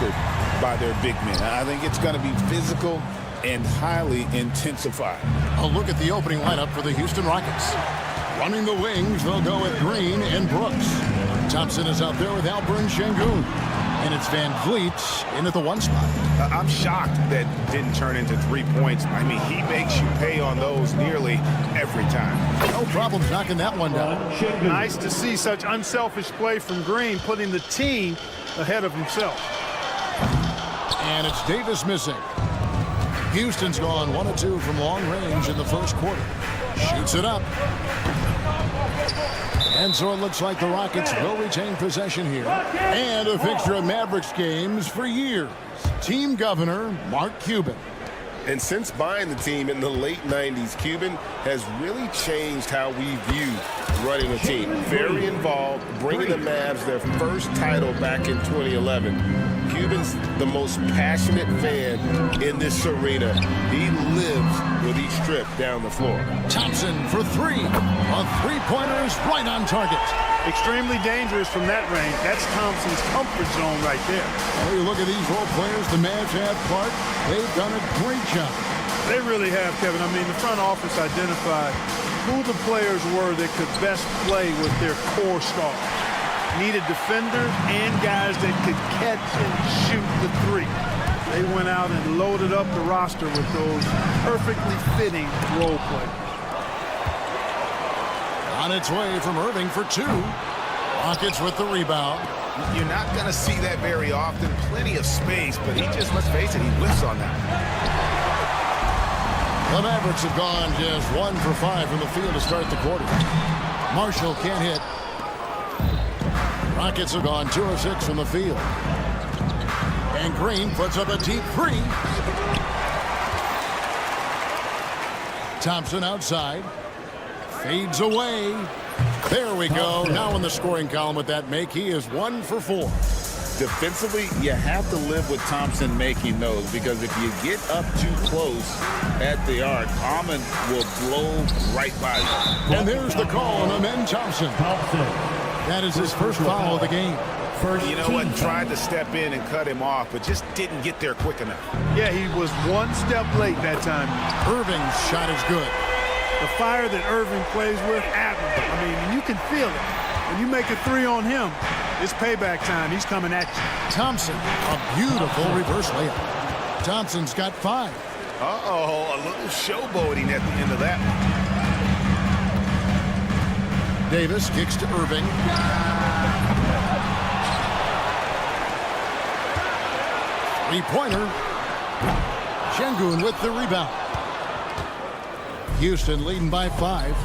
conquered by their big men. I think it's going to be physical and highly intensified. A look at the opening lineup for the Houston Rockets. Running the wings, they'll go with Green and Brooks. Thompson is out there with Alperen Sengun. And it's Van Vliet in at the 1 spot. I'm shocked that didn't turn into 3 points. I mean, he makes you pay on those nearly every time. No problems knocking that one down. Nice to see such unselfish play from Green, putting the team ahead of himself. And it's Davis missing. Houston's gone 1 of 2 from long range in the first quarter. Shoots it up. And so it looks like the Rockets will retain possession here. And a fixture of Mavericks games for years. Team governor, Mark Cuban. And since buying the team in the late 90s, Cuban has really changed how we view running a team. Very involved, bringing the Mavs their first title back in 2011. Cuban's the most passionate fan in this arena. He lives with each trip down the floor. Thompson for 3. A three-pointer is right on target. Extremely dangerous from that range. That's Thompson's comfort zone right there. Well, you look at these role players the Mavs have, Clark. They've done a great job. They really have, Kevin. I mean, the front office identified who the players were that could best play with their core stars. Needed defenders and guys that could catch and shoot the 3. They went out and loaded up the roster with those perfectly fitting role players. On its way from Irving for 2. Rockets with the rebound. You're not going to see that very often. Plenty of space, but he just, let's face it, he whiffs on that. The Mavericks have gone just 1 for 5 from the field to start the quarter. Marshall can't hit. Rockets have gone 2 of 6 from the field. And Green puts up a deep 3. Thompson outside. Fades away. There we go. Now in the scoring column with that make, he is 1 for 4. Defensively, you have to live with Thompson making those, because if you get up too close at the arc, Ahmed will blow right by you. And there's the call on Amen Thompson. That is his first foul of the game. You know what? Tried to step in and cut him off, but just didn't get there quick enough. Yeah, he was 1 step late that time. Irving's shot is good. The fire that Irving plays with, admirable. I mean, you can feel it. When you make a 3 on him, it's payback time. He's coming at you. Thompson, a beautiful reverse layup. Thompson's got 5. Uh-oh, a little showboating at the end of that one. Davis kicks to Irving. Three-pointer. Sengun with the rebound. Houston leading by 5.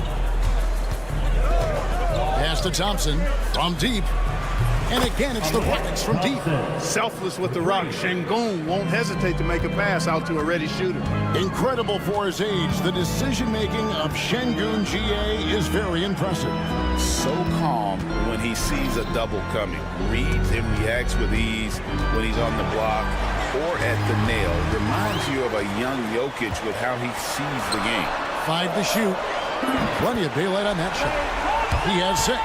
Pass to Thompson from deep. And again, it's the Rockets from deep. Selfless with the rock. Sengun won't hesitate to make a pass out to a ready shooter. Incredible for his age. The decision-making of Sengun GA is very impressive. So calm when he sees a double coming. Reads and reacts with ease when he's on the block or at the nail. Reminds you of a young Jokic with how he sees the game. 5 to shoot. Plenty of daylight on that shot. He has 6.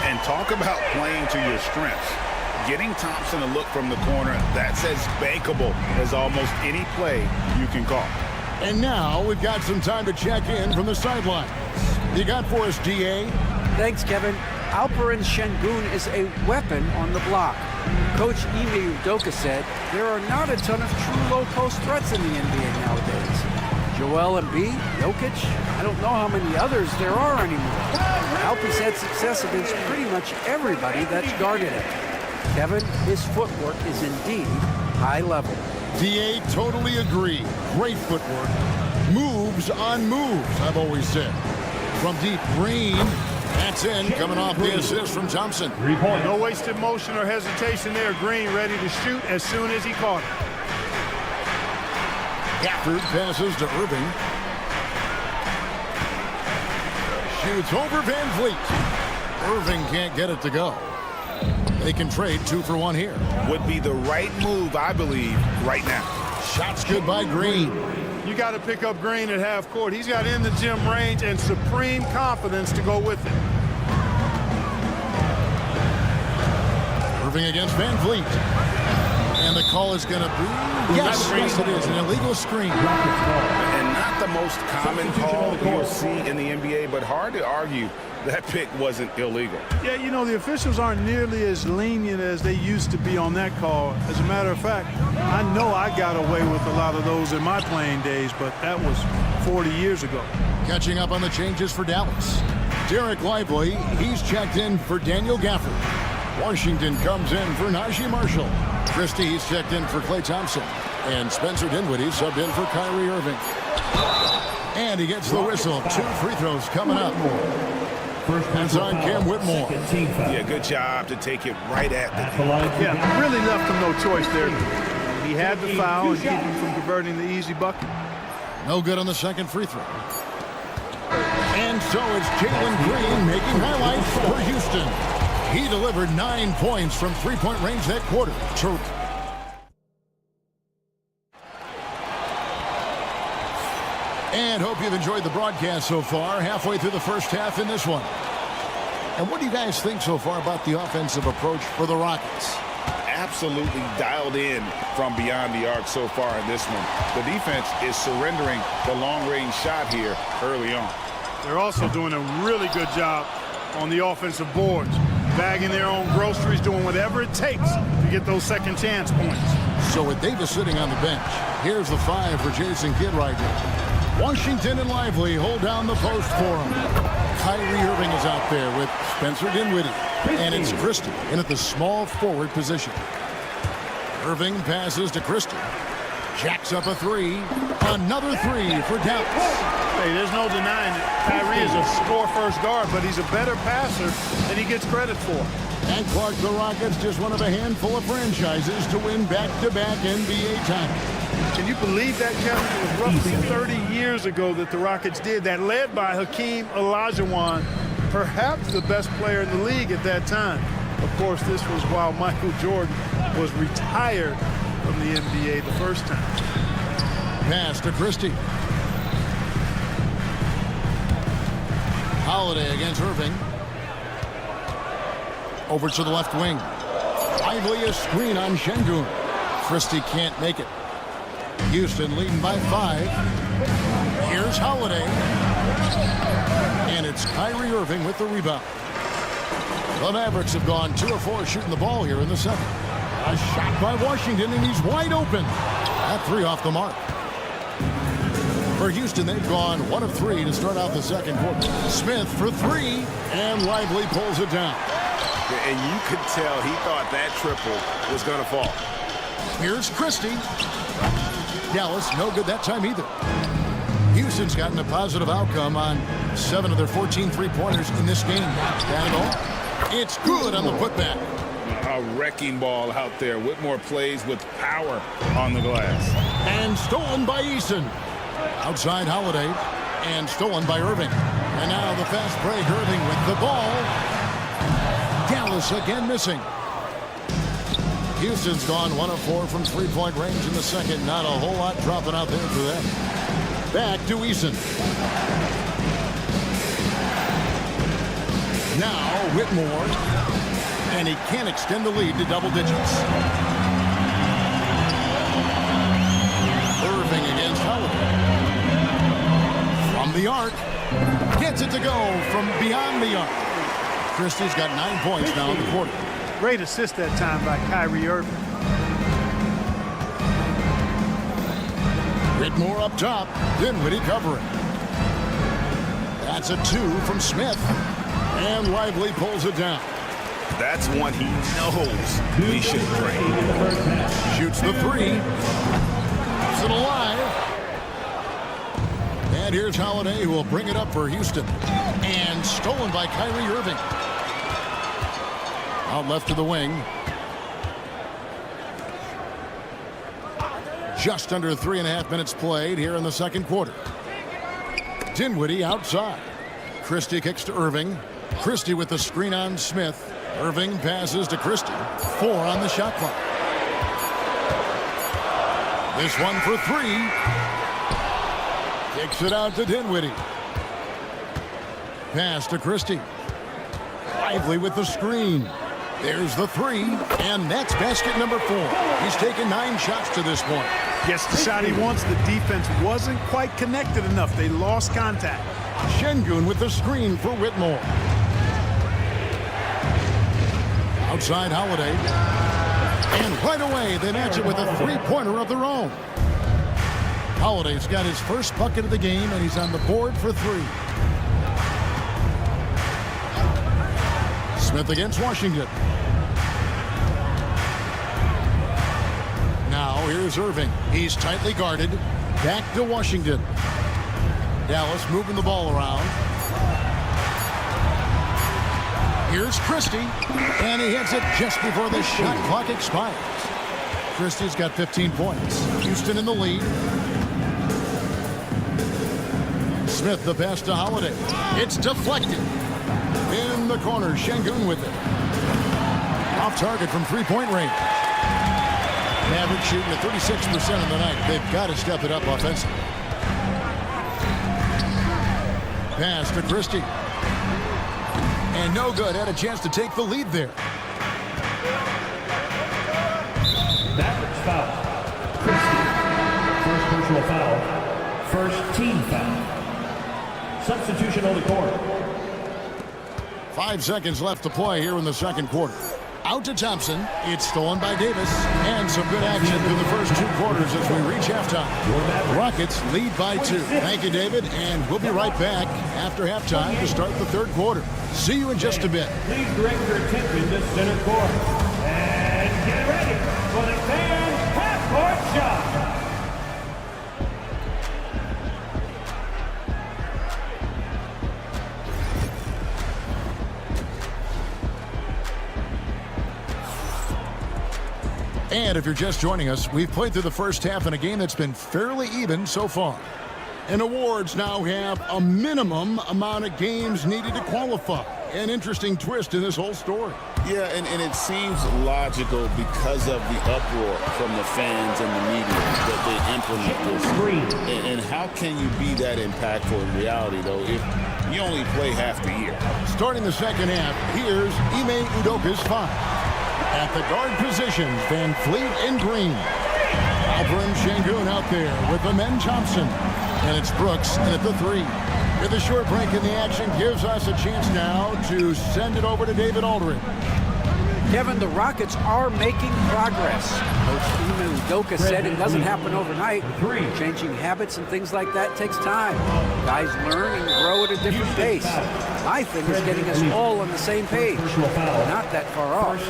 And talk about playing to your strengths. Getting Thompson a look from the corner, that's as bankable as almost any play you can call. And now we've got some time to check in from the sidelines. You got for us, DA? Thanks, Kevin. Alperen Sengun is a weapon on the block. Coach Ime Udoka said there are not a ton of true low-post threats in the NBA nowadays. Joel Embiid, Jokic, I don't know how many others there are anymore. Alpy's had success against pretty much everybody that's guarded him. Kevin, his footwork is indeed high level. DA, totally agree. Great footwork. Moves on moves, I've always said. From deep, Green. That's in, coming off the assist from Thompson. No wasted motion or hesitation there. Green ready to shoot as soon as he caught it. Gafford passes to Irving. Shoots over Van Vliet. Irving can't get it to go. They can trade 2 for 1 here. Would be the right move, I believe, right now. Shots good by Green. You got to pick up Green at half court. He's got in the gym range and supreme confidence to go with it. Irving against Van Vliet. And And the call is going to be, yes, it is, an illegal screen. And not the most common call you'll see in the NBA, but hard to argue that pick wasn't illegal. Yeah, you know, the officials aren't nearly as lenient as they used to be on that call. As a matter of fact, I know I got away with a lot of those in my playing days, but that was 40 years ago. Catching up on the changes for Dallas. Derek Lively, he's checked in for Daniel Gafford. Washington comes in for Najee Marshall. Christie, he's checked in for Klay Thompson. And Spencer Dinwiddie subbed in for Kyrie Irving. And he gets the whistle. 2 free throws coming up. That's on Cam Whitmore. Yeah, good job to take it right at the Yeah, really left him no choice there. He had the foul and keep him from converting the easy bucket. No good on the second free throw. And so it's Jalen Green making highlights for Houston. He delivered 9 points from three-point range that quarter. And hope you've enjoyed the broadcast so far. Halfway through the first half in this one. And what do you guys think so far about the offensive approach for the Rockets? absolutely dialed in from beyond the arc so far in this one. The defense is surrendering the long-range shot here early on. They're also doing a really good job on the offensive boards, bagging their own groceries, doing whatever it takes to get those second chance points. So with Davis sitting on the bench, here's the 5 for Jason Kidd right here. Washington and Lively hold down the post for him. Kyrie Irving is out there with Spencer Dinwiddie. And it's Christie in at the small forward position. Irving passes to Christie. Jacks up a 3. Another 3 for Dallas. Hey, there's no denying it. Kyrie is a score-first guard, but he's a better passer than he gets credit for. And Clark, the Rockets, just one of a handful of franchises to win back-to-back NBA titles. Can you believe that, Kevin? It was roughly 30 years ago that the Rockets did that, led by Hakeem Olajuwon, perhaps the best player in the league at that time. Of course, this was while Michael Jordan was retired from the NBA the first time. Pass to Christie. Holiday against Irving. Over to the left wing. Lively a screen on Şengün. Christie can't make it. Houston leading by 5. Here's Holiday. And it's Kyrie Irving with the rebound. The Mavericks have gone 2 of 4 shooting the ball here in the second. A shot by Washington, and he's wide open. That 3 off the mark. For Houston, they've gone 1 of 3 to start out the second quarter. Smith for 3, and Lively pulls it down. And you could tell he thought that triple was going to fall. Here's Christie. Dallas, no good that time either. Houston's gotten a positive outcome on 7 of their 14 three-pointers in this game. That at all. It's good on the putback. A wrecking ball out there. Whitmore plays with power on the glass. And stolen by Eason. Outside Holiday. And stolen by Irving. And now the fast break. Irving with the ball. Dallas again missing. Houston's gone 1 of 4 from three-point range in the second. Not a whole lot dropping out there for them. Back to Eason. Now Whitmore. And he can't extend the lead to double digits. Irving against Holiday. From the arc. Gets it to go from beyond the arc. Christie's got 9 points now in the quarter. Great assist that time by Kyrie Irving. Whitmore up top. Dinwiddie covering. That's a 2 from Smith. And Lively pulls it down. That's one he knows he should drain. Shoots the 3. Keeps it alive. And here's Holiday, who will bring it up for Houston. And stolen by Kyrie Irving. Out left to the wing. Just under 3.5 minutes played here in the second quarter. Dinwiddie outside. Christie kicks to Irving. Christie with the screen on Smith. Irving passes to Christie. 4 on the shot clock. This one for 3. Kicks it out to Dinwiddie. Pass to Christie. Lively with the screen. There's the three, and that's basket number 4. He's taken 9 shots to this point. Gets the shot he wants. The defense wasn't quite connected enough. They lost contact. Şengün with the screen for Whitmore. Outside Holiday. And right away, they match it with a three-pointer of their own. Holiday's got his first bucket of the game, and he's on the board for 3. Smith against Washington. Now here's Irving. He's tightly guarded. Back to Washington. Dallas moving the ball around. Here's Christie, and he hits it just before the shot clock expires. Christie's got 15 points. Houston in the lead. Smith the pass to Holiday. It's deflected. In the corner, Şengün with it. Off target from three-point range. Mavericks shooting at 36% of the night. They've got to step it up offensively. Pass to Christie. And no good. Had a chance to take the lead there. Mavericks foul. Christie. First personal foul. First team foul. Substitution on the court. 5 seconds left to play here in the second quarter. Out to Thompson. It's stolen by Davis. And some good action through the first 2 quarters as we reach halftime. Rockets lead by 2. Thank you, David. And we'll be right back after halftime to start the third quarter. See you in just a bit. Please direct your attention to center court. And get ready for the fan half-court shot. And if you're just joining us, we've played through the first half in a game that's been fairly even so far. And awards now have a minimum amount of games needed to qualify. An interesting twist in this whole story. Yeah, and it seems logical because of the uproar from the fans and the media that they implement this. And how can you be that impactful in reality, though, if you only play half the year? Starting the second half, here's Ime Udoka's 5. At the guard positions, Van Fleet and Green. Alperen Şengün out there with Amen Thompson. And it's Brooks in at the 3. With a short break in the action gives us a chance now to send it over to David Aldridge. Kevin, the Rockets are making progress. Coach Ime Udoka said it doesn't happen overnight. Changing habits and things like that takes time. Guys learn and grow at a different pace. My thing is getting us all on the same page. Not that far off.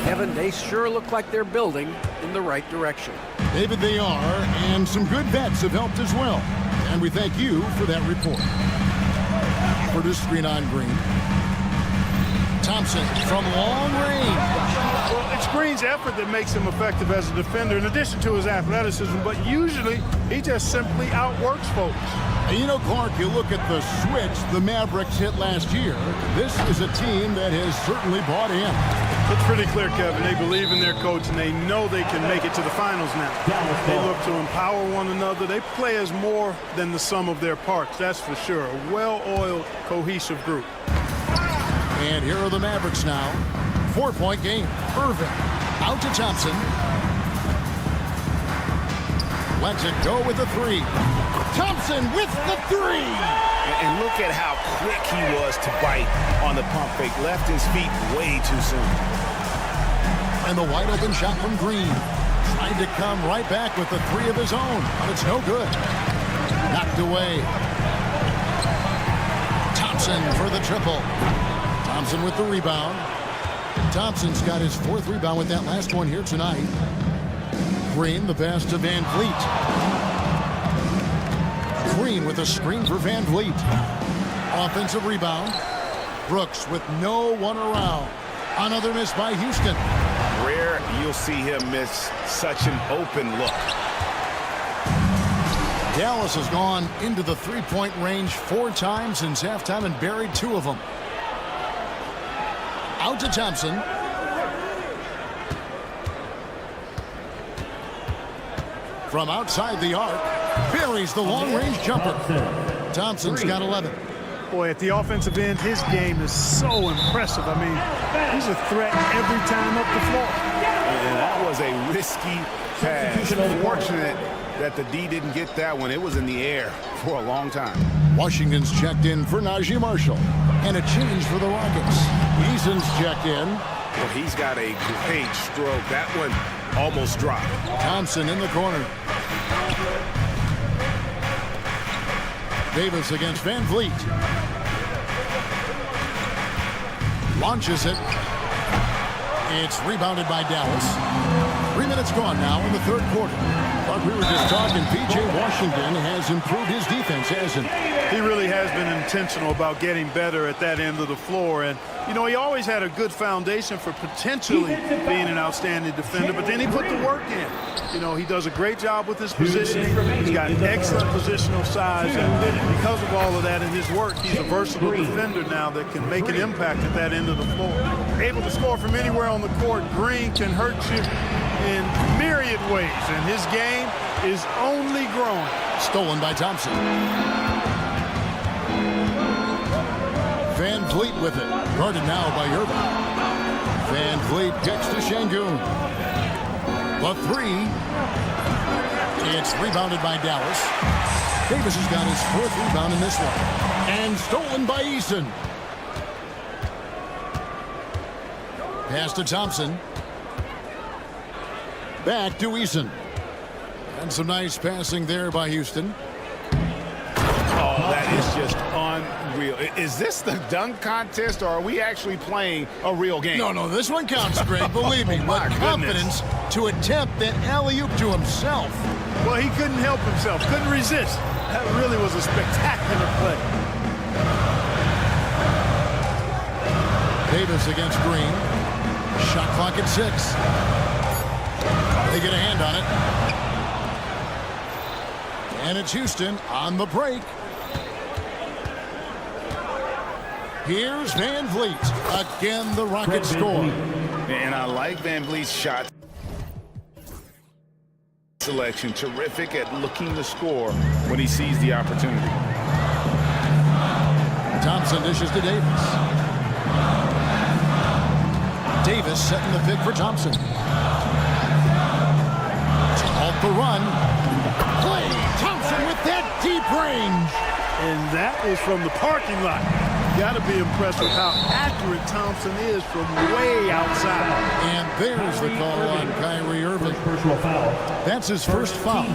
Kevin, they sure look like they're building in the right direction. David, they are, and some good vets have helped as well. And we thank you for that report. For this screen on Green. Thompson from long range. Well, it's Green's effort that makes him effective as a defender in addition to his athleticism, but usually he just simply outworks folks. And you know, Clark, you look at the switch the Mavericks hit last year. This is a team that has certainly bought in. It's pretty clear, Kevin. They believe in their coach, and they know they can make it to the finals now. They look to empower one another. They play as more than the sum of their parts, that's for sure. A well-oiled, cohesive group. And here are the Mavericks now. 4-point game. Irving out to Thompson. Lets it go with the 3. Thompson with the 3. And look at how quick he was to bite on the pump fake. Left his feet way too soon. And the wide open shot from Green. Tried to come right back with the 3 of his own, but it's no good. Knocked away. Thompson for the triple. Thompson with the rebound. Thompson's got his 4th rebound with that last one here tonight. Green the pass to Van Fleet. Green with a screen for Van Fleet. Offensive rebound. Brooks with no one around. Another miss by Houston. Rare you'll see him miss such an open look. Dallas has gone into the 3-point range 4 times since halftime and buried 2 of them. Out to Thompson. From outside the arc, buries the long-range jumper. Thompson's got 11. Boy, at the offensive end, his game is so impressive. I mean, he's a threat every time up the floor. And that was a risky pass. Fortunate that the D didn't get that one. It was in the air for a long time. Washington's checked in for Najee Marshall. And a change for the Rockets. Eason's checked in. Well, he's got a great stroke. That one almost dropped. Thompson in the corner. Davis against Van Vliet. Launches it. It's rebounded by Dallas. 3 minutes gone now in the third quarter. But we were just talking, P.J. Washington has improved his defense, hasn't he? He really has been intentional about getting better at that end of the floor. And, you know, he always had a good foundation for potentially being an outstanding defender, but then he put the work in. You know, he does a great job with his positioning. He's got excellent positional size. And because of all of that in his work, he's a versatile defender now that can make an impact at that end of the floor. Able to score from anywhere on the court. Green can hurt you in myriad ways, and his game is only growing. Stolen by Thompson. Van Vliet with it. Guarded now by Irving. Van Vliet kicks to Şengün. The three. It's rebounded by Dallas. Davis has got his fourth rebound in this one. And stolen by Eason. Pass to Thompson. Back to Eason. And some nice passing there by Houston. Oh, that is just unreal. Is this the dunk contest, or are we actually playing a real game? No, this one counts, Greg. Believe me. But confidence to attempt that alley-oop to himself. Well, he couldn't help himself. Couldn't resist. That really was a spectacular play. Davis against Green. Shot clock at 6. They get a hand on it. And it's Houston on the break. Here's Van Vliet. Again, the Rockets score. And I like Van Vliet's shot selection. Terrific at looking to score when he sees the opportunity. Thompson dishes to Davis. Davis setting the pick for Thompson. Off the run. Play. Thompson with that deep range. And that was from the parking lot. Got to be impressed with how accurate Thompson is from way outside. And there's the call on Kyrie Irving. Personal foul. That's his first foul.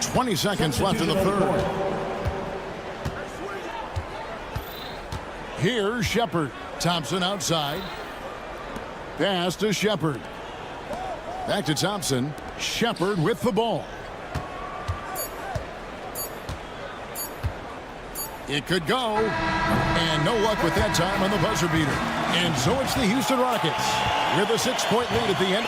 20 seconds left in the third. Here's Shepard. Thompson outside. Pass to Shepard. Back to Thompson. Shepard with the ball. It could go. And no luck with that time on the buzzer beater. And so it's the Houston Rockets with a 6-point lead at the end.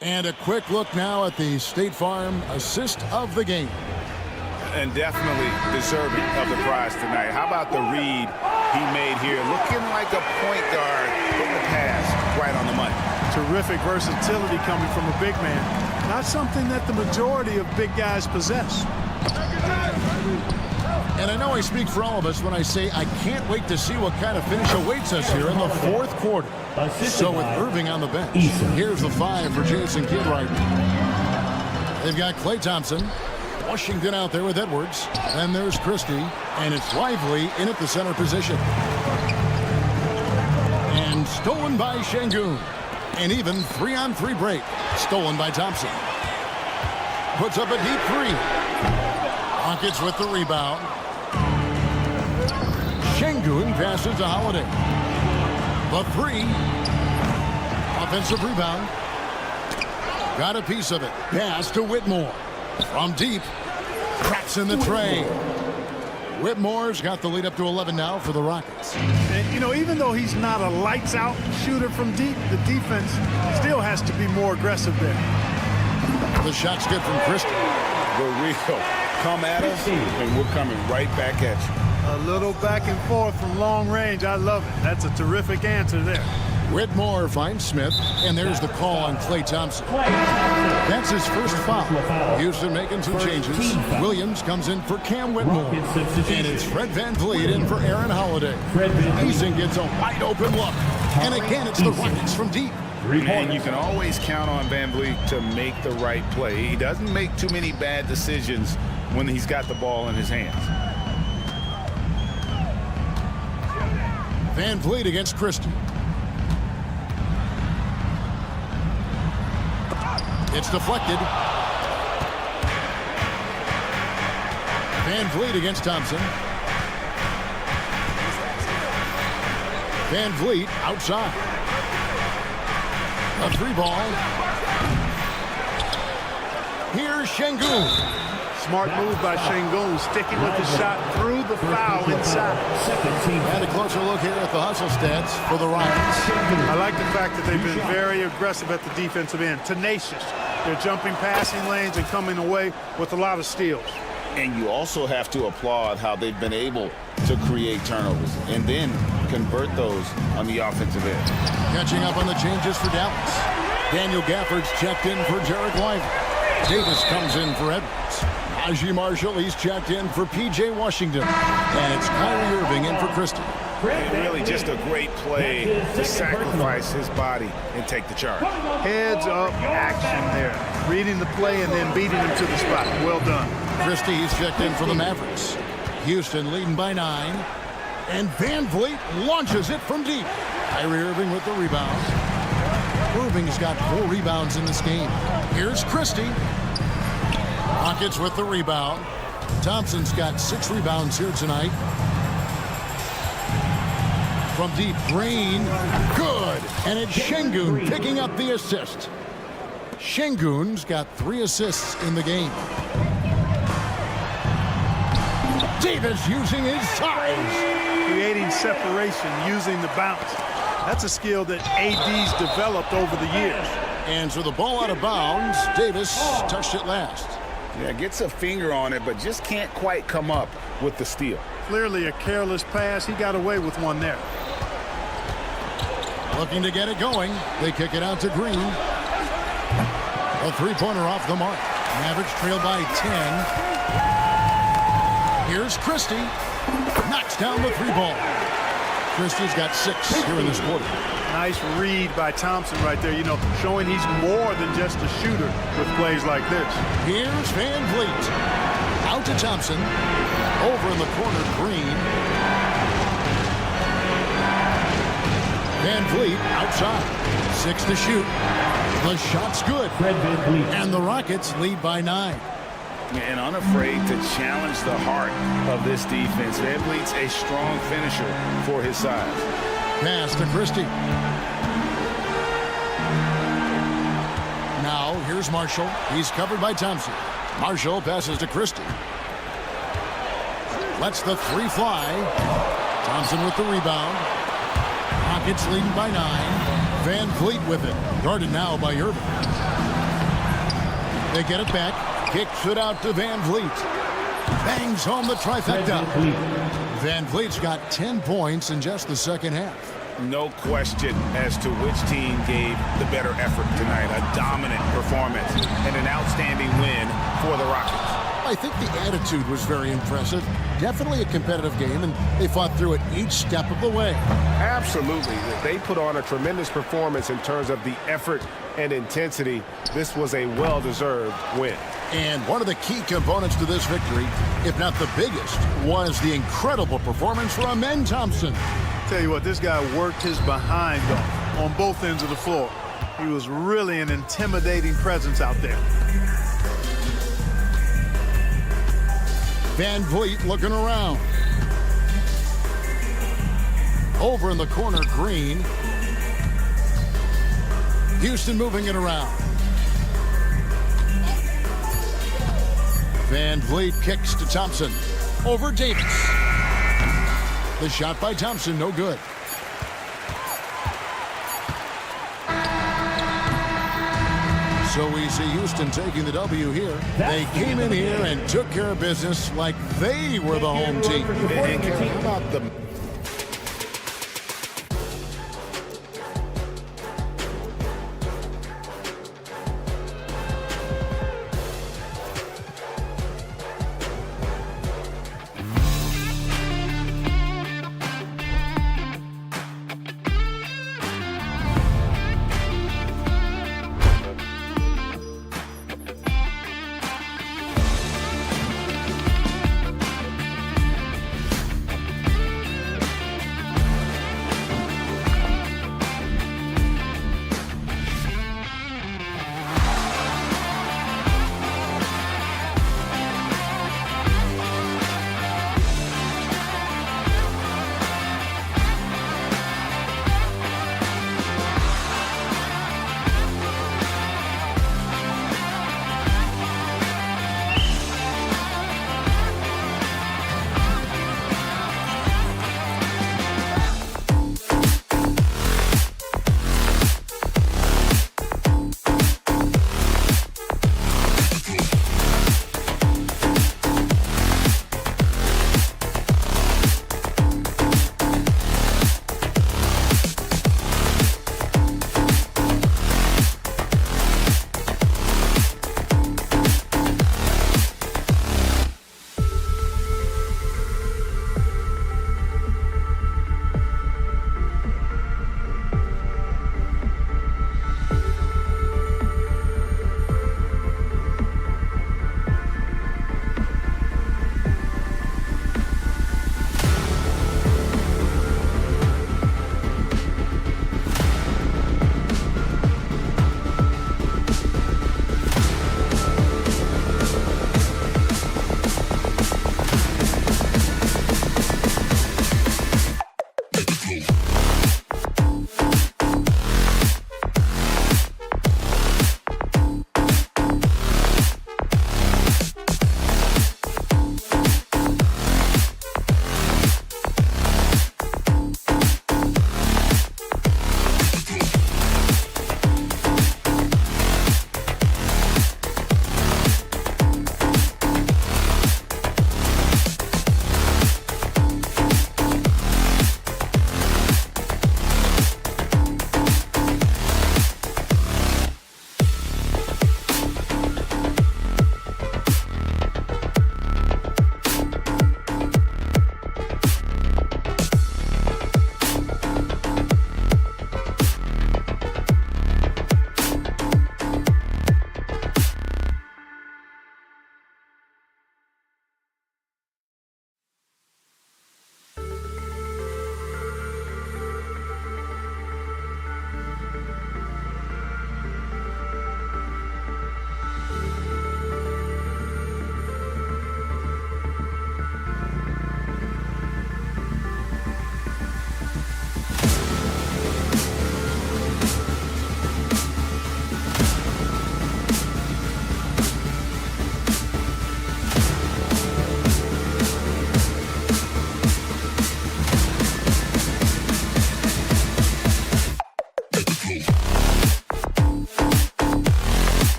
And a quick look now at the State Farm assist of the game. And definitely deserving of the prize tonight. How about the read he made here? Looking like a point guard, putting the pass right on the money. Terrific versatility coming from a big man. Not something that the majority of big guys possess. And I know I speak for all of us when I say I can't wait to see what kind of finish awaits us here in the fourth quarter. So with Irving on the bench, here's the 5 for Jason Kidd. They've got Klay Thompson. Washington out there with Edwards. Then there's Christie. And it's Lively in at the center position. And stolen by Şengün. An even 3-on-3 break. Stolen by Thompson. Puts up a deep 3. Rockets with the rebound. Şengün passes to Holiday. The 3. Offensive rebound. Got a piece of it. Pass to Whitmore. From deep. Cracks in the tray. Whitmore's got the lead up to 11 now for the Rockets. And, you know, even though he's not a lights-out shooter from deep, the defense still has to be more aggressive there. The shot's good from Christie. The real come at us, and we're coming right back at you. A little back and forth from long range. I love it. That's a terrific answer there. Whitmore finds Smith, and there's the call on Klay Thompson. That's his first foul. Houston making some changes. Williams comes in for Cam Whitmore. And it's Fred VanVleet in for Aaron Holiday. Eason gets a wide open look. And again, it's the Rockets from deep. And you can always count on VanVleet to make the right play. He doesn't make too many bad decisions when he's got the ball in his hands. VanVleet against Christie. It's deflected. VanVleet against Thompson. VanVleet outside. A three ball. Here's Şengün. Smart move by Şengün, sticking with the shot through the foul inside. And a closer look here at the hustle stats for the Rockets. I like the fact that they've been very aggressive at the defensive end, tenacious. They're jumping passing lanes and coming away with a lot of steals. And you also have to applaud how they've been able to create turnovers and then convert those on the offensive end. Catching up on the changes for Dallas. Daniel Gafford's checked in for Jarek Lively. Davis comes in for Edwards. Najee Marshall, he's checked in for P.J. Washington. And it's Kyrie Irving in for Christie. Really just a great play to sacrifice his body and take the charge. Heads up action there. Reading the play and then beating him to the spot. Well done. Christie, he's checked in for the Mavericks. Houston leading by 9. And VanVleet launches it from deep. Kyrie Irving with the rebound. Irving's got 4 rebounds in this game. Here's Christie. Rockets with the rebound. Thompson's got 6 rebounds here tonight. From deep, Green, good. And it's Şengün picking up the assist. Şengün's got 3 assists in the game. Davis using his size. Creating separation, using the bounce. That's a skill that AD's developed over the years. And so the ball out of bounds. Davis touched it last. Yeah, gets a finger on it, but just can't quite come up with the steal. Clearly a careless pass. He got away with one there. Looking to get it going. They kick it out to Green. A three-pointer off the mark. Mavericks trail by 10. Here's Christie. Knocks down the 3-ball. Christie's got 6 here in this quarter. Nice read by Thompson right there, showing he's more than just a shooter with plays like this. Here's VanVleet. Out to Thompson. Over in the corner, Green. VanVleet outside. 6 to shoot. The shot's good. And the Rockets lead by 9. And unafraid to challenge the heart of this defense. VanVleet's a strong finisher for his size. Pass to Christie. Now, here's Marshall. He's covered by Thompson. Marshall passes to Christie. Lets the 3 fly. Thompson with the rebound. Rockets leading by 9. VanVleet with it. Guarded now by Irving. They get it back. Kicks it out to VanVleet. Bangs home the trifecta. VanVleet's got 10 points in just the second half. No question as to which team gave the better effort tonight. A dominant performance and an outstanding win for the Rockets. I think the attitude was very impressive. Definitely a competitive game, and they fought through it each step of the way. Absolutely. They put on a tremendous performance in terms of the effort and intensity. This was a well-deserved win. And one of the key components to this victory, if not the biggest, was the incredible performance from Amen Thompson. Tell you what, this guy worked his behind off on both ends of the floor. He was really an intimidating presence out there. VanVleet looking around. Over in the corner, Green. Houston moving it around. VanVleet kicks to Thompson. Over Davis. The shot by Thompson, no good. So we see Houston taking the W here. They came in here and took care of business like they were the home team. And how about the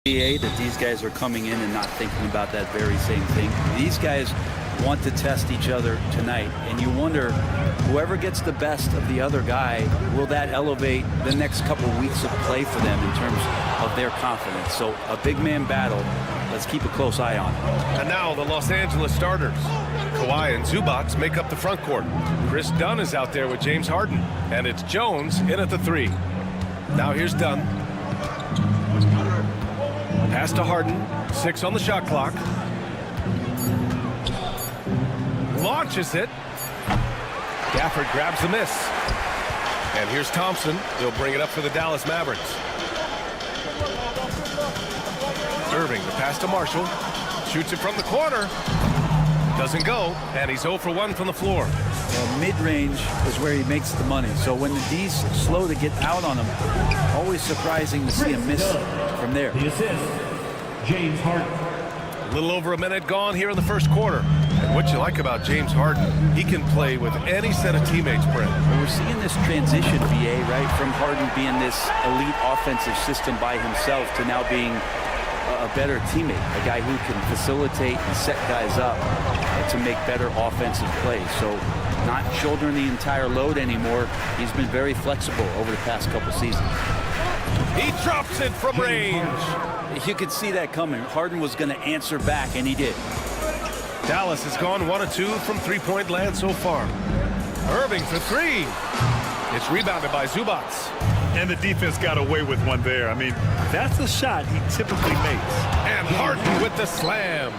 that these guys are coming in and not thinking about that very same thing. These guys want to test each other tonight, and you wonder, whoever gets the best of the other guy, will that elevate the next couple weeks of play for them in terms of their confidence? So a big man battle. Let's keep a close eye on it. And now the Los Angeles starters. Kawhi and Zubac make up the front court. Chris Dunn is out there with James Harden, and it's Jones in at the 3. Now here's Dunn. Pass to Harden. 6 on the shot clock. Launches it. Gafford grabs the miss. And here's Thompson. He'll bring it up for the Dallas Mavericks. Irving, the pass to Marshall. Shoots it from the corner. Doesn't go. And he's 0 for 1 from the floor. Well, mid-range is where he makes the money. So when the D's slow to get out on him, always surprising to see him miss from there. The assist, James Harden. A little over a minute gone here in the first quarter. And what you like about James Harden, he can play with any set of teammates, Brent. Well, we're seeing this transition, VA, right, from Harden being this elite offensive system by himself to now being a better teammate, a guy who can facilitate and set guys up to make better offensive plays. So not shouldering the entire load anymore. He's been very flexible over the past couple seasons. He drops it from range. You could see that coming. Harden was going to answer back, and he did. Dallas has gone 1 of 2 from three-point land so far. Irving for 3. It's rebounded by Zubac. And the defense got away with one there. I mean, that's a shot he typically makes. And Harden with the slam.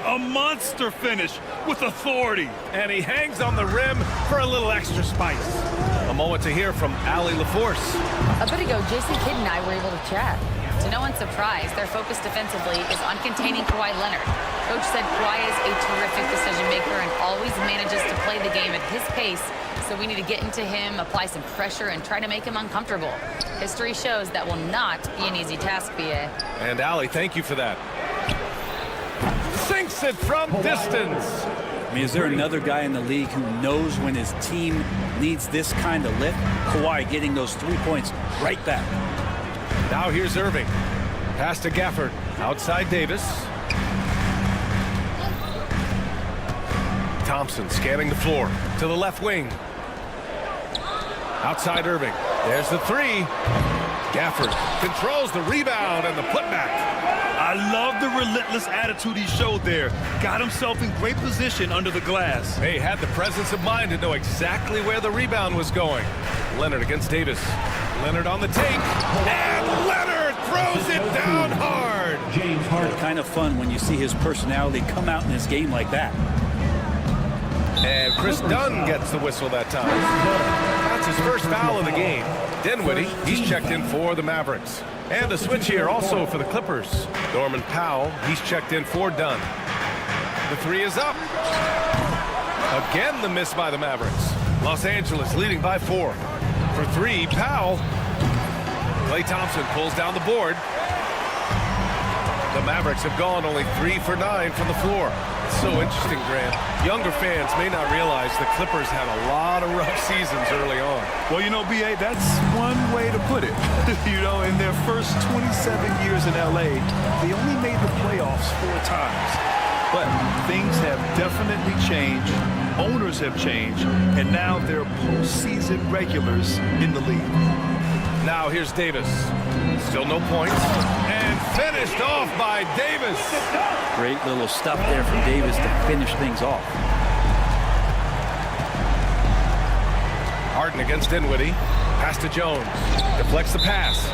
A monster finish with authority. And he hangs on the rim for a little extra spice. A moment to hear from Allie LaForce. A bit ago, Jason Kidd and I were able to chat. To no one's surprise, their focus defensively is on containing Kawhi Leonard. Coach said Kawhi is a terrific decision maker and always manages to play the game at his pace, so we need to get into him, apply some pressure, and try to make him uncomfortable. History shows that will not be an easy task, BA. And Allie, thank you for that. Sinks it from distance. I mean, is there another guy in the league who knows when his team needs this kind of lift? Kawhi getting those 3 points right back. Now here's Irving. Pass to Gafford. Outside Davis. Thompson scanning the floor to the left wing. Outside Irving. There's the 3. Gafford controls the rebound and the putback. I love the relentless attitude he showed there. Got himself in great position under the glass. He had the presence of mind to know exactly where the rebound was going. Leonard against Davis. Leonard on the take. And Leonard throws it down hard. James Harden. Kind of fun when you see his personality come out in his game like that. And Chris Dunn gets the whistle that time. That's his first foul of the game. Dinwiddie, he's checked in for the Mavericks. And a switch here also for the Clippers. Norman Powell, he's checked in for Dunn. The 3 is up. Again, the miss by the Mavericks. Los Angeles leading by 4. For 3, Powell. Klay Thompson pulls down the board. The Mavericks have gone only 3 for 9 from the floor. It's so interesting, Grant. Younger fans may not realize the Clippers had a lot of rough seasons early on. Well, you know, BA, that's one way to put it. You know, in their first 27 years in LA, they only made the playoffs 4 times. But things have definitely changed. Owners have changed. And now they're postseason regulars in the league. Now here's Davis. Still no points. And finished off by Davis. Great little stuff there from Davis to finish things off. Harden against Dinwiddie. Pass to Jones. Deflects the pass.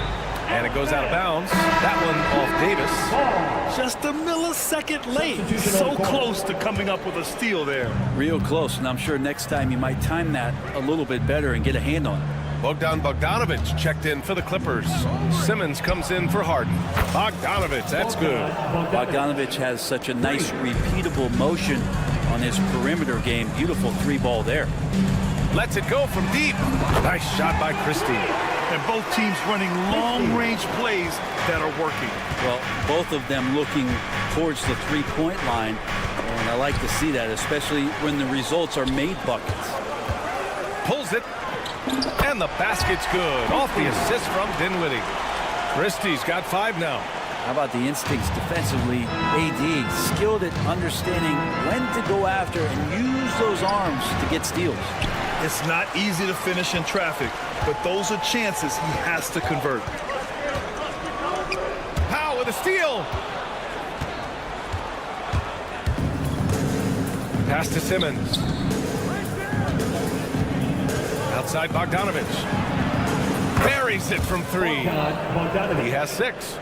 And it goes out of bounds. That one off Davis. Just a millisecond late. So close to coming up with a steal there. Real close, and I'm sure next time you might time that a little bit better and get a hand on it. Bogdan Bogdanovic checked in for the Clippers. Simmons comes in for Harden. Bogdanovic, that's good. Bogdanovic has such a nice repeatable motion on his perimeter game. Beautiful 3-ball there. Lets it go from deep. Nice shot by Christie. And both teams running long-range plays that are working. Well, both of them looking towards the 3-point line. And I like to see that, especially when the results are made buckets. Pulls it. And the basket's good. Off the assist from Dinwiddie. Christie's got 5 now. How about the instincts defensively? AD, skilled at understanding when to go after and use those arms to get steals. It's not easy to finish in traffic, but those are chances he has to convert. Powell with a steal. Pass to Simmons. Outside Bogdanovich. Buries it from 3. He has 6.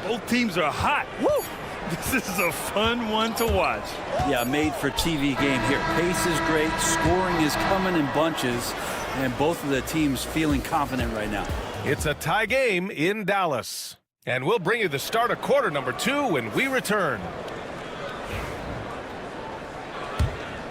Both teams are hot. Woo! This is a fun one to watch. Yeah, made for TV game here. Pace is great. Scoring is coming in bunches. And both of the teams feeling confident right now. It's a tie game in Dallas. And we'll bring you the start of quarter number 2 when we return.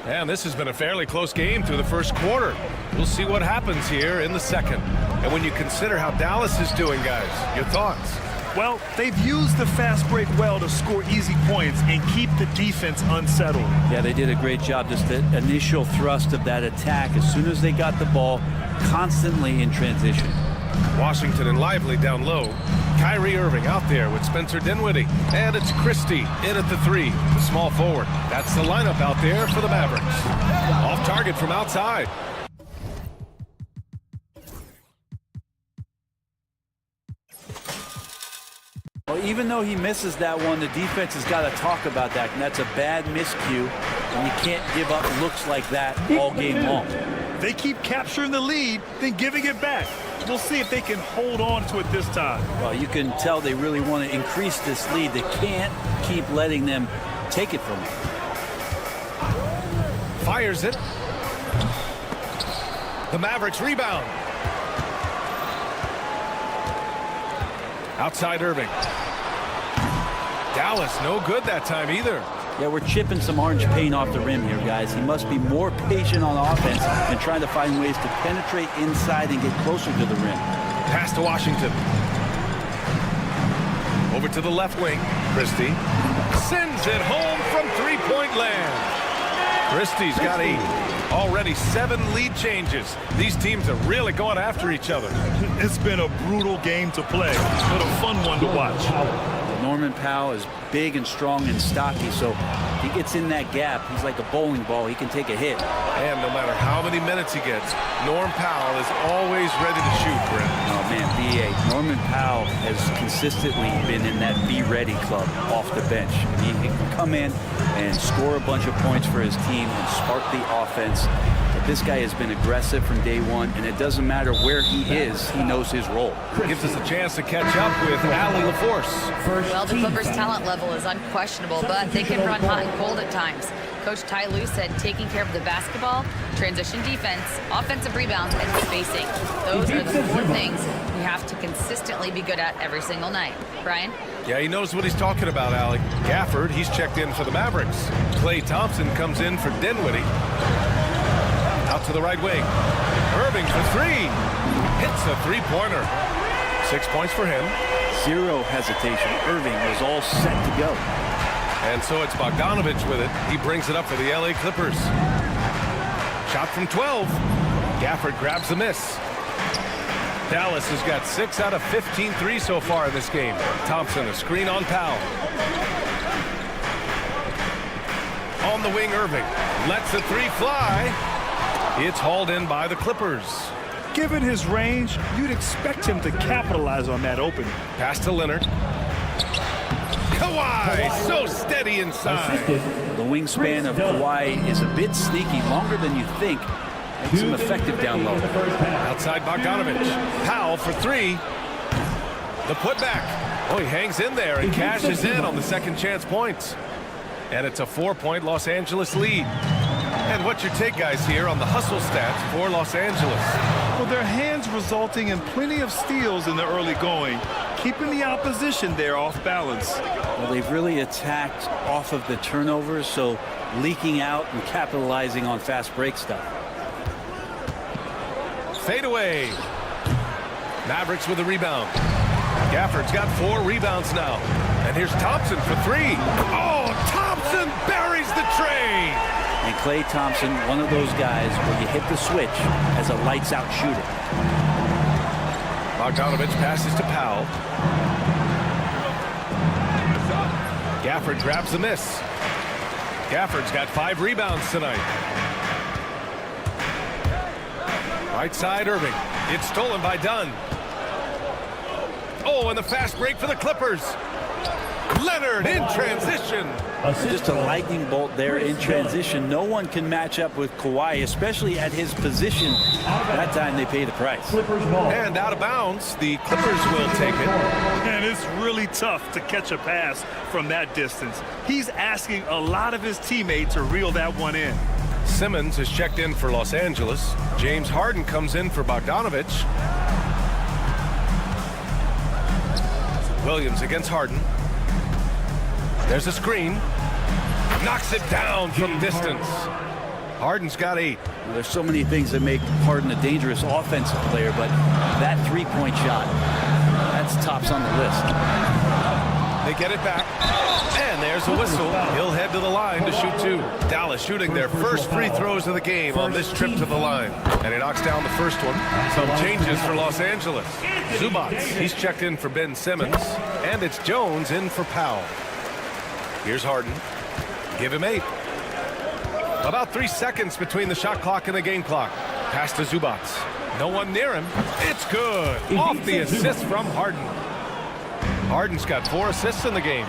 And this has been a fairly close game through the first quarter. We'll see what happens here in the second. And when you consider how Dallas is doing, guys, your thoughts? Well, they've used the fast break well to score easy points and keep the defense unsettled. Yeah, they did a great job. Just the initial thrust of that attack, as soon as they got the ball, constantly in transition. Washington and Lively down low. Kyrie Irving out there with Spencer Dinwiddie. And it's Christie in at the 3, the small forward. That's the lineup out there for the Mavericks. Off target from outside. Well, even though he misses that one, the defense has got to talk about that, and that's a bad miscue, and you can't give up looks like that all game long. They keep capturing the lead, then giving it back. We'll see if they can hold on to it this time. Well, you can tell they really want to increase this lead. They can't keep letting them take it from them. Fires it. The Mavericks rebound. Outside Irving. Dallas no good that time either. Yeah, we're chipping some orange paint off the rim here, guys. He must be more patient on offense and trying to find ways to penetrate inside and get closer to the rim. Pass to Washington. Over to the left wing. Christie sends it home from three-point land. Christie's got already 7 lead changes. These teams are really going after each other. It's been a brutal game to play, but a fun one to watch. Norman Powell is big and strong and stocky, so he gets in that gap. He's like a bowling ball. He can take a hit. And no matter how many minutes he gets, Norm Powell is always ready to shoot, Brent. Oh, man, B.A. Norman Powell has consistently been in that be-ready club off the bench. He can come in and score a bunch of points for his team and spark the offense. But this guy has been aggressive from day one, and it doesn't matter where he is, he knows his role. Gives us a chance to catch up with Allie LaForce. Well, the Clippers' talent level is unquestionable, but they can run hot and cold at times. Coach Ty Lue said taking care of the basketball, transition defense, offensive rebounds, and spacing. Those are the 4 things we have to consistently be good at every single night. Brian? Yeah, he knows what he's talking about, Allie. Gafford, he's checked in for the Mavericks. Klay Thompson comes in for Dinwiddie. Out to the right wing. Irving for 3. Hits a 3-pointer. 6 points for him. 0 hesitation. Irving was all set to go. And so it's Bogdanovich with it. He brings it up for the LA Clippers. Shot from 12. Gafford grabs the miss. Dallas has got 6 out of 15 threes so far in this game. Thompson, a screen on Powell. On the wing, Irving lets the 3 fly. It's hauled in by the Clippers. Given his range, you'd expect him to capitalize on that opening. Pass to Leonard. Kawhi, so steady inside. The wingspan of Kawhi is a bit sneaky, longer than you think. Makes him effective down low. Outside Bogdanovich. Powell for 3. The putback. Oh, he hangs in there and cashes in on the second chance points. And it's a 4-point Los Angeles lead. And what's your take, guys, here on the hustle stats for Los Angeles? Well, their hands resulting in plenty of steals in the early going, keeping the opposition there off balance. Well, they've really attacked off of the turnovers, so leaking out and capitalizing on fast break stuff. Fade away. Mavericks with a rebound. Gafford's got 4 rebounds now. And here's Thompson for 3. Oh, Thompson buries the tray. And Klay Thompson, one of those guys where you hit the switch as a lights-out shooter. Bogdanovich passes to Powell. Gafford grabs the miss. Gafford's got 5 rebounds tonight. Right side, Irving. It's stolen by Dunn. Oh, and the fast break for the Clippers. Leonard in transition. Just a lightning bolt there in transition. No one can match up with Kawhi, especially at his position. That time they pay the price. And out of bounds, the Clippers will take it. And it's really tough to catch a pass from that distance. He's asking a lot of his teammates to reel that one in. Simmons is checked in for Los Angeles. James Harden comes in for Bogdanovich. Williams against Harden. There's a screen. Knocks it down from distance. Harden's got 8. Well, there's so many things that make Harden a dangerous offensive player, but that three-point shot, that's tops on the list. They get it back. And there's a whistle. He'll head to the line to shoot 2. Dallas shooting their first free throws of the game on this trip to the line. And he knocks down the first one. Some changes for Los Angeles. Zubac, he's checked in for Ben Simmons. And it's Jones in for Powell. Here's Harden. Give him 8. About 3 seconds between the shot clock and the game clock. Pass to Zubac. No one near him. It's good. Off the assist from Harden. Harden's got 4 assists in the game.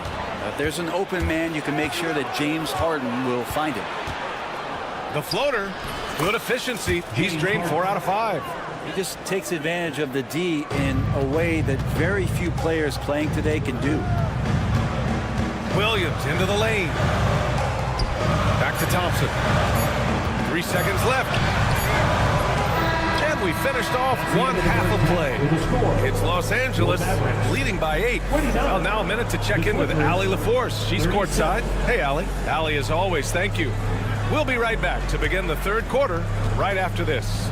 If there's an open man, you can make sure that James Harden will find him. The floater. Good efficiency. He's drained 4 out of 5. He just takes advantage of the D in a way that very few players playing today can do. Williams into the lane. Back to Thompson. 3 seconds left. And we finished off one half of play. It's Los Angeles leading by 8. Well, now a minute to check in with Allie LaForce. She's courtside. Hey, Allie. Allie, as always, thank you. We'll be right back to begin the third quarter right after this.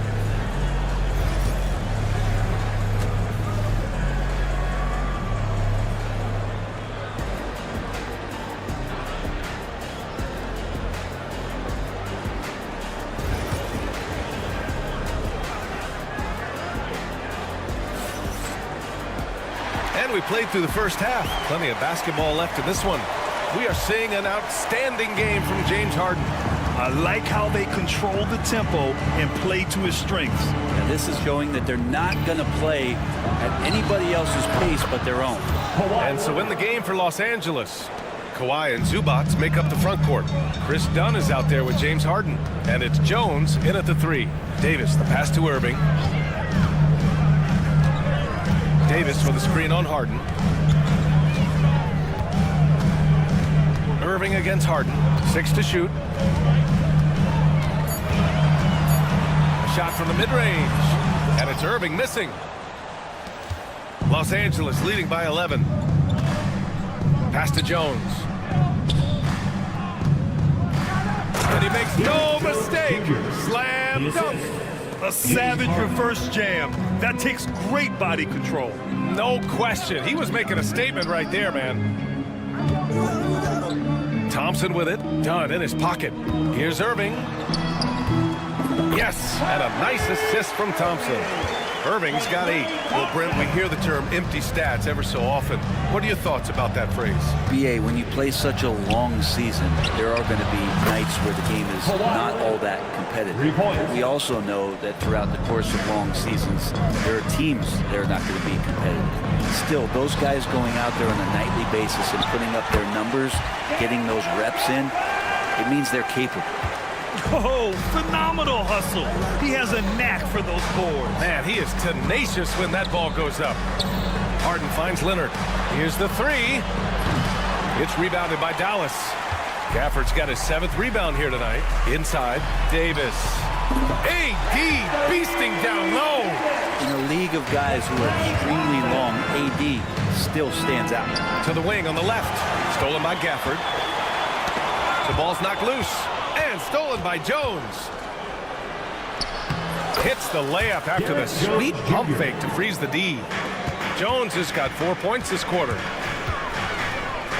We played through the first half. Plenty of basketball left in this one. We are seeing an outstanding game from James Harden. I like how they control the tempo and play to his strengths. And this is showing that they're not going to play at anybody else's pace but their own. And so in the game for Los Angeles, Kawhi and Zubac make up the front court. Chris Dunn is out there with James Harden. And it's Jones in at the 3. Davis, the pass to Irving. Davis for the screen on Harden. Irving against Harden. 6 to shoot. A shot from the mid-range. And it's Irving missing. Los Angeles leading by 11. Pass to Jones. And he makes no mistake. Slam dunk. A savage reverse jam. That takes great body control. No question. He was making a statement right there, man. Thompson with it. Dunn in his pocket. Here's Irving. Yes, and a nice assist from Thompson. Irving's got 8. Well, Brent, we hear the term empty stats ever so often. What are your thoughts about that phrase? BA, when you play such a long season, there are going to be nights where the game is not all that competitive. But we also know that throughout the course of long seasons, there are teams that are not going to be competitive. Still, those guys going out there on a nightly basis and putting up their numbers, getting those reps in, it means they're capable. Oh, phenomenal hustle. He has a knack for those boards. Man, he is tenacious when that ball goes up. Harden finds Leonard. Here's the 3. It's rebounded by Dallas. Gafford's got his 7th rebound here tonight. Inside, Davis. AD beasting down low. In a league of guys who are extremely long, AD still stands out. To the wing on the left. Stolen by Gafford. The ball's knocked loose. And stolen by Jones. Hits the layup after the sweet pump fake to freeze the D. Jones has got 4 points this quarter.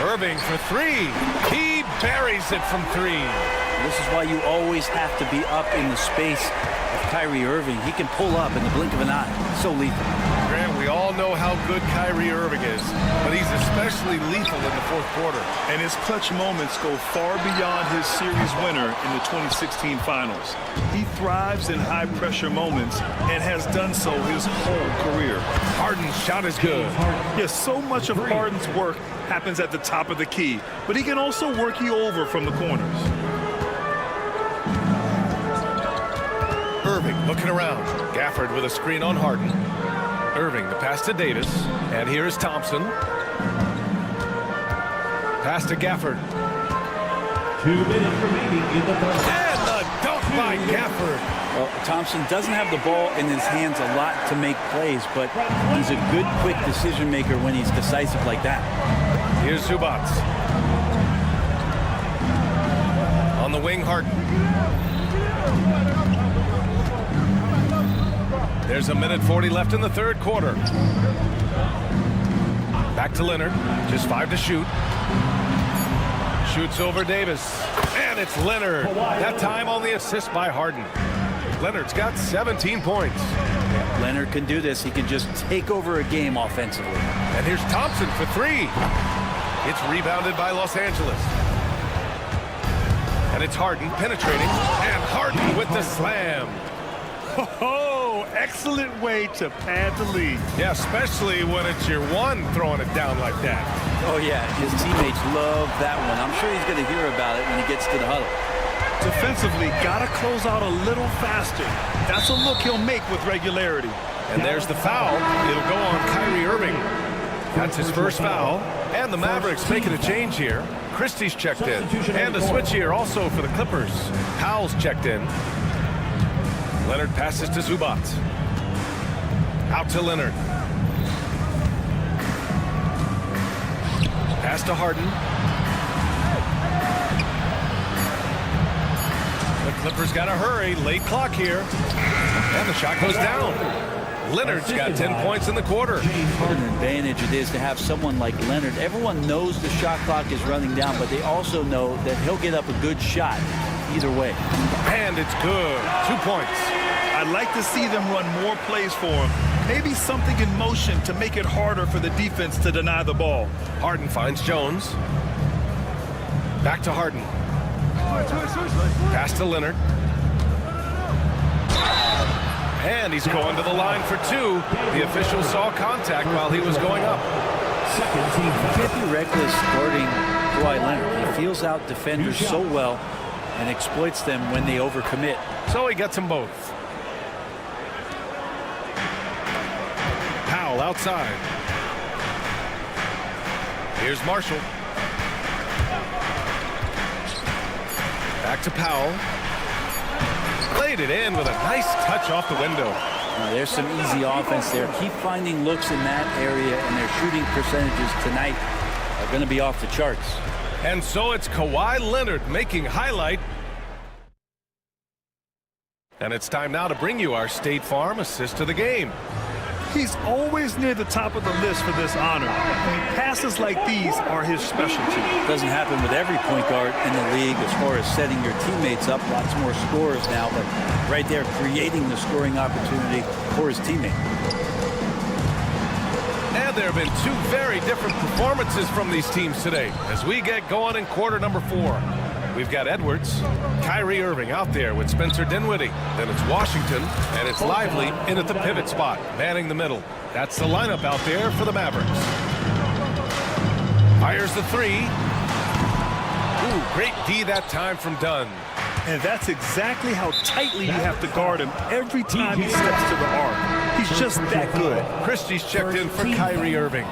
Irving for 3. He buries it from 3. This is why you always have to be up in the space of Kyrie Irving. He can pull up in the blink of an eye. So lethal. Grant, We all know how good Kyrie Irving is, but he's especially lethal in the fourth quarter. And his clutch moments go far beyond his series winner in the 2016 finals. He thrives in high-pressure moments and has done so his whole career. Harden's shot is good. Yes, so much of Harden's work happens at the top of the key, but he can also work you over from the corners. Irving looking around. Gafford with a screen on Harden. Irving, the pass to Davis. And here is Thompson. Pass to Gafford. 2 minutes remaining in the first. And the dunk by Gafford. Well, Thompson doesn't have the ball in his hands a lot to make plays, but he's a good, quick decision maker when he's decisive like that. Here's Zubac. On the wing, Harden. There's a minute 40 left in the third quarter. Back to Leonard. Just 5 to shoot. Shoots over Davis. And it's Leonard. That time on the assist by Harden. Leonard's got 17 points. Yeah, Leonard can do this. He can just take over a game offensively. And here's Thompson for 3. It's rebounded by Los Angeles. And it's Harden penetrating. And Harden with the slam. Oh, excellent way to pad the lead. Yeah, especially when it's your one throwing it down like that. Oh, yeah, his teammates love that one. I'm sure he's going to hear about it when he gets to the huddle. Defensively, got to close out a little faster. That's a look he'll make with regularity. And there's the foul. It'll go on Kyrie Irving. That's his first foul. And the Mavericks making a change here. Christie's checked in. And a switch here also for the Clippers. Powell's checked in. Leonard passes to Zubac. Out to Leonard. Pass to Harden. The Clippers got to hurry. Late clock here. And the shot goes down. Leonard's got 10 points in the quarter. What an advantage it is to have someone like Leonard. Everyone knows the shot clock is running down, but they also know that he'll get up a good shot either way. And it's good. 2 points. I'd like to see them run more plays for him. Maybe something in motion to make it harder for the defense to deny the ball. Harden finds Jones. Back to Harden. Pass to Leonard. And he's going to the line for 2. The official saw contact while he was going up. You can't be reckless guarding Kawhi Leonard. He feels out defenders so well and exploits them when they overcommit. So he gets them both. Powell outside. Here's Marshall. Back to Powell. Laid it in with a nice touch off the window. There's some easy offense there. Keep finding looks in that area, and their shooting percentages tonight are going to be off the charts. And so it's Kawhi Leonard making highlight. And it's time now to bring you our State Farm assist of the game. He's always near the top of the list for this honor. Passes like these are his specialty. Doesn't happen with every point guard in the league as far as setting your teammates up. Lots more scorers now, but right there creating the scoring opportunity for his teammate. And there have been 2 very different performances from these teams today as we get going in quarter number 4. We've got Edwards, Kyrie Irving out there with Spencer Dinwiddie. Then it's Washington, and it's Lively in at the pivot spot, manning the middle. That's the lineup out there for the Mavericks. Fires the 3. Ooh, great D that time from Dunn. And that's exactly how tightly you have to guard him every time he steps to the arc. He's just that good. Christie's checked in for Kyrie Irving.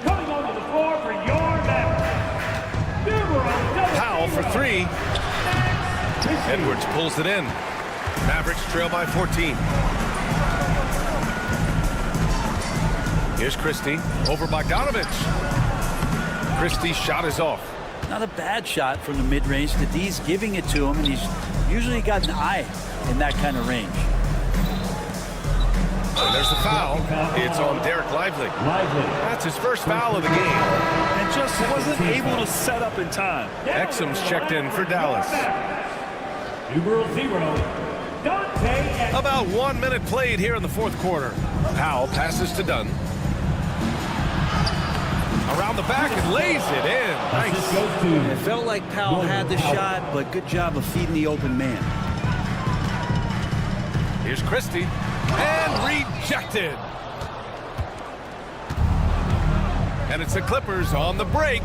Coming onto the floor for your Mavericks. Powell for 3. Edwards pulls it in. Mavericks trail by 14. Here's Christie over Bogdanovich. Christie's shot is off. Not a bad shot from the mid-range. The D's giving it to him, and he's usually got an eye in that kind of range. And there's the foul. It's on Derek Lively. That's his first foul of the game. And just wasn't able to set up in time. Exum's checked in for Dallas. Numero 0, Dante. About 1 minute played here in the fourth quarter. Powell passes to Dunn. Around the back and lays it in. Nice. It felt like Powell had the shot, but good job of feeding the open man. Here's Christie. And rejected. And it's the Clippers on the break.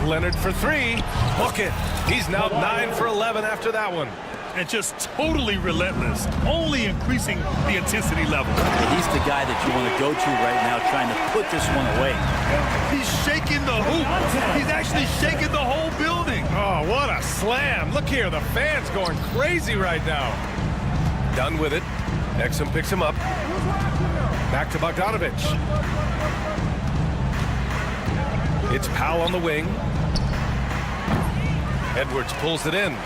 Leonard for three. Book it. He's now 9 for 11 after that one. And just totally relentless, only increasing the intensity level. He's the guy that you want to go to right now, trying to put this one away. He's shaking the hoop. He's actually shaking the whole building. Oh, what a slam. Look here, the fans going crazy right now. Done with it. Exum picks him up. Back to Bogdanovich. It's Powell on the wing. Edwards pulls it in.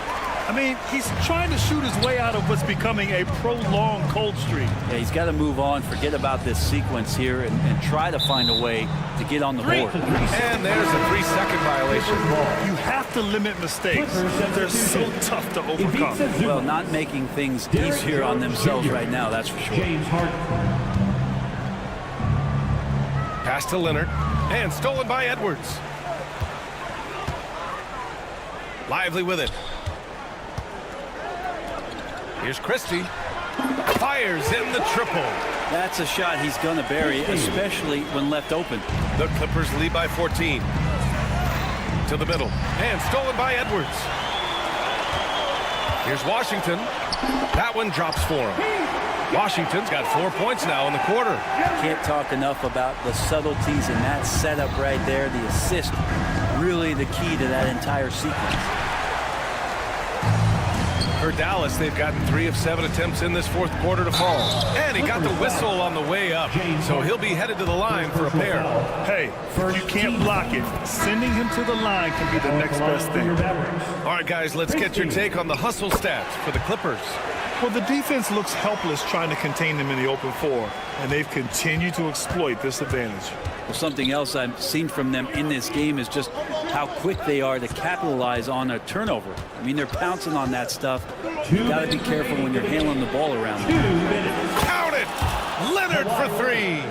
I mean, he's trying to shoot his way out of what's becoming a prolonged cold streak. Yeah, he's got to move on, forget about this sequence here, and try to find a way to get on the board. And there's a 3-second violation. You have to limit mistakes. They're so tough to overcome. Well, not making things easier on themselves right now, that's for sure. Pass to Leonard. And stolen by Edwards. Lively with it. Here's Christie. Fires in the triple. That's a shot he's going to bury, especially when left open. The Clippers lead by 14. To the middle. And stolen by Edwards. Here's Washington. That one drops for him. Washington's got 4 points now in the quarter. Can't talk enough about the subtleties in that setup right there. The assist, really the key to that entire sequence. For Dallas, they've gotten 3 of 7 attempts in this fourth quarter to fall. And he got the whistle on the way up, so he'll be headed to the line for a pair. Hey, if you can't block it, sending him to the line can be the next best thing. All right, guys, let's get your take on the hustle stats for the Clippers. Well, the defense looks helpless trying to contain them in the open floor, and they've continued to exploit this advantage. Well, something else I've seen from them in this game is just how quick they are to capitalize on a turnover. I mean, they're pouncing on that stuff. You got to be careful when you're handling the ball around. Count it! Leonard for 3.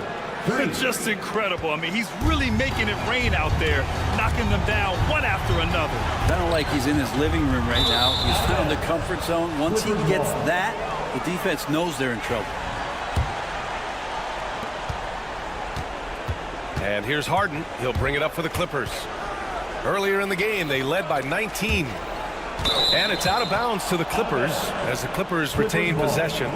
It's just incredible. I mean, he's really making it rain out there, knocking them down one after another. I don't like he's in his living room right now. He's found the comfort zone. Once he gets that, the defense knows they're in trouble. And here's Harden. He'll bring it up for the Clippers. Earlier in the game, they led by 19. And it's out of bounds to the Clippers as the Clippers retain possession.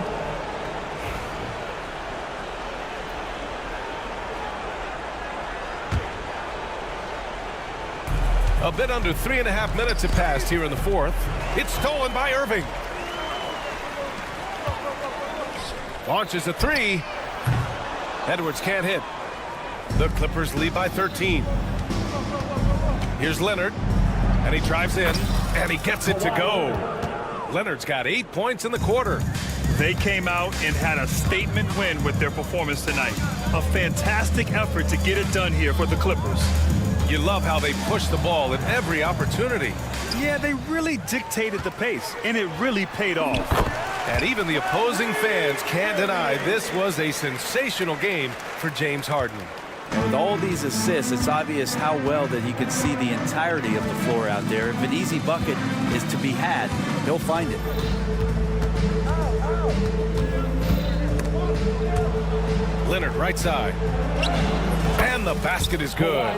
A bit under 3.5 minutes have passed here in the fourth. It's stolen by Irving. Launches a 3. Edwards can't hit. The Clippers lead by 13. Here's Leonard, and he drives in, and he gets it to go. Leonard's got 8 points in the quarter. They came out and had a statement win with their performance tonight. A fantastic effort to get it done here for the Clippers. You love how they push the ball at every opportunity. Yeah, they really dictated the pace, and it really paid off. And even the opposing fans can't deny this was a sensational game for James Harden. And with all these assists, it's obvious how well that he can see the entirety of the floor out there. If an easy bucket is to be had, he'll find it. Leonard, right side. And the basket is good.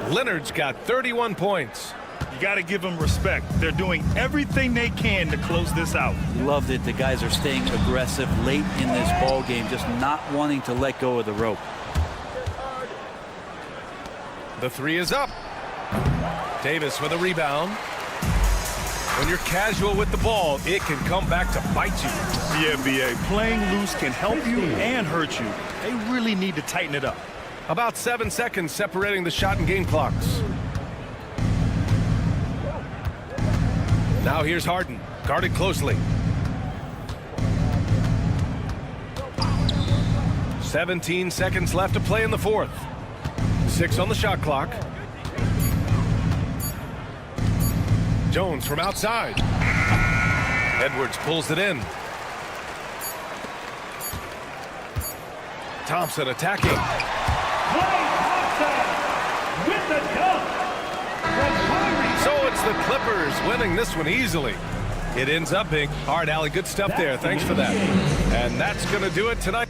Leonard's got 31 points. You got to give them respect. They're doing everything they can to close this out. Love that the guys are staying aggressive late in this ball game, just not wanting to let go of the rope. The 3 is up. Davis with a rebound. When you're casual with the ball, it can come back to bite you. The NBA, playing loose can help you and hurt you. They really need to tighten it up. About 7 seconds separating the shot and game clocks. Now here's Harden, guarded closely. 17 seconds left to play in the fourth. 6 on the shot clock. Jones from outside. Edwards pulls it in. Thompson attacking. Klay Thompson with the dunk. So it's the Clippers winning this one easily. It ends up being hard, Allie. Good stuff there. Thanks for that. And that's going to do it tonight.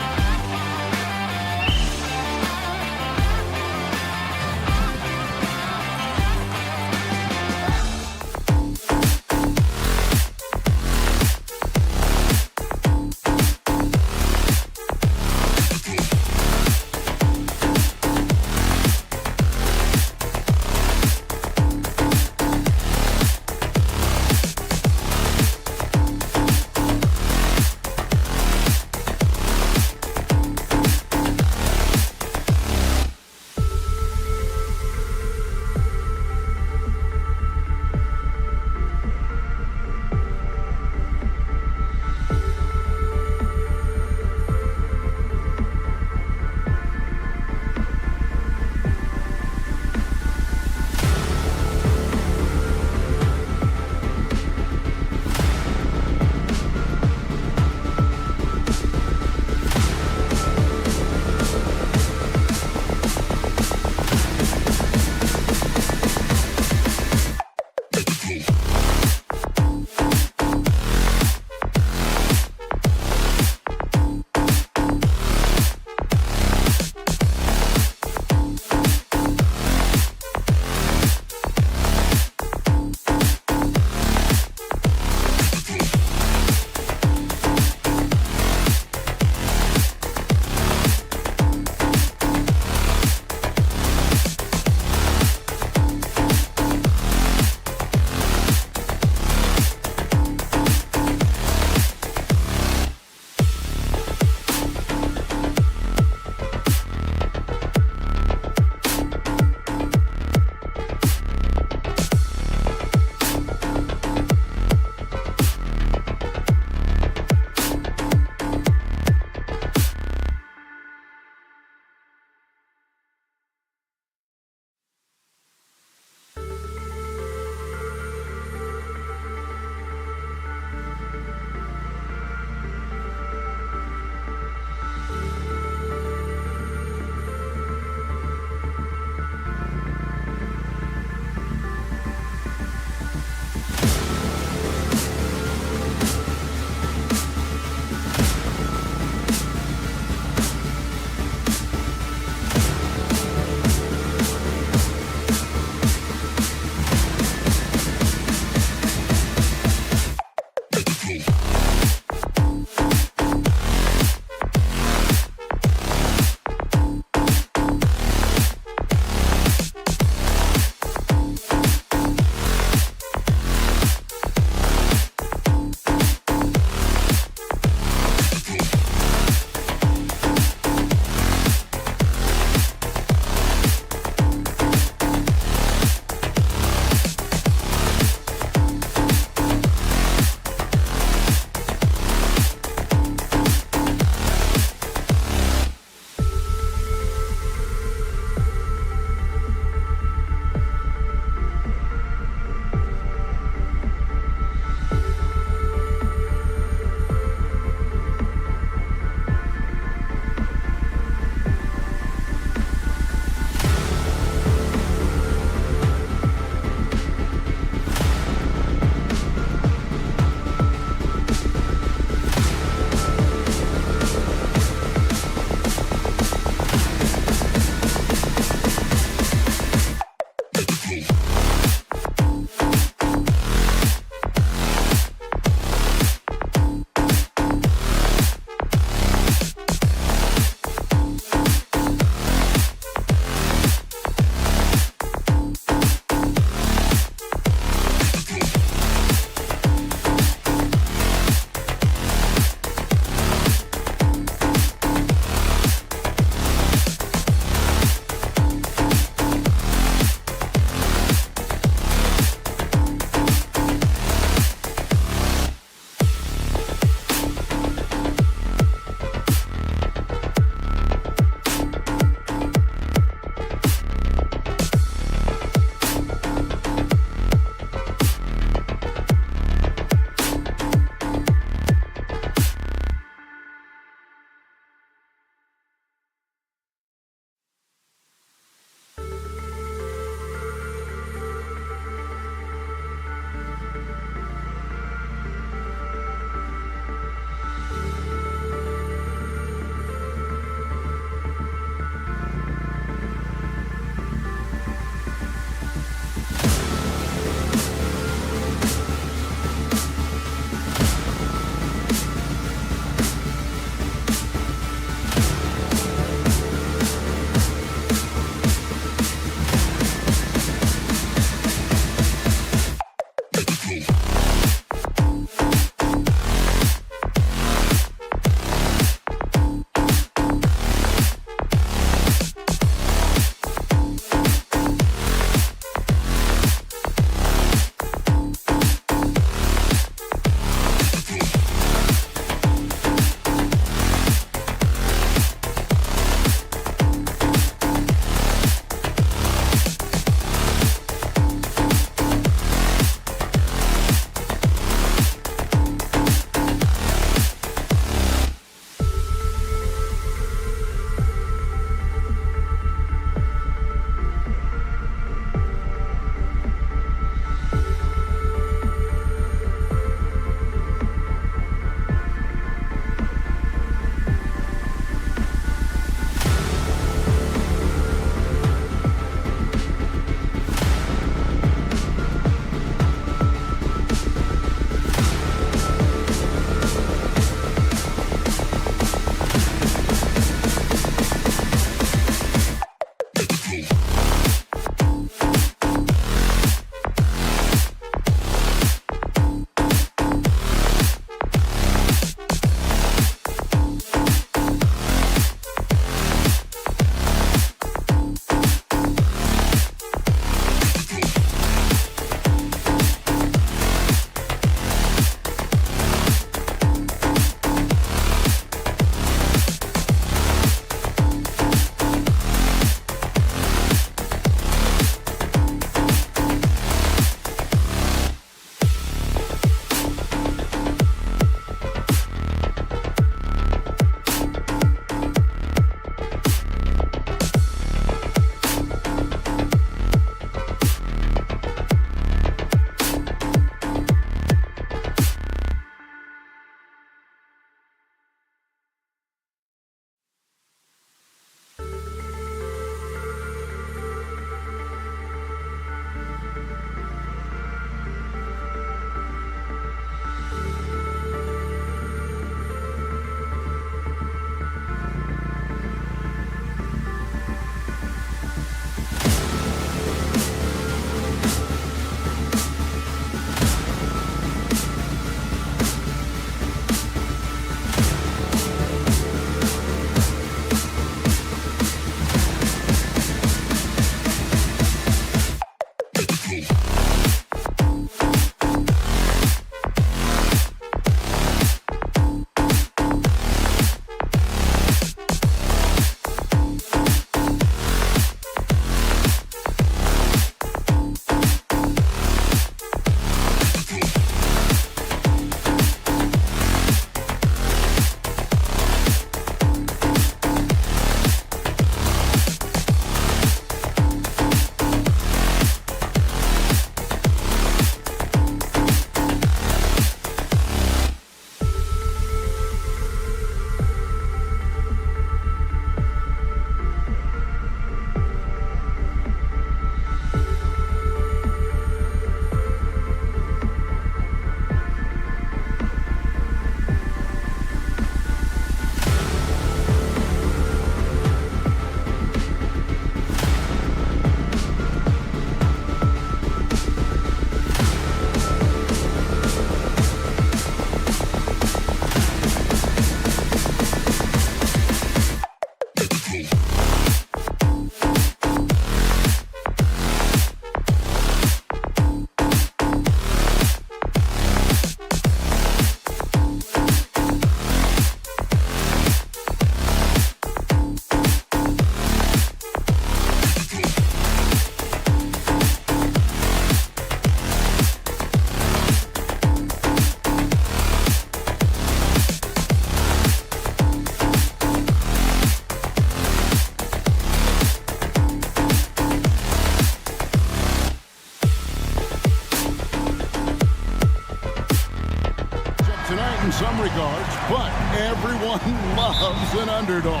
Everyone loves an underdog.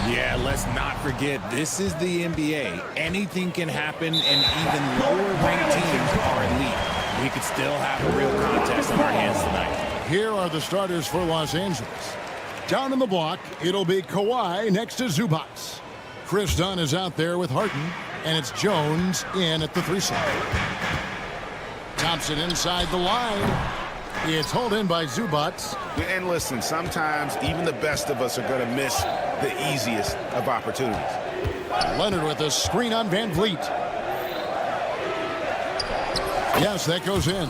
Yeah, let's not forget, this is the NBA. Anything can happen, and even lower-ranked teams are elite. We could still have a real contest on our hands tonight. Here are the starters for Los Angeles. Down in the block, it'll be Kawhi next to Zubac. Chris Dunn is out there with Harden, and it's Jones in at the 3 slot. Thompson inside the line. It's hauled in by Zubac. And listen, sometimes even the best of us are going to miss the easiest of opportunities. Leonard with a screen on Van Vliet. Yes, that goes in.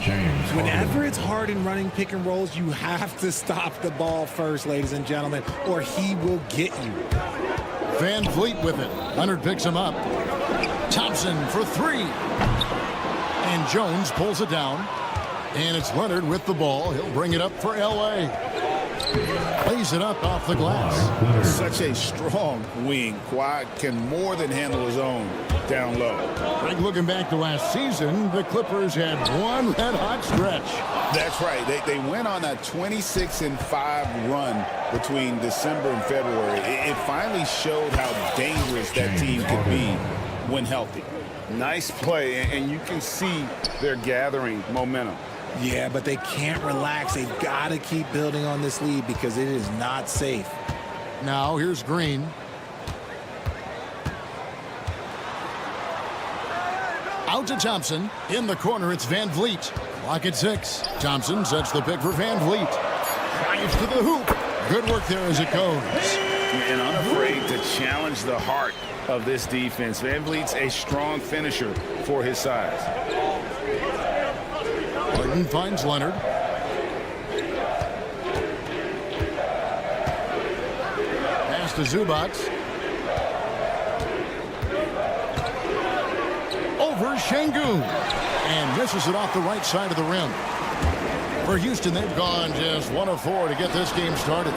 Whenever it's Harden running pick and rolls, you have to stop the ball first, ladies and gentlemen, or he will get you. Van Vliet with it. Leonard picks him up. Thompson for 3. And Jones pulls it down. And it's Leonard with the ball. He'll bring it up for L.A. Plays it up off the glass. Such a strong wing. Kawhi can more than handle his own down low. Greg, looking back to last season, the Clippers had one red-hot stretch. That's right. They went on a 26-5 run between December and February. It finally showed how dangerous that team could be when healthy. Nice play, and you can see they're gathering momentum. Yeah, but they can't relax. They've got to keep building on this lead because it is not safe. Now here's Green. Out to Thompson. In the corner, it's Van Vliet. Clock at 6. Thompson sets the pick for Van Vliet. Drives to the hoop. Good work there as it goes. And unafraid to challenge the heart of this defense. Van Vliet's a strong finisher for his size. Harden finds Leonard. Pass to Zubac. Over Şengün. And misses it off the right side of the rim. For Houston, they've gone just 1 of 4 to get this game started.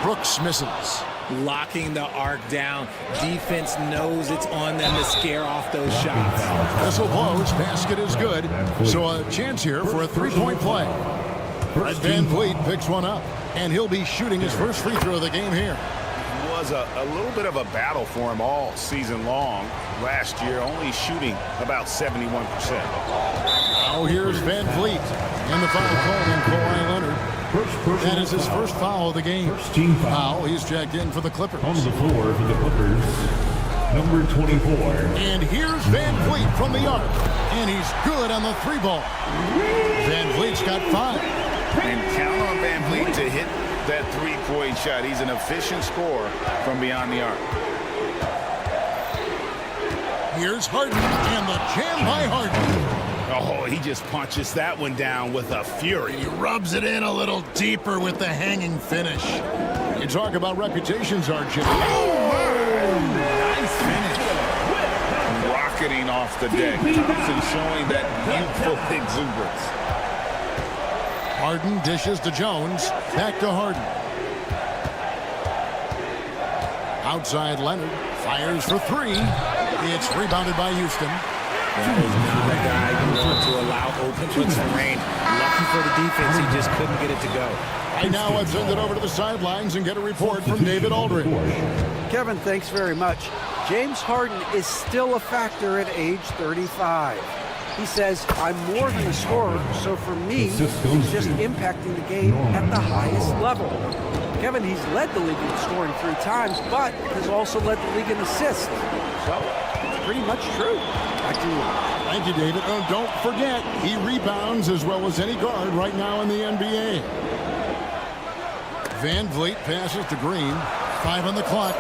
Brooks misses. Locking the arc down. Defense knows it's on them to scare off those shots. Whistle blows. Basket is good. So a chance here for a 3-point play. Van Vliet picks one up. And he'll be shooting his first free throw of the game here. It was a little bit of a battle for him all season long. Last year, only shooting about 71%. Now here's Van Vliet. And the foul called on Kawhi Leonard. That is his first foul of the game. Foul. He's checked in for the Clippers. On the floor for the Clippers, number 24. And here's Van Vliet from the arc. And he's good on the 3-ball. Van Vliet's got 5. And count on Van Vliet to hit that 3-point shot. He's an efficient scorer from beyond the arc. Here's Harden. And the jam by Harden. Oh, he just punches that one down with a fury. He rubs it in a little deeper with the hanging finish. You talk about reputations, RJ. Oh, nice finish. Rocketing off the deck. Thompson showing that youthful exuberance. Harden dishes to Jones. Back to Harden. Outside Leonard. Fires for 3. It's rebounded by Houston. That is not a guy you want to allow open looks for rain. Lucky for the defense, he just couldn't get it to go. Right now, let's send it over to the sidelines and get a report from David Aldridge. Kevin, thanks very much. James Harden is still a factor at age 35. He says, I'm more than a scorer, so for me, he's just impacting the game at the highest level. Kevin, he's led the league in scoring 3 times, but has also led the league in assists. So, it's pretty much true. Back to you. Thank you, David. Oh, don't forget, he rebounds as well as any guard right now in the NBA. Van Vliet passes to Green. 5 on the clock.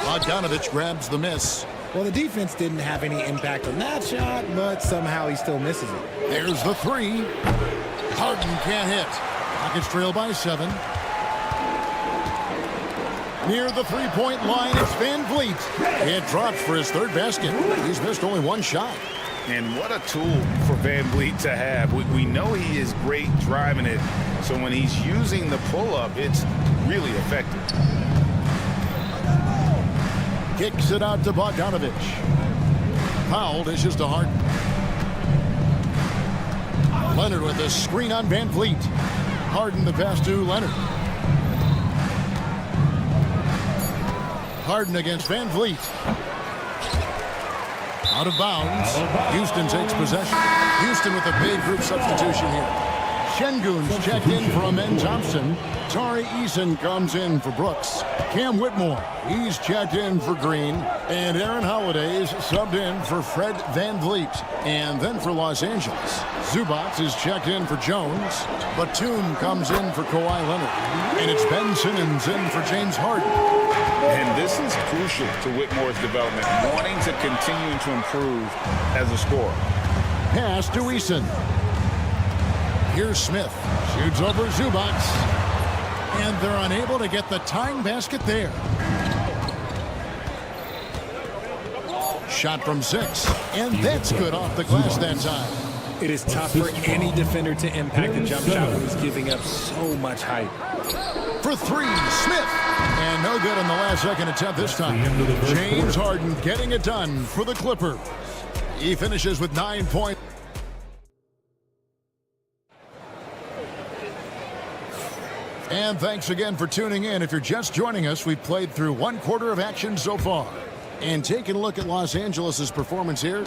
Bogdanovich grabs the miss. Well, the defense didn't have any impact on that shot, but somehow he still misses it. There's the 3. Harden can't hit. Rockets trail by 7. Near the 3-point line, it's Van Vliet. It drops for his 3rd basket. He's missed only 1 shot. And what a tool for Van Vliet to have. We know he is great driving it, so when he's using the pull-up, it's really effective. Kicks it out to Bogdanovich. Powell dishes to Harden. Leonard with a screen on Van Vliet. Harden the pass to Leonard. Harden against Van Vliet. Out of bounds. Houston takes possession. Houston with a big group substitution here. Şengün's checked in for Amen Thompson. Tari Eason comes in for Brooks. Cam Whitmore, he's checked in for Green. And Aaron Holiday's subbed in for Fred Van Vliet. And then for Los Angeles, Zubac is checked in for Jones. Batum comes in for Kawhi Leonard. And it's Ben Simmons in for James Harden. And this is crucial to Whitmore's development, wanting to continue to improve as a scorer. Pass to Eason. Here's Smith. Shoots over Zubac. And they're unable to get the tying basket there. Shot from 6. And that's good off the glass that time. It is tough for any defender to impact the jump shot when he's giving up so much height. For 3, Smith. And no good on the last second attempt this time. James Harden getting it done for the Clippers. He finishes with 9 points. And thanks again for tuning in. If you're just joining us, we've played through 1 quarter of action so far. And taking a look at Los Angeles' performance here,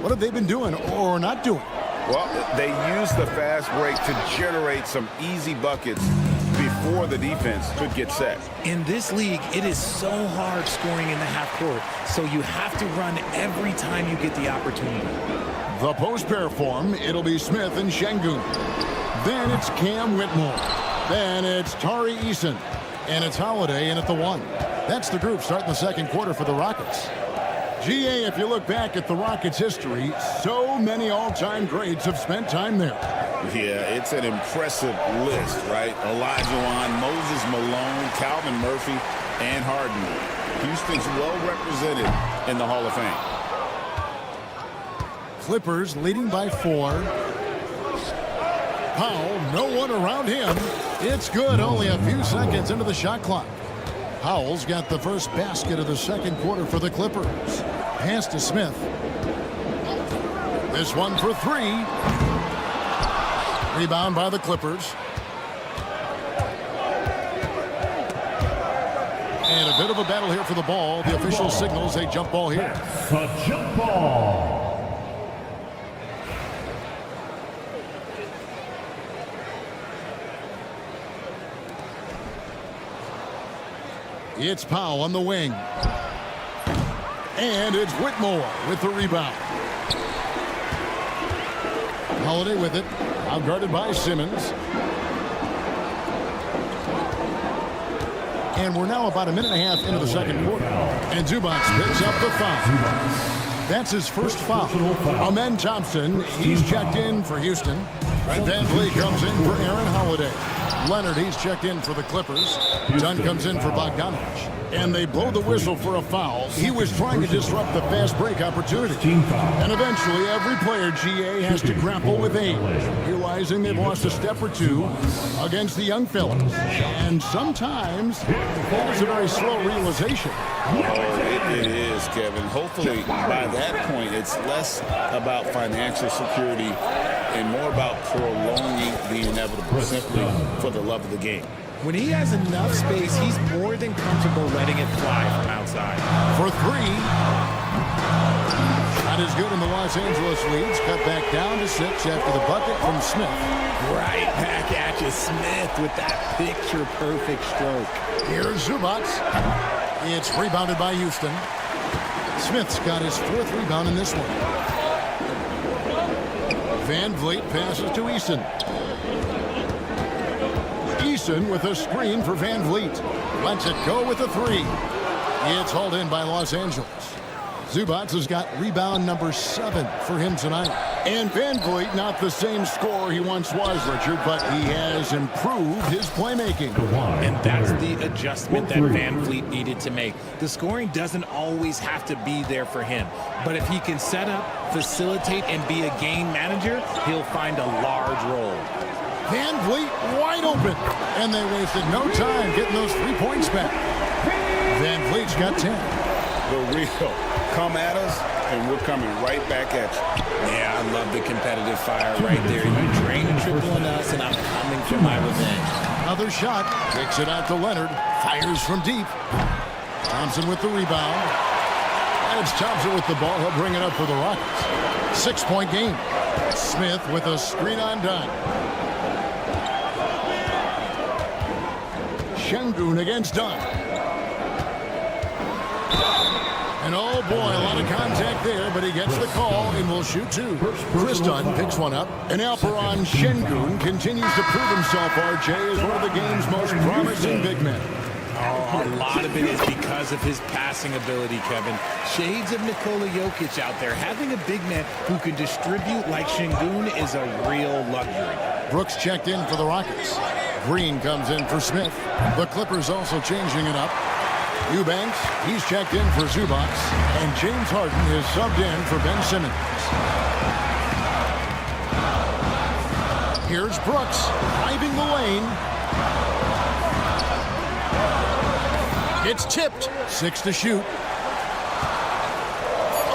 what have they been doing or not doing? Well, they used the fast break to generate some easy buckets before the defense could get set. In this league, it is so hard scoring in the half court, so you have to run every time you get the opportunity. The post pair form, it'll be Smith and Şengün. Then it's Cam Whitmore. Then it's Tari Eason. And it's Holiday in at the 1. That's the group starting the second quarter for the Rockets. GA, if you look back at the Rockets' history, so many all-time greats have spent time there. Yeah, it's an impressive list, right? Olajuwon, Moses Malone, Calvin Murphy, and Harden. Houston's well represented in the Hall of Fame. Clippers leading by 4. Powell, no one around him. It's good, only a few seconds into the shot clock. Powell's got the first basket of the second quarter for the Clippers. Pass to Smith. This one for 3. Rebound by the Clippers. And a bit of a battle here for the ball. The official signals a jump ball here. A jump ball. It's Powell on the wing. And it's Whitmore with the rebound. Holiday with it. Outguarded by Simmons. And we're now about a minute and a half into the second quarter. And Zubac picks up the foul. That's his first foul. Amen Thompson, he's checked in for Houston. Van Vliet comes in for Aaron Holiday. Leonard, he's checked in for the Clippers. Dunn comes in for Bogdanovich. And they blow the whistle for a foul. He was trying to disrupt the fast break opportunity. And eventually, every player, GA, has to grapple with age, realizing they've lost a step or 2 against the young fellas. And sometimes, it's a very slow realization. Oh, it is, Kevin. Hopefully, by that point, it's less about financial security and more about prolonging the inevitable, simply for the love of the game. When he has enough space, he's more than comfortable letting it fly from outside. For 3. Shot is good, and the Los Angeles leads. Cut back down to 6 after the bucket from Smith. Right back at you, Smith, with that picture-perfect stroke. Here's Zubac. It's rebounded by Houston. Smith's got his 4th rebound in this one. Van Vliet passes to Eason. Eason with a screen for Van Vliet. Lets it go with a 3. It's hauled in by Los Angeles. Zubac has got rebound number 7 for him tonight. And Van Vliet, not the same scorer he once was, Richard, but he has improved his playmaking. And that's the adjustment that Van Vliet needed to make. The scoring doesn't always have to be there for him. But if he can set up, facilitate, and be a game manager, he'll find a large role. Van Vliet wide open. And they wasted no time getting those 3 points back. Van Vliet's got 10. The real come at us, and we're coming right back at you. Yeah, I love the competitive fire right there. You drain a triple on us, and I'm coming for my revenge. Another shot. Kicks it out to Leonard. Fires from deep. Thompson with the rebound. And it's Thompson with the ball. He'll bring it up for the Rockets. 6-point game. Smith with a screen on dime. Şengün against Dunn. And oh boy, a lot of contact there, but he gets the call and will shoot two. Chris Dunn picks one up. And Alperen Şengün continues to prove himself, RJ, as one of the game's most promising big men. Oh, a lot of it is because of his passing ability, Kevin. Shades of Nikola Jokic out there. Having a big man who can distribute like Şengün is a real luxury. Brooks checked in for the Rockets. Green comes in for Smith. The Clippers also changing it up. Eubanks, he's checked in for Zubac. And James Harden is subbed in for Ben Simmons. Here's Brooks driving the lane. It's tipped. 6 to shoot.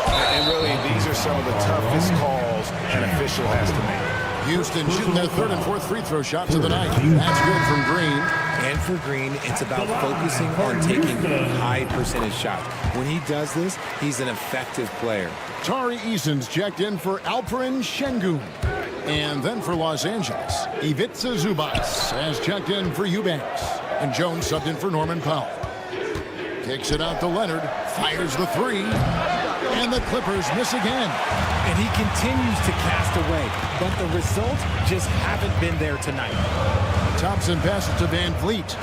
And really, these are some of the toughest calls an official has to make. Houston shooting their third and fourth free throw shots of the night. That's good from Green. And for Green, it's about focusing on taking high percentage shots. When he does this, he's an effective player. Tari Eason's checked in for Alperen Şengün. And then for Los Angeles, Ivica Zubac has checked in for Eubanks. And Jones subbed in for Norman Powell. Kicks it out to Leonard. Fires the three. And the Clippers miss again. And he continues to cast away, but the results just haven't been there tonight. Thompson passes to Van Vliet.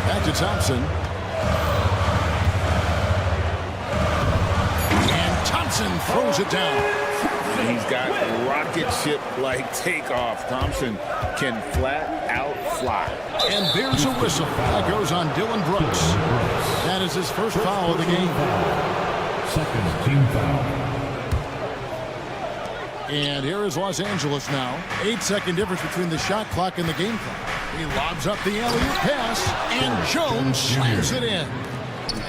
Back to Thompson. And Thompson throws it down. He's got rocket ship-like takeoff. Thompson can flat out fly. And there's a whistle. That goes on Dylan Brooks. That is his first foul of the game. Second team foul. And here is Los Angeles now. 8-second difference between the shot clock and the game clock. He lobs up the alley-oop pass, and Jones slams it in.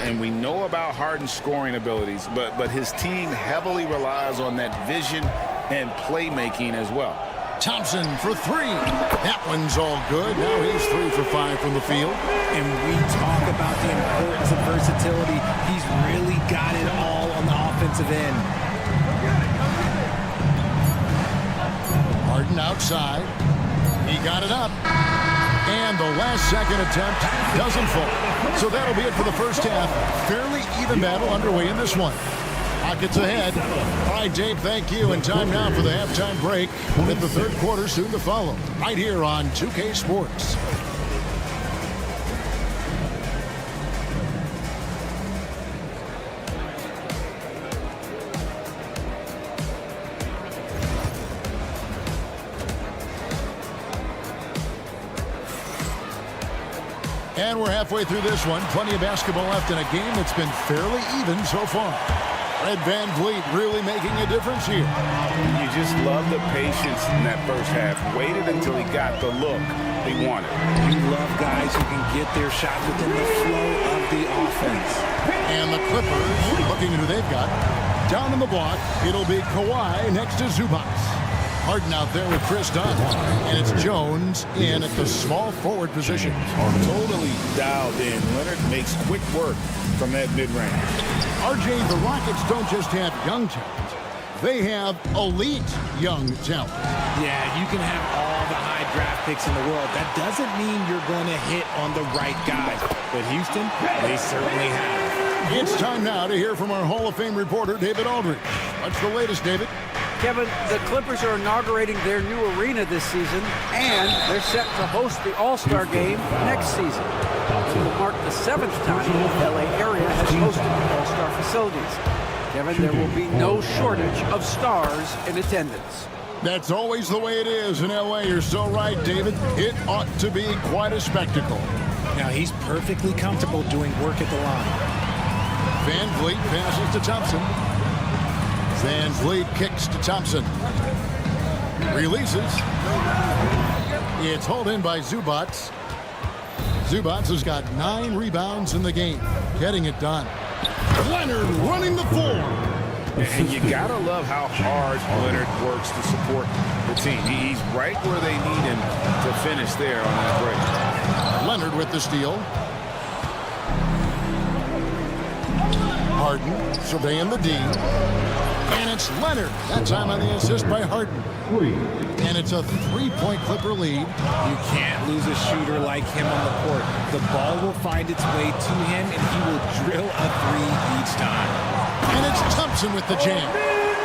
And we know about Harden's scoring abilities, but his team heavily relies on that vision and playmaking as well. Thompson for three. That one's all good. Now he's 3 for 5 from the field. And we talk about the importance of versatility. He's really got it all on the offensive end. Harden outside. He got it up. And the last second attempt doesn't fall. So that'll be it for the first half. Fairly even battle underway in this one. Rockets ahead. All right, Dave, thank you. And time now for the halftime break with the third quarter soon to follow. Right here on 2K Sports. And we're halfway through this one. Plenty of basketball left in a game that's been fairly even so far. Red Van Vliet really making a difference here. You just love the patience in that first half. Waited until he got the look he wanted. You love guys who can get their shot within the flow of the offense. And the Clippers, looking at who they've got. Down in the block, it'll be Kawhi next to Zubac. Harden out there with Chris Dunn. And it's Jones in at the small forward position. Totally dialed in. Leonard makes quick work from that mid-range. RJ, the Rockets don't just have young talent. They have elite young talent. Yeah, you can have all the high draft picks in the world. That doesn't mean you're going to hit on the right guys. But Houston, they certainly have. It's time now to hear from our Hall of Fame reporter, David Aldridge. What's the latest, David? Kevin, the Clippers are inaugurating their new arena this season, and they're set to host the All-Star Game next season. It will mark the 7th time the LA area has hosted the All-Star facilities. Kevin, there will be no shortage of stars in attendance. That's always the way it is in LA. You're so right, David. It ought to be quite a spectacle. Now, he's perfectly comfortable doing work at the line. Van Vliet passes to Thompson. Van Vliet kicks to Thompson. Releases. It's hauled in by Zubac. Zubats has got 9 rebounds in the game, getting it done. Leonard running the floor. And you gotta love how hard Leonard works to support the team. He's right where they need him to finish there on that break. Leonard with the steal. Harden surveying the D. And it's Leonard. That time on the assist by Harden. And it's a 3-point Clipper lead. You can't lose a shooter like him on the court. The ball will find its way to him, and he will drill a 3 each time. And it's Thompson with the jam.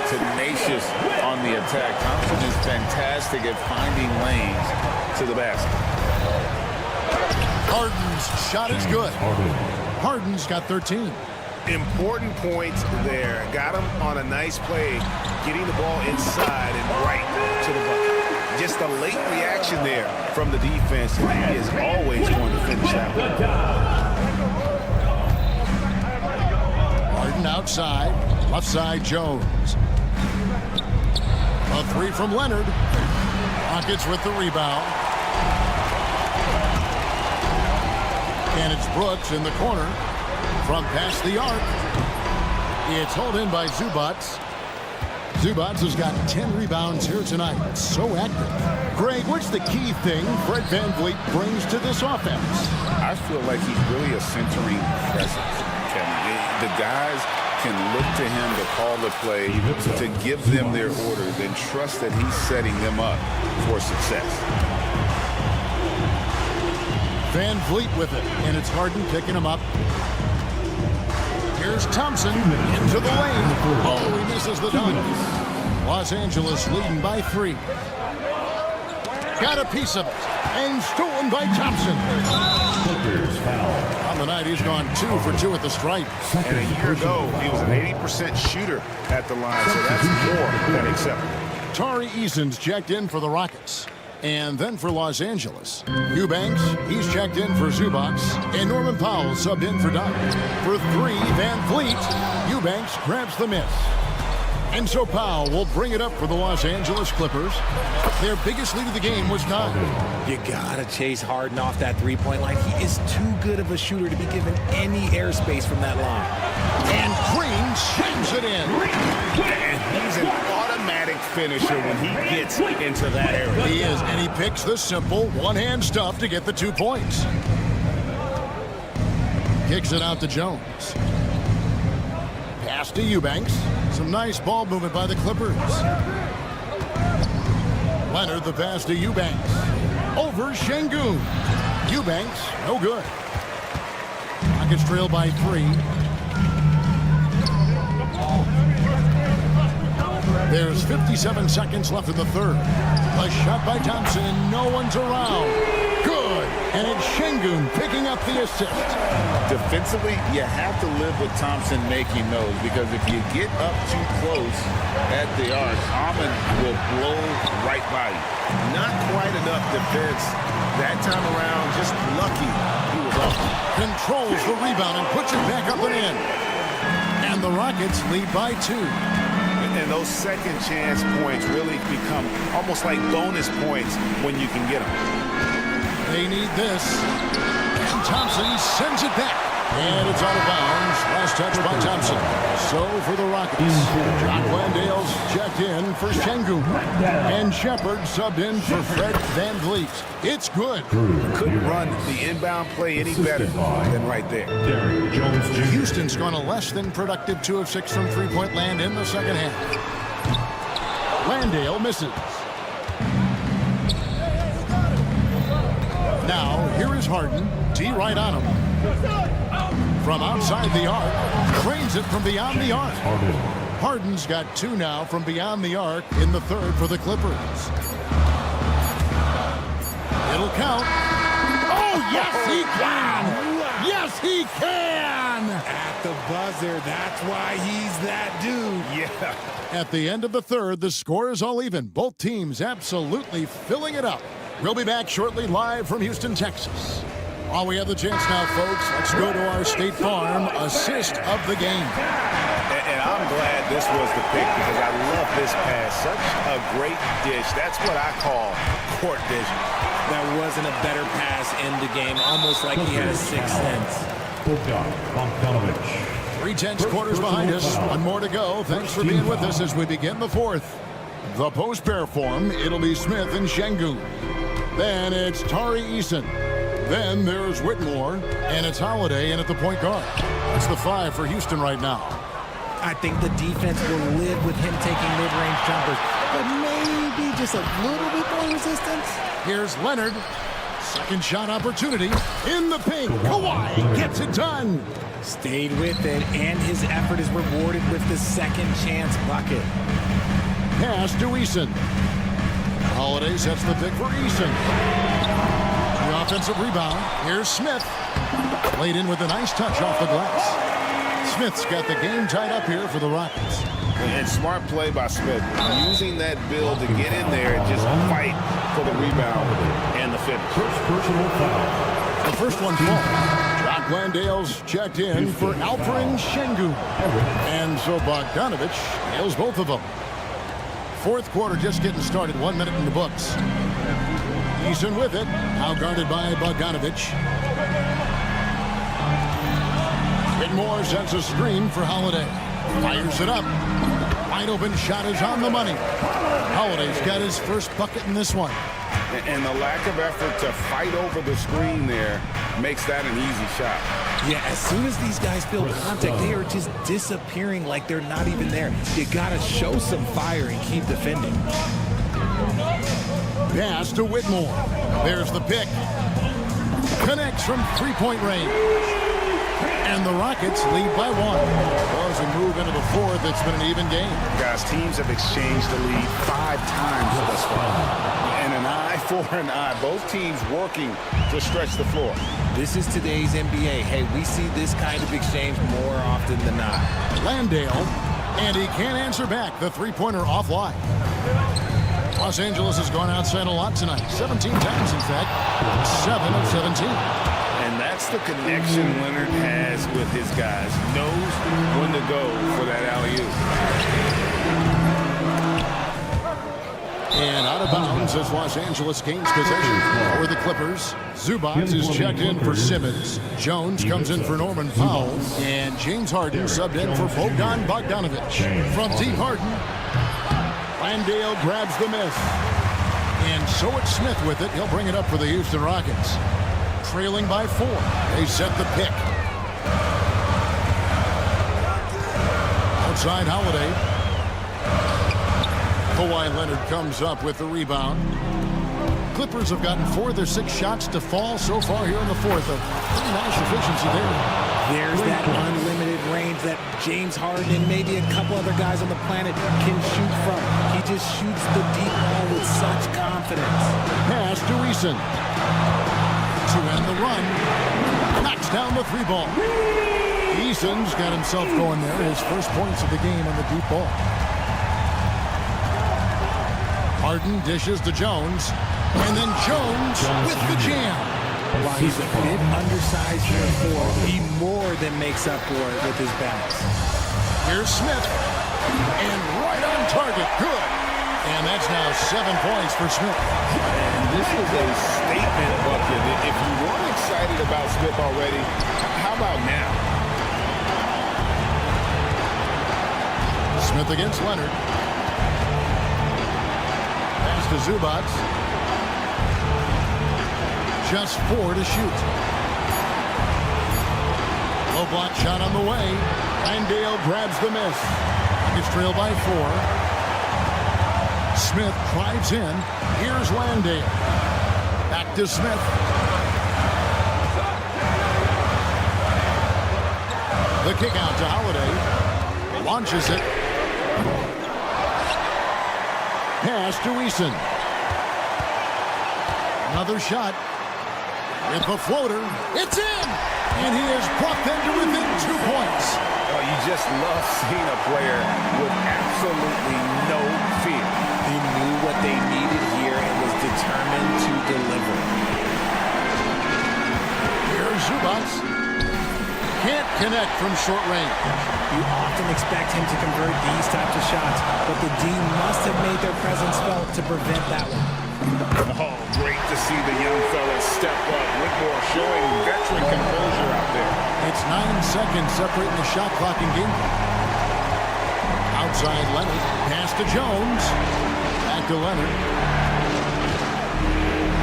Tenacious on the attack. Thompson is fantastic at finding lanes to the basket. Harden's shot is good. Harden's got 13. Important points there. Got him on a nice play, getting the ball inside and right to the bucket. Just a late reaction there from the defense. He is always going to finish that one. Harden outside. Left side, Jones. A 3 from Leonard. Rockets with the rebound. And it's Brooks in the corner. From past the arc. It's hauled in by Zubats. Zubats has got 10 rebounds here tonight. So active. Greg, what's the key thing Fred VanVleet brings to this offense? I feel like he's really a centering presence, Kevin. The guys can look to him to call the play, to give them their orders, and trust that he's setting them up for success. VanVleet with it, and it's Harden picking him up. Here's Thompson into the lane. Oh, he misses the dunk. Los Angeles leading by 3. Got a piece of it, and stolen by Thompson. On the night, he's gone 2 for 2 at the stripe. And a year ago, he was an 80% shooter at the line, so that's more than acceptable. Tari Eason's checked in for the Rockets. And then for Los Angeles, Eubanks, he's checked in for Zubats, and Norman Powell subbed in for Doc. For 3, VanVleet, Eubanks grabs the miss. And so Powell will bring it up for the Los Angeles Clippers. Their biggest lead of the game was 9. You gotta chase Harden off that 3-point line. He is too good of a shooter to be given any airspace from that line. And Green shins it in. And he's an automatic finisher when he gets into that area. He is, and he picks the simple one-hand stuff to get the 2 points. Kicks it out to Jones. Pass to Eubanks. Some nice ball movement by the Clippers. Leonard, the pass to Eubanks. Over Şengün. Eubanks, no good. Rockets trail by 3. There's 57 seconds left in the third. A shot by Thompson. No one's around. Good. And it's Şengün picking up the assist. Defensively, you have to live with Thompson making those, because if you get up too close at the arc, Ahmed will blow right by you. Not quite enough defense that time around. Just lucky he was off. Controls the rebound and puts it back up and in. And the Rockets lead by 2. And those second chance points really become almost like bonus points when you can get them. They need this. And Thompson sends it back. And it's out of bounds. Last touch by Thompson. So for the Rockets, Jock Landale's checked in for Şengün. And Shepard subbed in for Fred VanVleet. It's good. Couldn't run the inbound play any better than right there. Houston's gone a less than productive 2 of 6 from 3-point land in the second half. Landale misses. Now, here is Harden. D right on him. From outside the arc. Cranes it from beyond the arc. Harden's got 2 now from beyond the arc in the third for the Clippers. It'll count. Oh, yes, he can! Yes, he can! At the buzzer, that's why he's that dude. Yeah. At the end of the third, the score is all even. Both teams absolutely filling it up. We'll be back shortly live from Houston, Texas. While we have the chance now, folks, let's go to our State Farm assist of the game. And I'm glad that this was the pick because I love this pass. Such a great dish. That's what I call court vision. That wasn't a better pass in the game, almost like he had a sixth sense. 3/10 quarters behind us. One more to go. Thanks for being with us as we begin the fourth. The post pair form, it'll be Smith and Şengün. Then it's Tari Eason. Then there's Whitmore, and it's Holiday in at the point guard. That's the 5 for Houston right now. I think the defense will live with him taking mid-range jumpers, but maybe just a little bit more resistance. Here's Leonard. Second shot opportunity in the paint. Kawhi gets it done. Stayed with it, and his effort is rewarded with the second chance bucket. Pass to Eason. Holiday sets the pick for Eason. The offensive rebound. Here's Smith. Laid in with a nice touch off the glass. Smith's got the game tied up here for the Rockets. And smart play by Smith. Using that build to get in there and just fight for the rebound and the finish. The first one falls. Jock Landale's checked in for Alperen Şengün. And so Bogdanović nails both of them. Fourth quarter just getting started. 1 minute in the books. Eason with it. Now guarded by Bogdanović. Whitmore sets a screen for Holiday. Fires it up. Wide open shot is on the money. Holiday's got his first bucket in this one. And the lack of effort to fight over the screen there makes that an easy shot. Yeah, as soon as these guys feel contact, they are just disappearing like they're not even there. You got to show some fire and keep defending. Pass to Whitmore. There's the pick. Connects from three-point range. And the Rockets lead by 1. As we move into the fourth, it's been an even game. Guys, teams have exchanged the lead 5 times thus far. And an eye for an eye. Both teams working to stretch the floor. This is today's NBA. Hey, we see this kind of exchange more often than not. Landale, and he can't answer back. The three-pointer offline. Los Angeles has gone outside a lot tonight. 17 times, in fact. 7 of 17. And that's the connection Leonard has with his guys. Knows when to go for that alley-oop. And out of bounds as Los Angeles gains possession for the Clippers. Zubac is checked in for Simmons. Jones comes in for Norman Powell. And James Harden subbed in for Bogdanović. From deep, Harden. Landale grabs the miss. And so it's Smith with it. He'll bring it up for the Houston Rockets. Trailing by 4. They set the pick. Outside Holiday. Kawhi Leonard comes up with the rebound. Clippers have gotten 4 of their 6 shots to fall so far here in the fourth. A pretty nice efficiency there. There's that unlimited range that James Harden and maybe a couple other guys on the planet can shoot from. He just shoots the deep ball with such confidence. Pass to Eason. To end the run. Knocks down the 3 ball. Eason's got himself going there. His first points of the game on the deep ball. Harden dishes to Jones. And then Jones with the jam. While he's a bit undersized here for, he more than makes up for it with his bounce. Here's Smith. And right on target. Good. And that's now 7 points for Smith. And this is a statement bucket. If you weren't excited about Smith already, how about now? Smith against Leonard. Pass to Zubac. Just 4 to shoot. Low block shot on the way. Landale grabs the miss. It's trailed by 4. Smith drives in. Here's Landale. Back to Smith. The kick out to Holiday. Launches it. Pass to Eason. Another shot. With the floater. It's in! And he has brought them to within 2 points. Oh, you just love seeing a player with absolutely no fear. He knew what they needed here and was determined to deliver. Here's Zubac. Can't connect. connect from short range. You often expect him to convert these types of shots, but the D must have made their presence felt to prevent that one. Oh, great to see the young fella step up. Whitmore showing veteran composure out there. It's 9 seconds separating the shot clock and game clock. Outside Leonard, pass to Jones. Back to Leonard.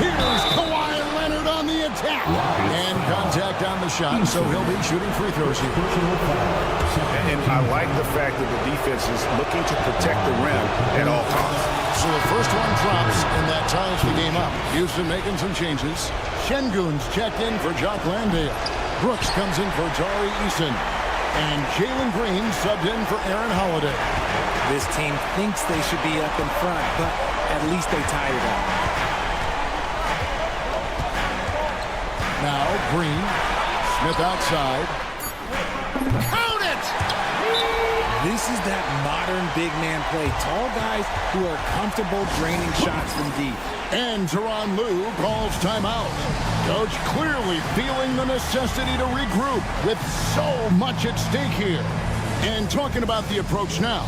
Here's Kawhi Leonard on the attack. And contact on the shot, so he'll be shooting free throws here. And I like the fact that the defense is looking to protect the rim at all costs. So the first one drops, and that ties the game up. Houston making some changes. Şengün's checked in for Jock Landale. Brooks comes in for Tari Eason. And Jalen Green subbed in for Aaron Holiday. This team thinks they should be up in front, but at least they tied it up. Now Green. Smith outside. Count it! This is that modern big man play. Tall guys who are comfortable draining shots from deep. And Tyronn Lue calls timeout. Coach clearly feeling the necessity to regroup with so much at stake here. And talking about the approach now,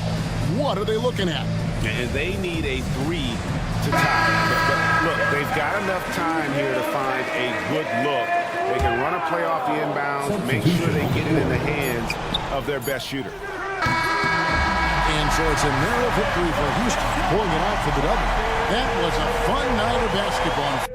what are they looking at? And they need a 3 to tie. But look, they've got enough time here to find a good look. They can run a play off the inbounds, make sure they get it in the hands of their best shooter. And so it's a narrow victory for Houston, pulling it out for the double. That was a fun night of basketball.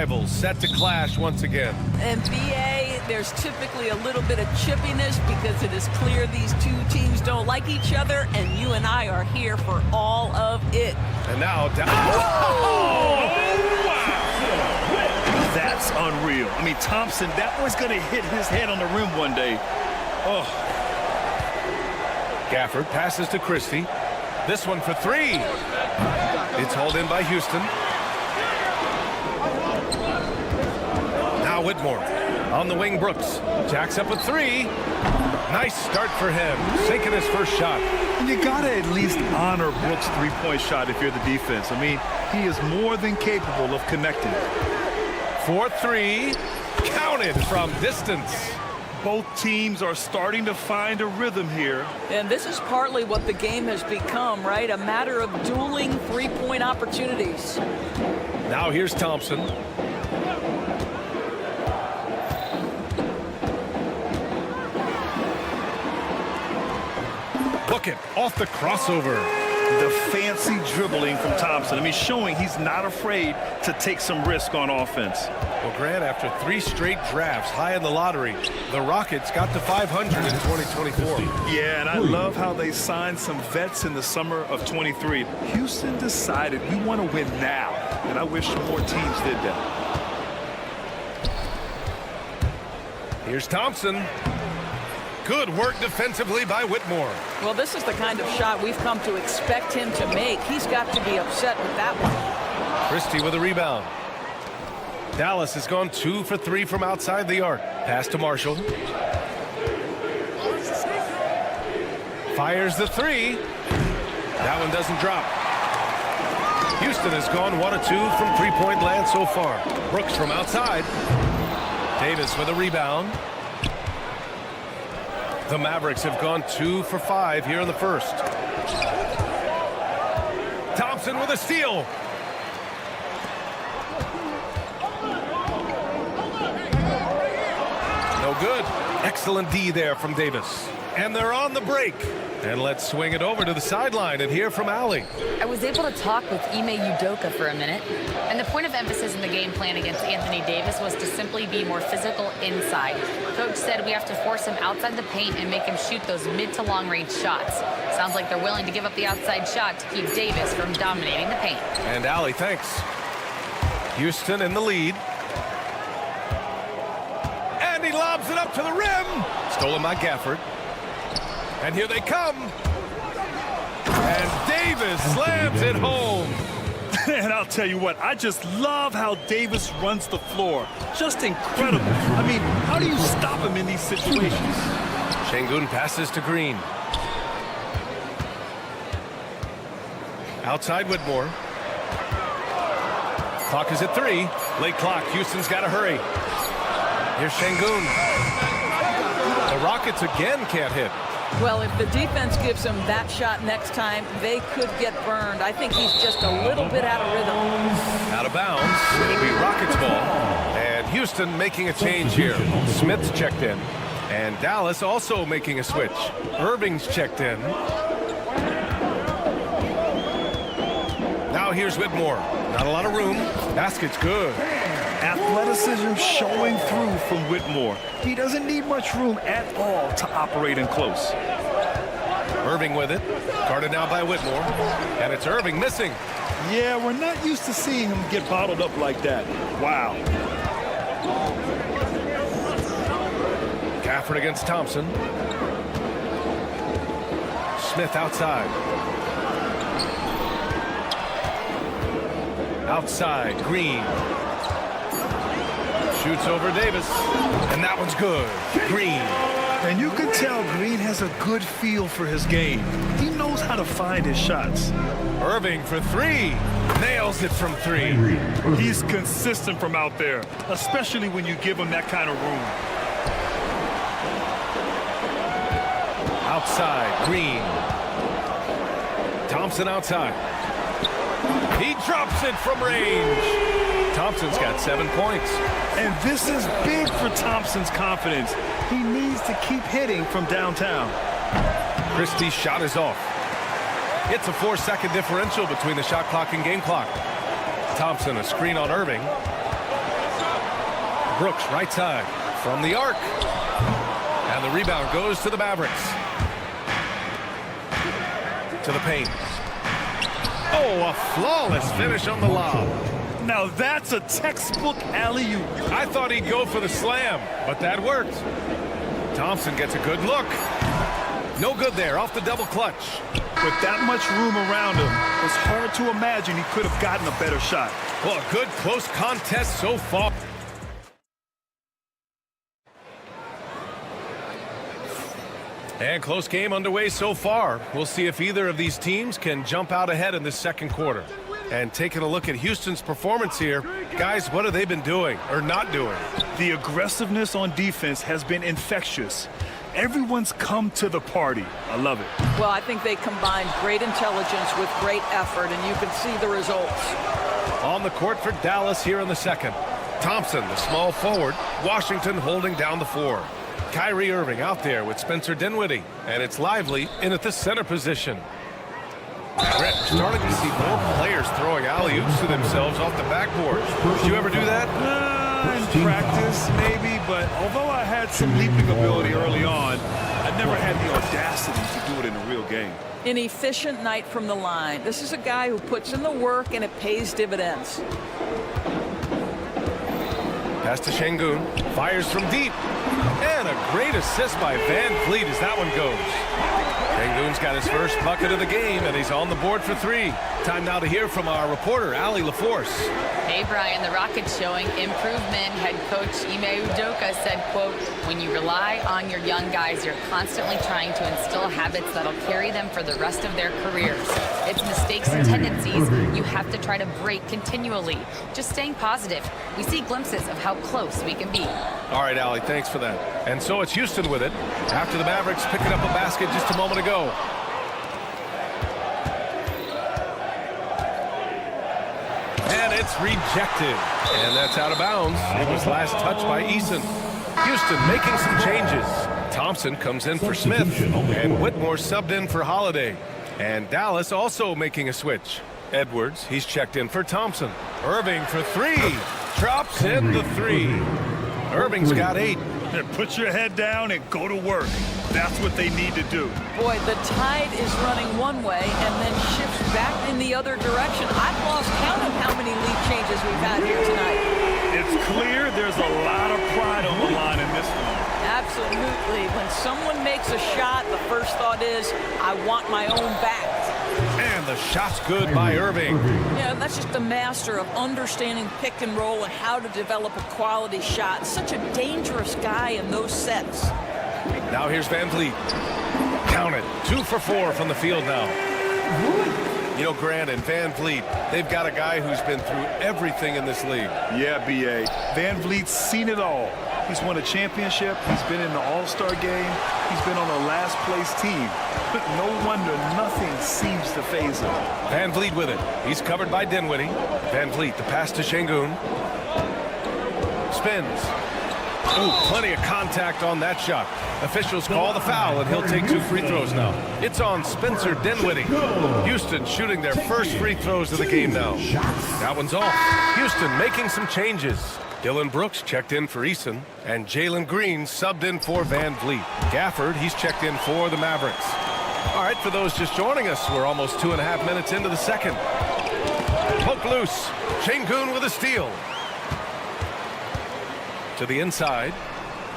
rivals set to clash once again. And BA, there's typically a little bit of chippiness because it is clear these two teams don't like each other, and you and I are here for all of it. And now down. That's unreal. I mean, Thompson, that was going to hit his head on the rim one day. Oh. Gafford passes to Christie. This one for three. It's hauled in by Houston. Now Whitmore. On the wing, Brooks. Jacks up with three. Nice start for him. Sinking his first shot. And you got to at least honor Brooks' three-point shot if you're the defense. I mean, he is more than capable of connecting. 4-3. Counted from distance. Both teams are starting to find a rhythm here. And this is partly what the game has become, right? A matter of dueling three-point opportunities. Now here's Thompson. Book it off the crossover. The fancy dribbling from Thompson. I mean, showing he's not afraid to take some risk on offense. Well, Grant, after 3 straight drafts high in the lottery, the Rockets got to 500 in 2024. Yeah, and I love how they signed some vets in the summer of 23. Houston decided we want to win now, and I wish more teams did that. Here's Thompson. Good work defensively by Whitmore. Well, this is the kind of shot we've come to expect him to make. He's got to be upset with that one. Christie with a rebound. Dallas has gone 2 for 3 from outside the arc. Pass to Marshall. Fires the three. That one doesn't drop. Houston has gone 1 of 2 from three-point land so far. Brooks from outside. Davis with a rebound. The Mavericks have gone 2 for 5 here in the first. Thompson with a steal. No good. Excellent D there from Davis. And they're on the break. And let's swing it over to the sideline and hear from Allie. I was able to talk with Ime Udoka for a minute, and the point of emphasis in the game plan against Anthony Davis was to simply be more physical inside. Coach said we have to force him outside the paint and make him shoot those mid to long range shots. Sounds like they're willing to give up the outside shot to keep Davis from dominating the paint. And Allie, thanks. Houston in the lead. And he lobs it up to the rim. Stolen by Gafford. And here they come. And Davis slams it home. And I'll tell you what, I just love how Davis runs the floor. Just incredible. I mean, how do you stop him in these situations? Şengün passes to Green. Outside Whitmore. Clock is at 3. Late clock. Houston's got to hurry. Here's Şengün. The Rockets again can't hit. Well, if the defense gives him that shot next time, they could get burned. I think he's just a little bit out of rhythm. Out of bounds. It'll be Rockets ball. And Houston making a change here. Smith's checked in. And Dallas also making a switch. Irving's checked in. Now here's Whitmore. Not a lot of room. Basket's good. Athleticism showing through from Whitmore. He doesn't need much room at all to operate in close. Irving with it. Guarded now by Whitmore. And it's Irving missing. Yeah, we're not used to seeing him get bottled up like that. Wow. Gafford against Thompson. Smith outside. Outside, Green. Shoots over Davis. And that one's good. Green. And you can tell Green has a good feel for his game. He knows how to find his shots. Irving for 3. Nails it from 3. He's consistent from out there, especially when you give him that kind of room. Outside, Green. Thompson outside. He drops it from range. Thompson's got 7 points. And this is big for Thompson's confidence. He needs to keep hitting from downtown. Christie's shot is off. It's a 4-second differential between the shot clock and game clock. Thompson, a screen on Irving. Brooks, right side, from the arc. And the rebound goes to the Mavericks. To the paint. Oh, a flawless finish on the lob. Now that's a textbook alley-oop. I thought he'd go for the slam, but that worked. Thompson gets a good look. No good there, off the double clutch. With that much room around him, it's hard to imagine he could have gotten a better shot. Well, a good close contest so far. And close game underway so far. We'll see if either of these teams can jump out ahead in the second quarter. And taking a look at Houston's performance here, guys, what have they been doing or not doing? The aggressiveness on defense has been infectious. Everyone's come to the party. I love it. Well, I think they combined great intelligence with great effort, and you can see the results. On the court for Dallas here in the second. Thompson, the small forward. Washington holding down the 4. Kyrie Irving out there with Spencer Dinwiddie. And it's Lively in at the center position. Brett, we're starting to see more players throwing alley-oops to themselves off the backboard. Did you ever do that? In practice, maybe, but although I had some leaping ability early on, I never had the audacity to do it in a real game. An efficient night from the line. This is a guy who puts in the work, and it pays dividends. Pass to Şengün. Fires from deep. And a great assist by Van Vliet as that one goes. Şengün's got his first bucket of the game, and he's on the board for 3. Time now to hear from our reporter, Allie LaForce. Hey, Brian, the Rockets showing improvement. Head coach Ime Udoka said, quote, when you rely on your young guys, you're constantly trying to instill habits that'll carry them for the rest of their careers. It's mistakes and tendencies you have to try to break continually. Just staying positive. We see glimpses of how close we can be. All right, Allie, thanks for that. And so it's Houston with it after the Mavericks picking up a basket just a moment ago. And it's rejected. And that's out of bounds. It was last touched by Eason. Houston making some changes. Thompson comes in for Smith. And Whitmore subbed in for Holiday. And Dallas also making a switch. Edwards, he's checked in for Thompson. Irving for 3. Drops in the 3. Irving's got 8. Put your head down and go to work. That's what they need to do. Boy, the tide is running one way and then shifts back in the other direction. I've lost count of how many lead changes we've had here tonight. It's clear there's a lot of pride on the line in this one. Absolutely. When someone makes a shot, the first thought is, I want my own back. And the shot's good by Irving. Yeah, that's just a master of understanding pick and roll and how to develop a quality shot. Such a dangerous guy in those sets. Now here's Van Vliet. Count it. 2 for 4 from the field now. You know, Grant and Van Vliet, they've got a guy who's been through everything in this league. Yeah, B.A. Van Vliet's seen it all. He's won a championship. He's been in the All-Star game. He's been on a last-place team. But no wonder nothing seems to faze him. Van Vliet with it. He's covered by Dinwiddie. Van Vliet, the pass to Şengün. Spins. Ooh, plenty of contact on that shot. Officials call the foul, and he'll take 2 free throws now. It's on Spencer Dinwiddie. Houston shooting their first free throws of the game now. That one's off. Houston making some changes. Dylan Brooks checked in for Eason, and Jalen Green subbed in for Van Vliet. Gafford, he's checked in for the Mavericks. All right, for those just joining us, we're almost 2.5 minutes into the second. Poke loose. Şengün with a steal. To the inside.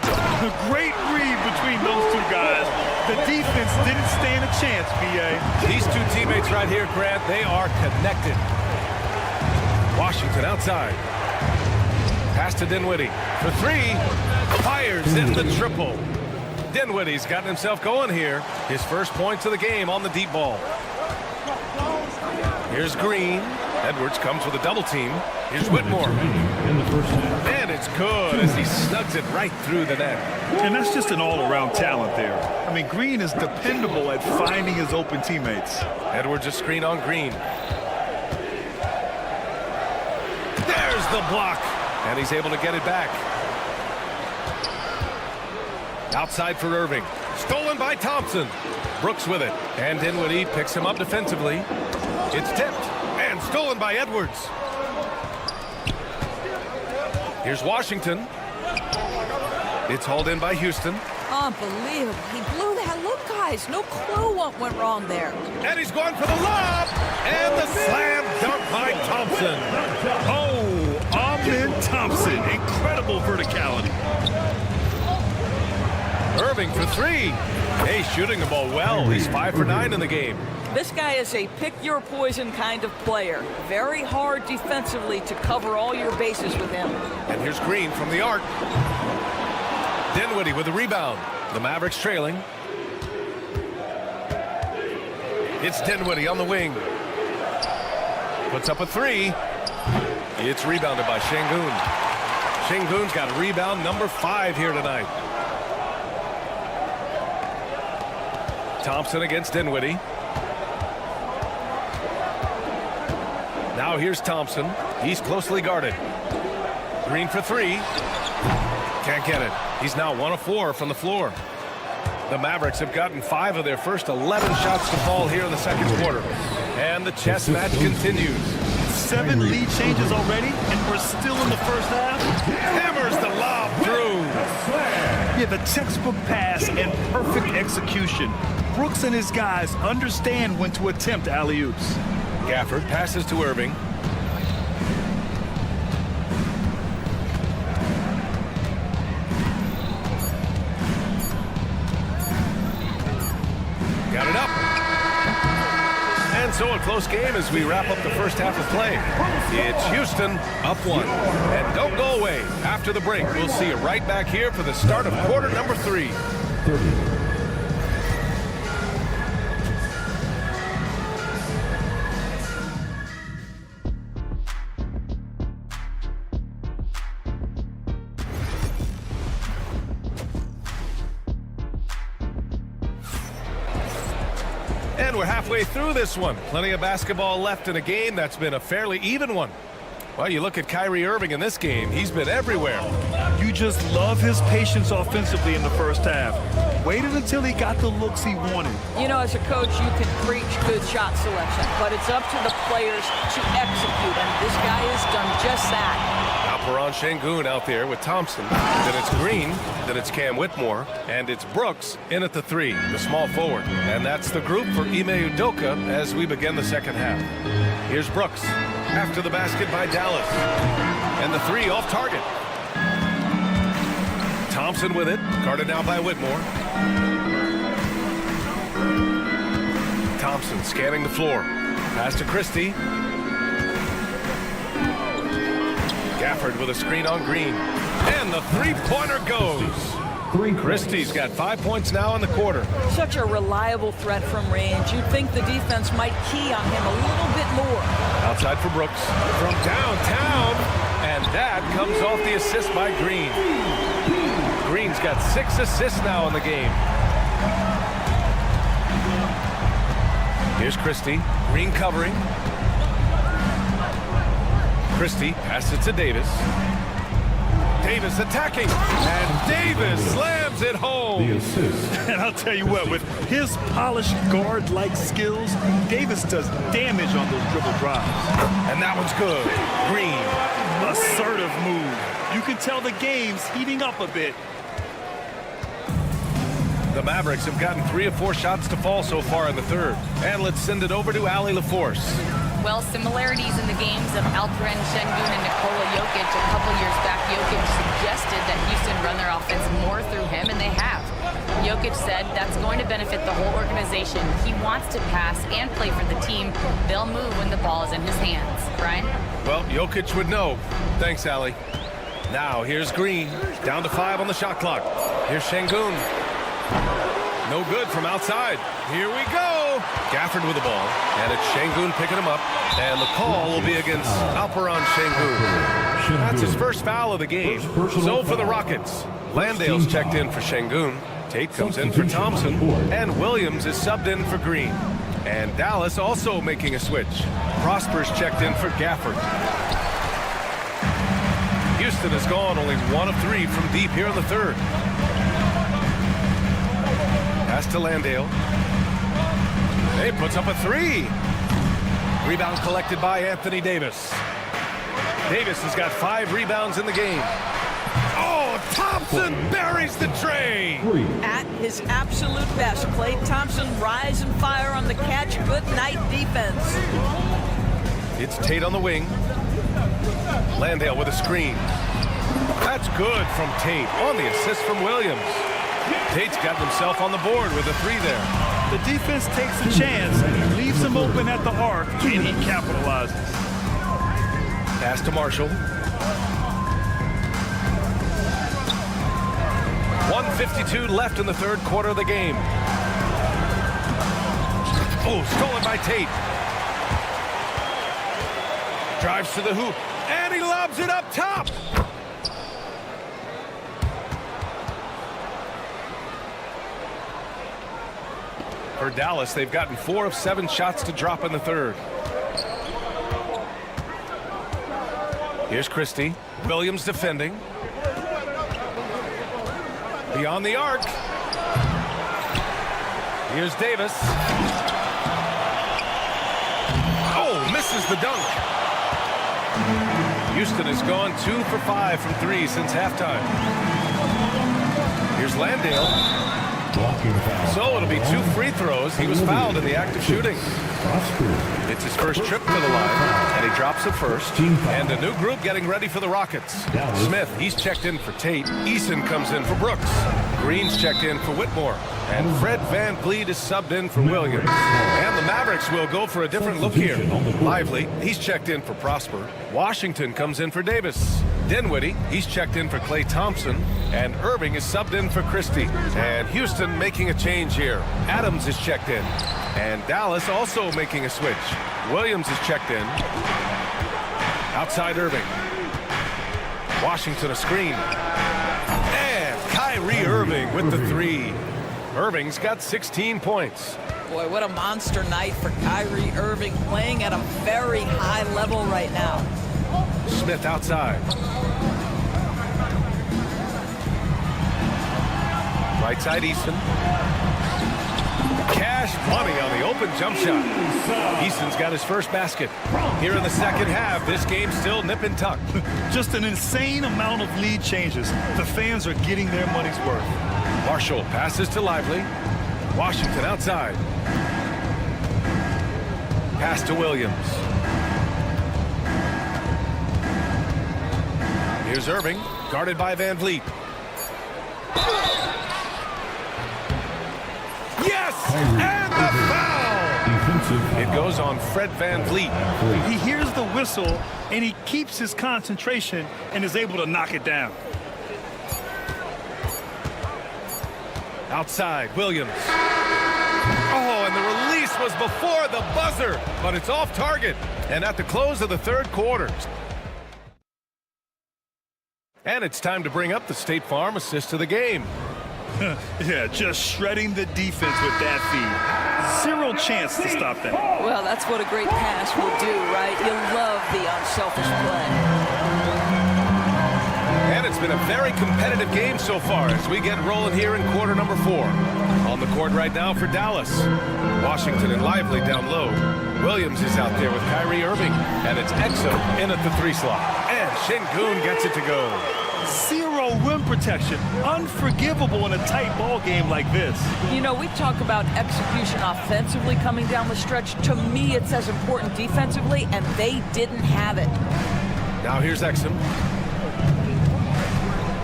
A great read between those two guys. The defense didn't stand a chance, B.A. These two teammates right here, Grant, they are connected. Washington outside. Pass to Dinwiddie for 3. Fires in the triple. Dinwiddie's gotten himself going here. His first points of the game on the deep ball. Here's Green. Edwards comes with a double team. Here's Whitmore. And it's good as he snugs it right through the net. And that's just an all-around talent there. I mean, Green is dependable at finding his open teammates. Edwards a screen on Green. There's the block. And he's able to get it back. Outside for Irving. Stolen by Thompson. Brooks with it. And Dinwiddie picks him up defensively. It's tipped. And stolen by Edwards. Here's Washington. It's hauled in by Houston. Unbelievable. He blew that. Look, guys, no clue what went wrong there. And he's going for the lob. And the slam dunk by Thompson. Oh, Amen Thompson. Incredible verticality. Irving for three. Hey, shooting the ball well. He's 5 for 9 in the game. This guy is a pick-your-poison kind of player. Very hard defensively to cover all your bases with him. And here's Green from the arc. Dinwiddie with the rebound. The Mavericks trailing. It's Dinwiddie on the wing. Puts up a three. It's rebounded by Şengün. Şengün's got rebound number 5 here tonight. Thompson against Dinwiddie. Now here's Thompson. He's closely guarded. Green for three. Can't get it. He's now 1 of 4 from the floor. The Mavericks have gotten 5 of their first 11 shots to fall here in the second quarter. And the chess match continues. 7 lead changes already, and we're still in the first half. Hammers the lob through. Yeah, the textbook pass and perfect execution. Brooks and his guys understand when to attempt alley-oops. Gafford passes to Irving. Got it up. And so a close game as we wrap up the first half of play. It's Houston up 1. And don't go away. After the break, we'll see you right back here for the start of quarter number 3. 30. And we're halfway through this one. Plenty of basketball left in a game that's been a fairly even one. Well, you look at Kyrie Irving in this game. He's been everywhere. You just love his patience offensively in the first half. Waited until he got the looks he wanted. You know, as a coach, you can preach good shot selection, but it's up to the players to execute, and this guy has done just that. Alperen Şengün out there with Thompson. Then it's Green. Then it's Cam Whitmore. And it's Brooks in at the 3, the small forward. And that's the group for Ime Udoka as we begin the second half. Here's Brooks after the basket by Dallas. And the 3 off target. Thompson with it, guarded now by Whitmore. Thompson scanning the floor. Pass to Christie. Gafford with a screen on Green. And the three-pointer goes. Christie's got 5 points now in the quarter. Such a reliable threat from range. You'd think the defense might key on him a little bit more. Outside for Brooks. From downtown. And that comes off the assist by Green. Green's got 6 assists now in the game. Here's Christie. Green covering. Christie passes it to Davis. Davis attacking. And Davis slams it home. And I'll tell you what, with his polished guard-like skills, Davis does damage on those dribble drives. And that one's good. Green. Assertive move. You can tell the game's heating up a bit. The Mavericks have gotten 3 of 4 shots to fall so far in the third. And let's send it over to Allie LaForce. Well, similarities in the games of Alperen Şengün and Nikola Jokic. A couple years back, Jokic suggested that Houston run their offense more through him, and they have. Jokic said that's going to benefit the whole organization. He wants to pass and play for the team. They'll move when the ball is in his hands. Brian? Well, Jokic would know. Thanks, Allie. Now, here's Green. Down to 5 on the shot clock. Here's Şengün. No good from outside. Here we go. Gafford with the ball. And it's Şengün picking him up. And the call will be against Alperen Şengün. That's his first foul of the game. So for the Rockets, Landale's checked in for Şengün. Tate comes in for Thompson. And Williams is subbed in for Green. And Dallas also making a switch. Prosper's checked in for Gafford. Houston has gone only 1 of 3 from deep here in the third. Pass to Landale. He puts up a 3. Rebound collected by Anthony Davis. Davis has got 5 rebounds in the game. Oh, Thompson buries the tray. At his absolute best, Klay Thompson rise and fire on the catch. Good night defense. It's Tate on the wing. Landale with a screen. That's good from Tate on the assist from Williams. Tate's got himself on the board with a 3 there. The defense takes a chance, leaves him open at the arc, and he capitalizes. Pass to Marshall. 1:52 left in the third quarter of the game. Oh, stolen by Tate. Drives to the hoop, and he lobs it up top. For Dallas, they've gotten 4 of 7 shots to drop in the third. Here's Christie. Williams defending. Beyond the arc. Here's Davis. Oh, misses the dunk. Houston has gone 2 for 5 from 3 since halftime. Here's Landale. So it'll be 2 free throws. He was fouled in the act of shooting. It's his first trip to the line, and he drops it first. And a new group getting ready for the Rockets. Smith, he's checked in for Tate. Eason comes in for Brooks. Green's checked in for Whitmore. And Fred VanVleet is subbed in for Williams. And the Mavericks will go for a different look here. Lively, he's checked in for Prosper. Washington comes in for Davis. Dinwiddie, he's checked in for Klay Thompson. And Irving is subbed in for Christie. And Houston making a change here. Adams is checked in. And Dallas also making a switch. Williams is checked in. Outside Irving. Washington a screen. And Kyrie Irving with the 3. Irving's got 16 points. Boy, what a monster night for Kyrie Irving, playing at a very high level right now. Smith outside. Right side Easton. Cash money on the open jump shot. Easton's got his first basket. Here in the second half, this game's still nip and tuck. Just an insane amount of lead changes. The fans are getting their money's worth. Marshall passes to Lively. Washington outside. Pass to Williams. Here's Irving, guarded by VanVleet. Yes! And the foul! It goes on Fred VanVleet. He hears the whistle, and he keeps his concentration and is able to knock it down. Outside, Williams. Oh, and the release was before the buzzer, but it's off target. And at the close of the third quarter. And it's time to bring up the State Farm assist of the game. Yeah, just shredding the defense with that feed. 0 chance to stop that. Well, that's what a great pass will do, right? You love the unselfish play. And it's been a very competitive game so far as we get rolling here in quarter number 4. On the court right now for Dallas. Washington and Lively down low. Williams is out there with Kyrie Irving. And it's Exum in at the 3 slot. And Şengün gets it to go. 0 rim protection. Unforgivable in a tight ball game like this. You know, we talk about execution offensively coming down the stretch. To me, it's as important defensively, and they didn't have it. Now here's Exum.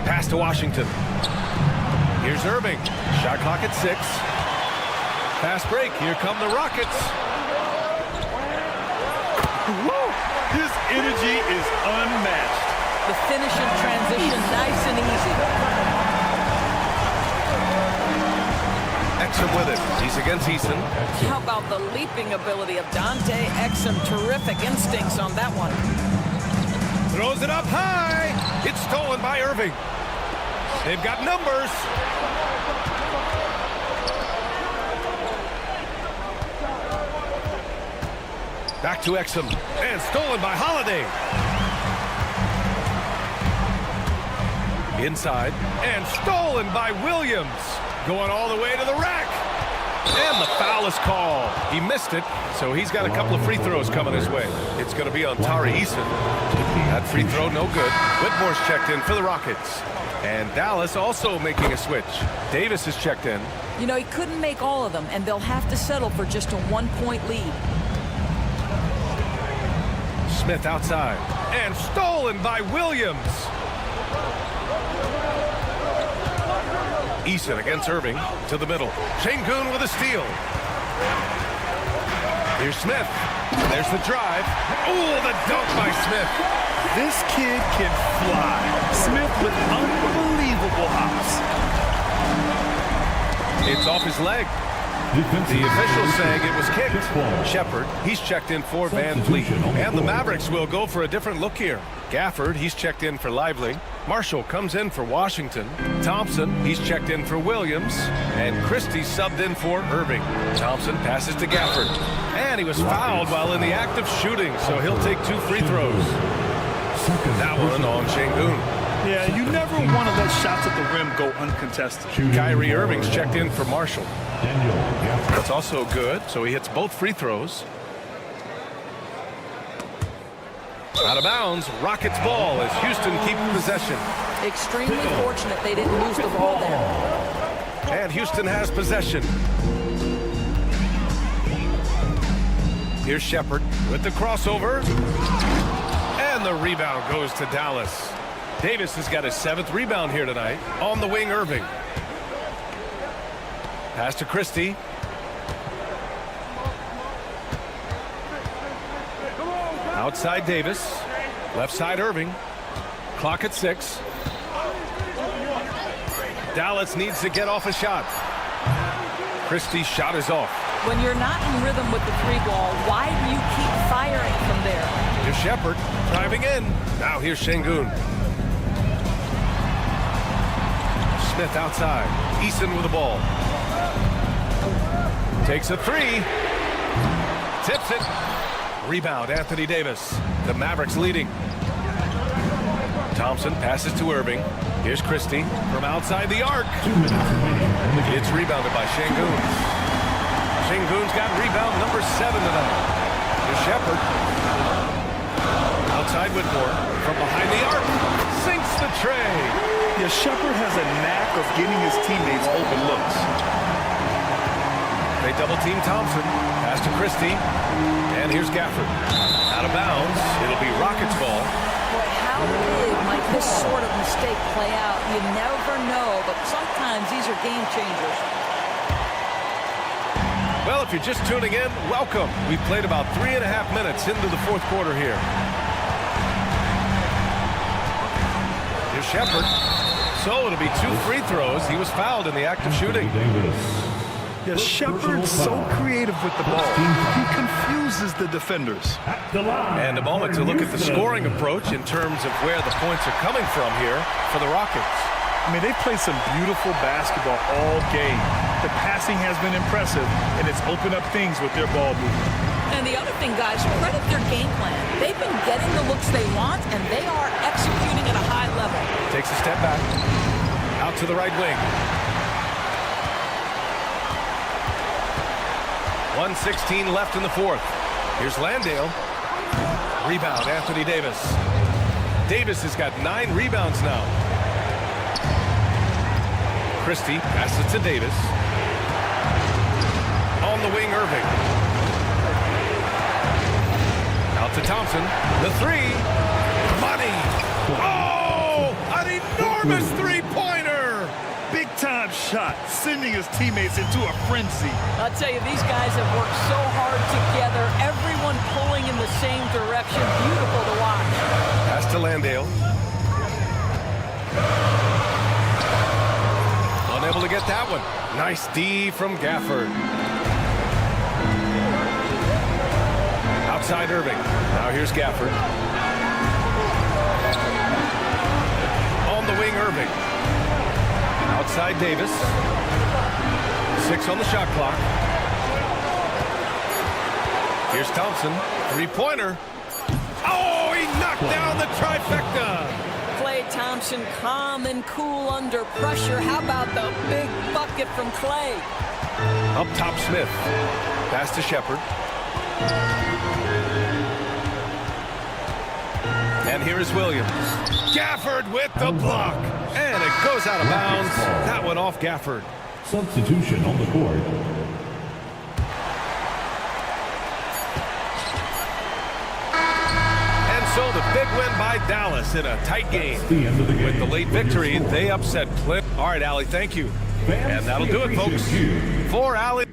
Pass to Washington. Here's Irving. Shot clock at 6. Fast break. Here come the Rockets. Woo! His energy is unmatched. The finish in transition, nice and easy. Exum with it. He's against Eason. How about the leaping ability of Dante Exum? Terrific instincts on that one. Throws it up high. It's stolen by Irving. They've got numbers. Back to Exum. And stolen by Holiday. Inside. And stolen by Williams. Going all the way to the rack. And the foul is called. He missed it, so he's got a couple of free throws coming his way. It's going to be on Tari Eason. That free throw no good. Whitmore's checked in for the Rockets. And Dallas also making a switch. Davis is checked in. You know, he couldn't make all of them, and they'll have to settle for just a 1-point lead. Smith outside. And stolen by Williams. Eason against Irving to the middle. Şengün with a steal. Here's Smith. There's the drive. Oh, the dunk by Smith. This kid can fly. Smith with unbelievable hops. It's off his leg. The officials saying it was kicked. Shepard, he's checked in for Van Fleet. And the Mavericks will go for a different look here. Gafford, he's checked in for Lively. Marshall comes in for Washington. Thompson, he's checked in for Williams. And Christie subbed in for Irving. Thompson passes to Gafford. And he was fouled while in the act of shooting, so he'll take 2 free throws. That one on Şengün. Yeah, you never want to let shots at the rim go uncontested. Kyrie Irving's checked in for Marshall. That's also good, so he hits both free throws. Out of bounds, Rockets ball as Houston keeps possession. Extremely fortunate they didn't lose the ball there. And Houston has possession. Here's Shepard with the crossover. And the rebound goes to Dallas. Davis has got his 7th rebound here tonight. On the wing, Irving. Pass to Christie. Outside Davis. Left side Irving. Clock at 6. Dallas needs to get off a shot. Christie's shot is off. When you're not in rhythm with the 3-ball, why do you keep firing from there? Here's Shepard driving in. Now here's Şengün. Smith outside. Eason with the ball. Takes a 3. Tips it. Rebound, Anthony Davis. The Mavericks leading. Thompson passes to Irving. Here's Christie from outside the arc. It's rebounded by Şengün. Şengün's got rebound number 7 tonight. Here's Shepard. Outside Whitmore from behind the arc. Sinks the tray. Yeah, Shepard has a knack of getting his teammates open looks. They double team Thompson. Pass to Christie. And here's Gafford. Out of bounds. It'll be Rockets ball. Boy, how big might this sort of mistake play out? You never know, but sometimes these are game changers. Well, if you're just tuning in, welcome. We've played about 3.5 minutes into the 4th quarter here. Here's Shepard. So it'll be 2 free throws. He was fouled in the act of shooting. Yeah, Shepard's so creative with the ball. He confuses the defenders. And a moment to look at the scoring approach in terms of where the points are coming from here for the Rockets. I mean, they played some beautiful basketball all game. The passing has been impressive, and it's opened up things with their ball movement. And the other thing, guys, credit their game plan. They've been getting the looks they want, and they are executing at a high level. Takes a step back. Out to the right wing. 1:16 left in the 4th. Here's Landale. Rebound, Anthony Davis. Davis has got 9 rebounds now. Christie passes to Davis. On the wing, Irving. Out to Thompson. The 3. Money. Oh, an enormous 3-pointer. Big-time shot, sending his teammates into a frenzy. I'll tell you, these guys have worked so hard together, everyone pulling in the same direction. Beautiful to watch. Pass to Landale. Unable to get that one. Nice D from Gafford. Outside Irving. Now here's Gafford. On the wing, Irving. Outside Davis. 6 on the shot clock. Here's Thompson. 3-pointer. Oh, he knocked down the trifecta. Klay Thompson, calm and cool under pressure. How about the big bucket from Klay? Up top, Smith. Pass to Shepard. And here is Williams. Gafford with the block. And it goes out of bounds. That one off Gafford. Substitution on the court. And so the big win by Dallas in a tight game. The end of the game. With the late victory, they upset Clint. All right, Allie, thank you. And that'll do it, folks. For Allie.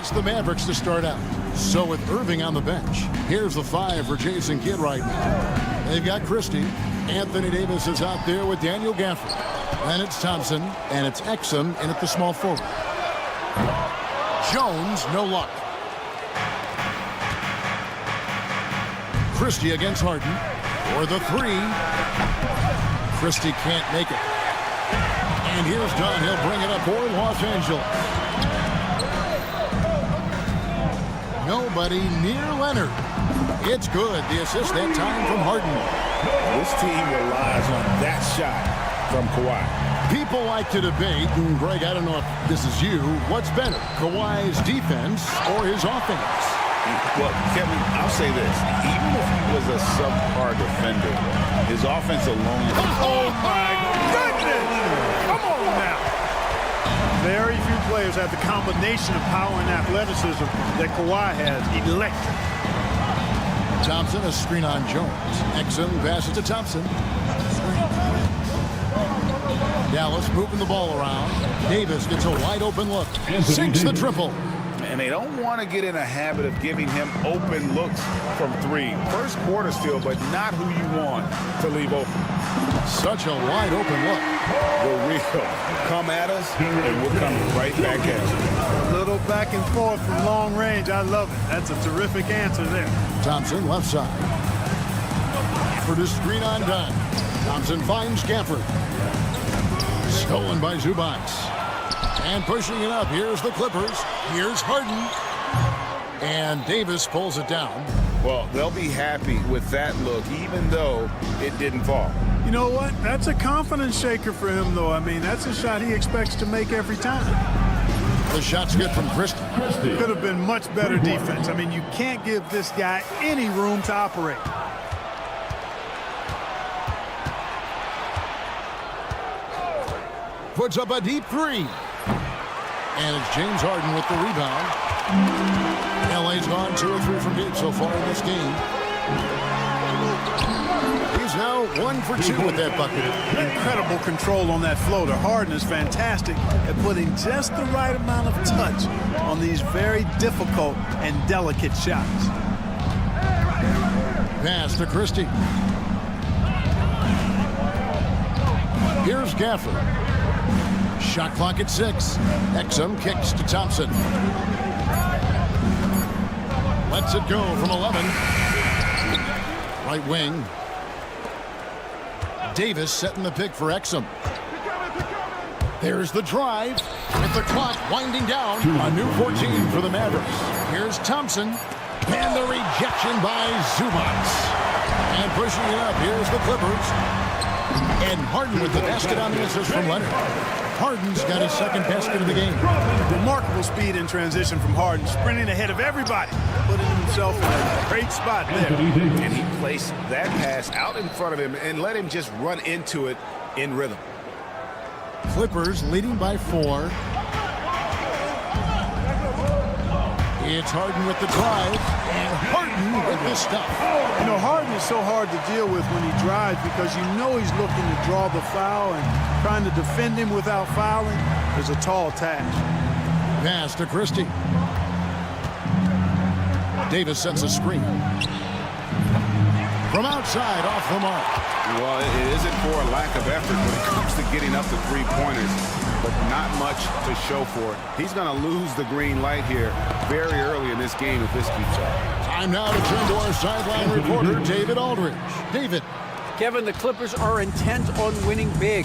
it's the Mavericks to start out. So with Irving on the bench, here's the 5 for Jason Kidd right now. They've got Christie. Anthony Davis is out there with Daniel Gafford. Then it's Thompson, and it's Exum in at the small forward. Jones, no luck. Christie against Harden for the 3. Christie can't make it. And here's Dunn. He'll bring it up for Los Angeles. Nobody near Leonard. It's good. The assist that time from Harden. This team relies on that shot from Kawhi. People like to debate, and Greg, I don't know if this is you, what's better, Kawhi's defense or his offense? Well, Kevin, I'll say this. Even if he was a subpar defender, his offense alone... Oh, my goodness! Come on now. Very few players have the combination of power and athleticism that Kawhi has. Electric. Thompson, a screen on Jones. Exum passes to Thompson. Dallas moving the ball around. Davis gets a wide open look. Sinks the triple. And they don't want to get in a habit of giving him open looks from 3. First quarter still, but not who you want to leave open. Such a wide open look. The real. Come at us, and we'll come right back at you. A little back and forth from long range. I love it. That's a terrific answer there. Thompson, left side. For the screen on Dunn. Thompson finds Gafford. Stolen by Zubac. And pushing it up. Here's the Clippers. Here's Harden. And Davis pulls it down. Well, they'll be happy with that look, even though it didn't fall. You know what? That's a confidence shaker for him, though. I mean, that's a shot he expects to make every time. The shot's good from Christie. Could have been much better defense. I mean, you can't give this guy any room to operate. Puts up a deep 3. And it's James Harden with the rebound. LA's gone 2 or 3 from deep so far in this game. He's now 1 for 2 with that bucket. Incredible control on that floater. Harden is fantastic at putting just the right amount of touch on these very difficult and delicate shots. Pass to Christie. Here's Gafford. Shot clock at 6. Exum kicks to Thompson. Lets it go from 11. Right wing. Davis setting the pick for Exum. There's the drive. With the clock winding down. A new 14 for the Mavericks. Here's Thompson. And the rejection by Zubac. And pushing it up. Here's the Clippers. And Harden with the basket on the assist from Leonard. Harden's got his second basket of the game. Remarkable speed in transition from Harden, sprinting ahead of everybody, putting himself in a great spot there. And he placed that pass out in front of him and let him just run into it in rhythm. Clippers leading by 4. It's Harden with the drive, and Harden with the stuff. You know, Harden is so hard to deal with when he drives because you know he's looking to draw the foul, and trying to defend him without fouling is a tall task. Pass to Christie. Davis sets a screen. From outside, off the mark. Well, it isn't for a lack of effort when it comes to getting up the 3-pointers, but not much to show for it. He's going to lose the green light here very early in this game if this keeps up. Time now to turn to our sideline reporter, David Aldridge. David. Kevin, the Clippers are intent on winning big.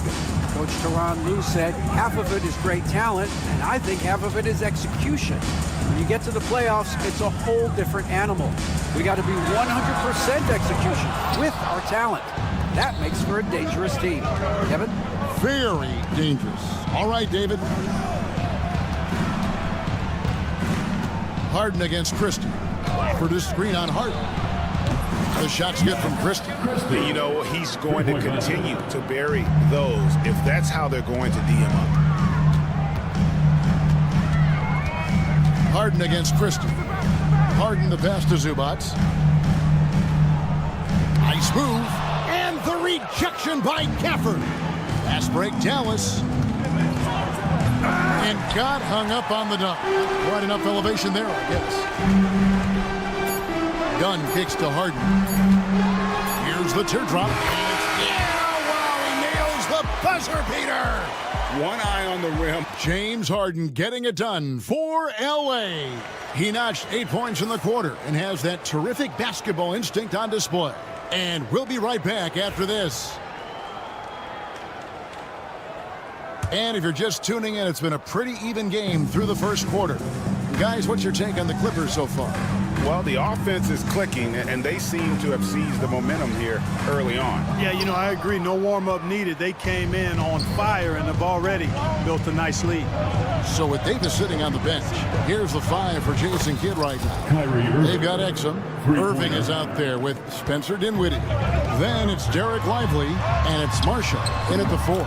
Coach Tyronn Lue said half of it is great talent, and I think half of it is execution. When you get to the playoffs, it's a whole different animal. We got to be 100% execution with our talent. That makes for a dangerous team. Kevin? Very dangerous. All right, David. Harden against Christie. For the screen on Harden. The shot's good from Christie. You know, he's going to continue to bury those if that's how they're going to D him up. Harden against Christie. Harden the pass to Zubac. Nice move. And the rejection by Gafford. Fast break, Dallas. And got hung up on the dunk. Quite enough elevation there, I guess. Dunn kicks to Harden. Here's the teardrop. Yeah, wow, he nails the buzzer beater. One eye on the rim. James Harden getting it done for LA. He notched 8 points in the quarter and has that terrific basketball instinct on display. And we'll be right back after this. And if you're just tuning in, it's been a pretty even game through the first quarter. Guys, what's your take on the Clippers so far? Well, the offense is clicking, and they seem to have seized the momentum here early on. Yeah, you know, I agree. No warm-up needed. They came in on fire and have already built a nice lead. So with Davis sitting on the bench, here's the 5 for Jason Kidd right now. They've got Exum. Irving is out there with Spencer Dinwiddie. Then it's Derek Lively, and it's Marshall in at the 4.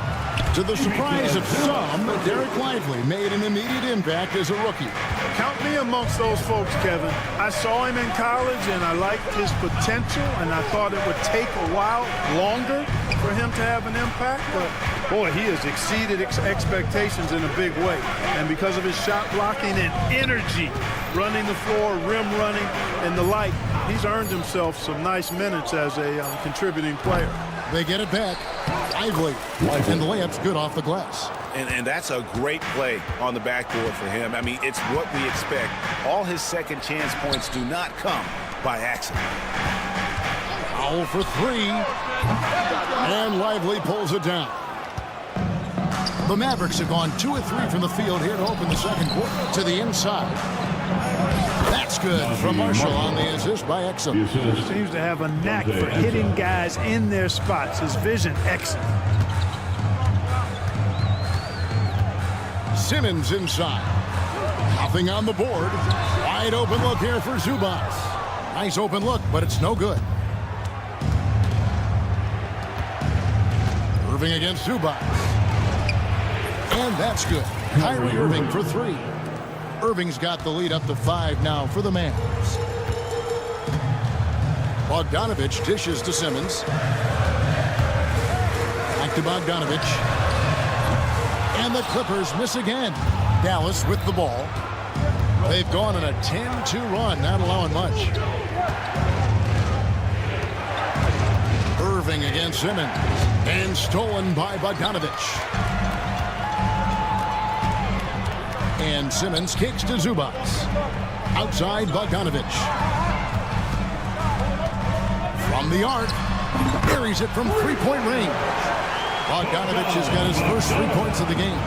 To the surprise of some, Derek Lively made an immediate impact as a rookie. Count me amongst those folks, Kevin. I saw him in college, and I liked his potential, and I thought it would take a while longer for him to have an impact. But, boy, he has exceeded expectations in a big way. And because of his shot blocking and energy, running the floor, rim running, and the like, he's earned himself some nice minutes as a contributing player. They get it back. Lively. And the layup's good off the glass. And that's a great play on the backboard for him. I mean, it's what we expect. All his second chance points do not come by accident. Foul for 3. And Lively pulls it down. The Mavericks have gone 2 of 3 from the field here to open the second quarter. To the inside. That's good from Marshall on the assist by Exum. Seems to have a knack for hitting guys in their spots. His vision, excellent. Simmons inside. Nothing on the board. Wide open look here for Zubac. Nice open look, but it's no good. Irving against Zubac. And that's good. Kyrie Irving for 3. Irving's got the lead up to 5 now for the Mavs. Bogdanovich dishes to Simmons. Back to Bogdanovich. And the Clippers miss again. Dallas with the ball. They've gone on a 10-2 run, not allowing much. Irving against Simmons. And stolen by Bogdanovich. And Simmons kicks to Zubac. Outside Bogdanovich. From the arc. Buries it from three-point range. Bogdanovich has got his first 3 points of the game.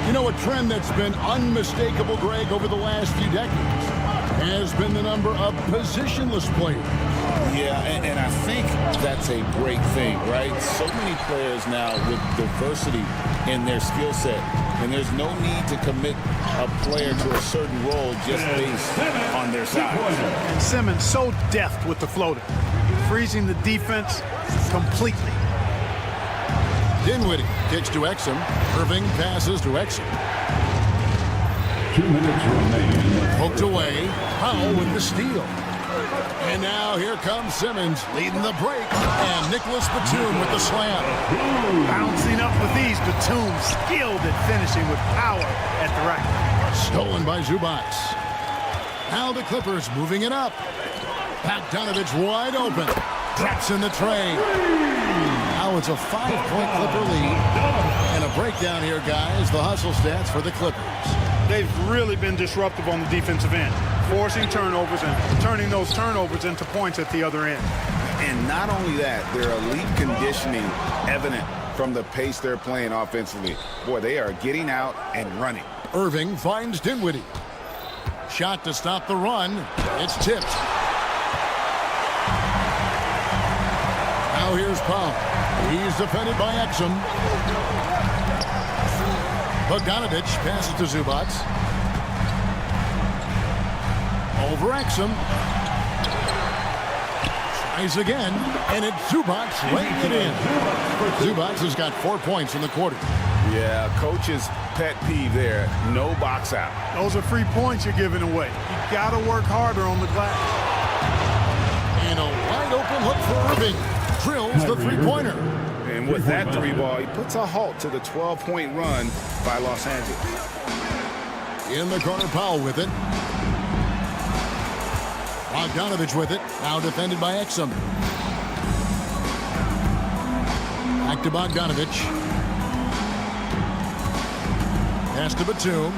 You know, a trend that's been unmistakable, Greg, over the last few decades has been the number of positionless players. Yeah, and I think that's a great thing, right? So many players now with diversity in their skill set, and there's no need to commit a player to a certain role just based on their size. And Simmons so deft with the floater, freezing the defense completely. Dinwiddie kicks to Exum. Irving passes to Exum. 2 minutes remaining. Poked away. Powell with the steal. And now here comes Simmons leading the break. And Nicholas Batum with the slam. Bouncing up with ease. Batum skilled at finishing with power at the rack. Stolen by Zubac. Now the Clippers moving it up. Bogdanovich wide open. Drops in the tray. Now it's a 5-point Clipper lead. And a breakdown here, guys. The hustle stats for the Clippers. They've really been disruptive on the defensive end, forcing turnovers and turning those turnovers into points at the other end. And not only that, their elite conditioning evident from the pace they're playing offensively. Boy, they are getting out and running. Irving finds Dinwiddie. Shot to stop the run. It's tipped. Now here's Powell. He's defended by Exum. Bogdanovich passes to Zubac. Over Exum. Tries again, and it's Zubac laying it in. Zubac has got 4 points in the quarter. Yeah, coach's pet peeve there. No box out. Those are free points you're giving away. You got to work harder on the glass. And a wide open look for Irving. Drills the three-pointer. And with that 3 ball, he puts a halt to the 12-point run by Los Angeles. In the corner, Powell with it. Bogdanovich with it. Now defended by Exum. Back to Bogdanovich. Pass to Batum.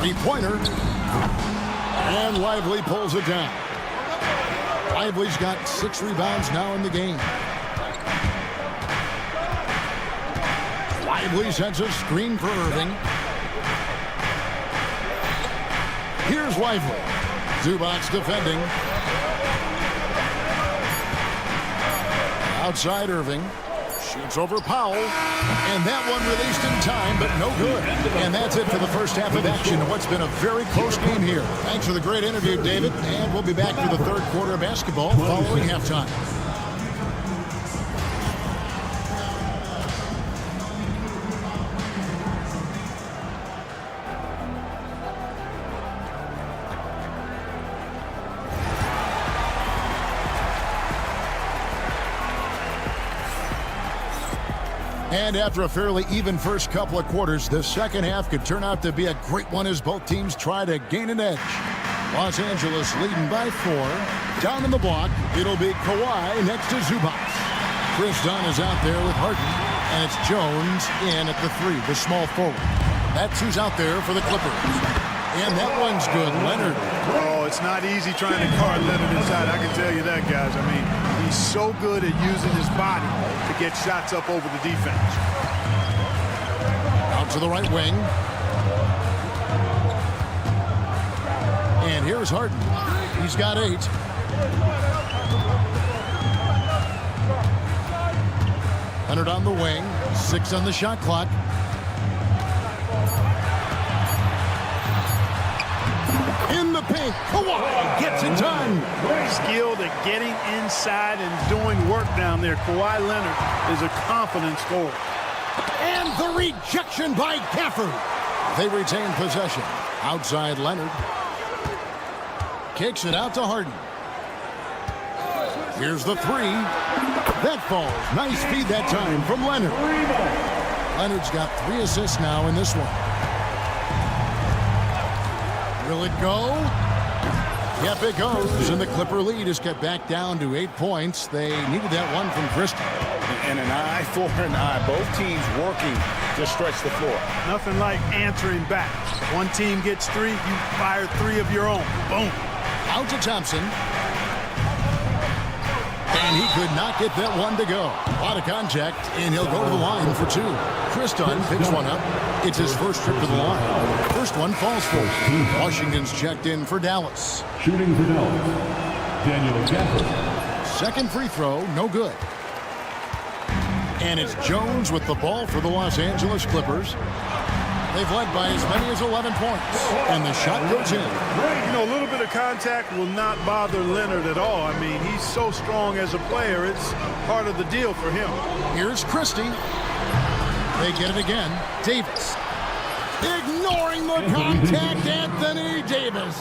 Three-pointer. And Lively pulls it down. Lively's got 6 rebounds now in the game. Lively sends a screen for Irving. Here's Lively. Zubac's defending. Outside Irving. Shoots over Powell. And that one released in time, but no good. And that's it for the first half of action of what's been a very close game here. Thanks for the great interview, David. And we'll be back for the third quarter of basketball following halftime. And after a fairly even first couple of quarters, the second half could turn out to be a great one as both teams try to gain an edge. Los Angeles leading by 4. Down in the block, it'll be Kawhi next to Zubac. Chris Dunn is out there with Harden, and it's Jones in at the 3, the small forward. That's who's out there for the Clippers. And that one's good, Leonard. Oh, it's not easy trying to guard Leonard inside. I can tell you that, guys. I mean, he's so good at using his body to get shots up over the defense. Out to the right wing. And here's Harden. He's got 8. Leonard on the wing. 6 on the shot clock. In the paint, Kawhi gets it done. Skilled at getting inside and doing work down there. Kawhi Leonard is a confident scorer. And the rejection by Gafford. They retain possession. Outside Leonard. Kicks it out to Harden. Here's the 3. That falls. Nice feed that time from Leonard. Leonard's got 3 assists now in this one. Will it go? Yep, it goes. And the Clipper lead is cut back down to 8 points. They needed that one from Christie. And an eye for an eye. Both teams working to stretch the floor. Nothing like answering back. One team gets 3, you fire 3 of your own. Boom. Out to Thompson. And he could not get that one to go. A lot of contact, and he'll go to the line for 2. Chris Dunn picks one up. It's his first trip to the line. First one falls for him. Washington's checked in for Dallas. Shooting for Dallas, Daniel Gafford. Second free throw, no good. And it's Jones with the ball for the Los Angeles Clippers. They've led by as many as 11 points. And the shot goes in. You know, a little bit of contact will not bother Leonard at all. I mean, he's so strong as a player. It's part of the deal for him. Here's Christie. They get it again. Davis. Ignoring the contact, Anthony Davis.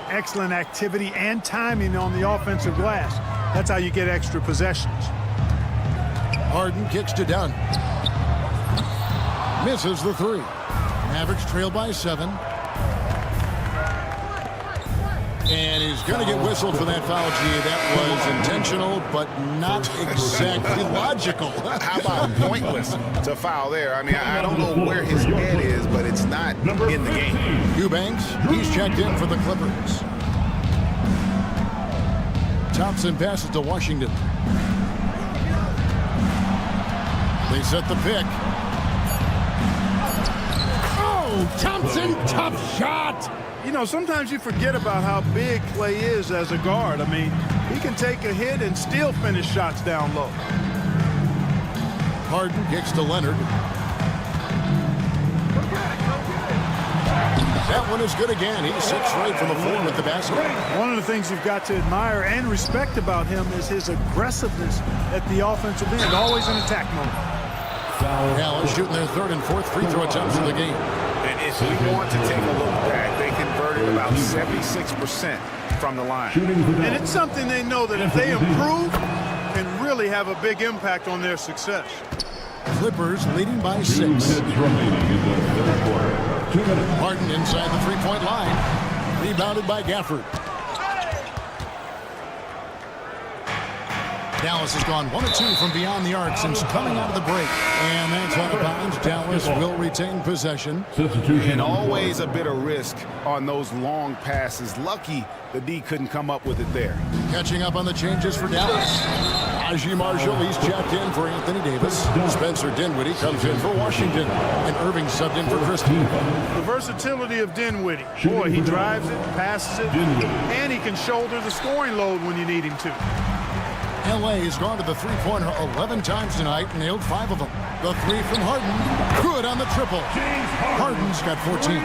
Excellent activity and timing on the offensive glass. That's how you get extra possessions. Harden kicks to Dunn. Misses the 3. Mavericks trail by 7. And he's going to get whistled for that foul. Gee, that was intentional, but not exactly logical. How about pointless to foul there? I mean, I don't know where his head is, but it's not in the game. Eubanks, he's checked in for the Clippers. Thompson passes to Washington. They set the pick. Oh, Thompson, tough shot. You know, sometimes you forget about how big Clay is as a guard. I mean, he can take a hit and still finish shots down low. Harden kicks to Leonard. That one is good again. He's 6 right from the floor with the basket. One of the things you've got to admire and respect about him is his aggressiveness at the offensive end, always in attack mode. Dallas shooting their 3rd and 4th free throw attempts of the game. And if we want to take a look back, they converted about 76% from the line. And it's something they know that if they improve, can really have a big impact on their success. Clippers leading by 6. 2 minutes remaining in the third quarter. 2 minutes. Harden inside the three-point line. Rebounded by Gafford. Dallas has gone 1 of 2 from beyond the arc since coming out of the break. And that's out of bounds. Dallas will retain possession. And always a bit of risk on those long passes. Lucky the D couldn't come up with it there. Catching up on the changes for Dallas. Najee Marshall, he's checked in for Anthony Davis. Spencer Dinwiddie comes in for Washington. And Irving subbed in for Christie. The versatility of Dinwiddie. Boy, he drives it, passes it, and he can shoulder the scoring load when you need him to. LA has gone to the three-pointer 11 times tonight, nailed 5 of them. The 3 from Harden, good on the triple. Harden's got 14.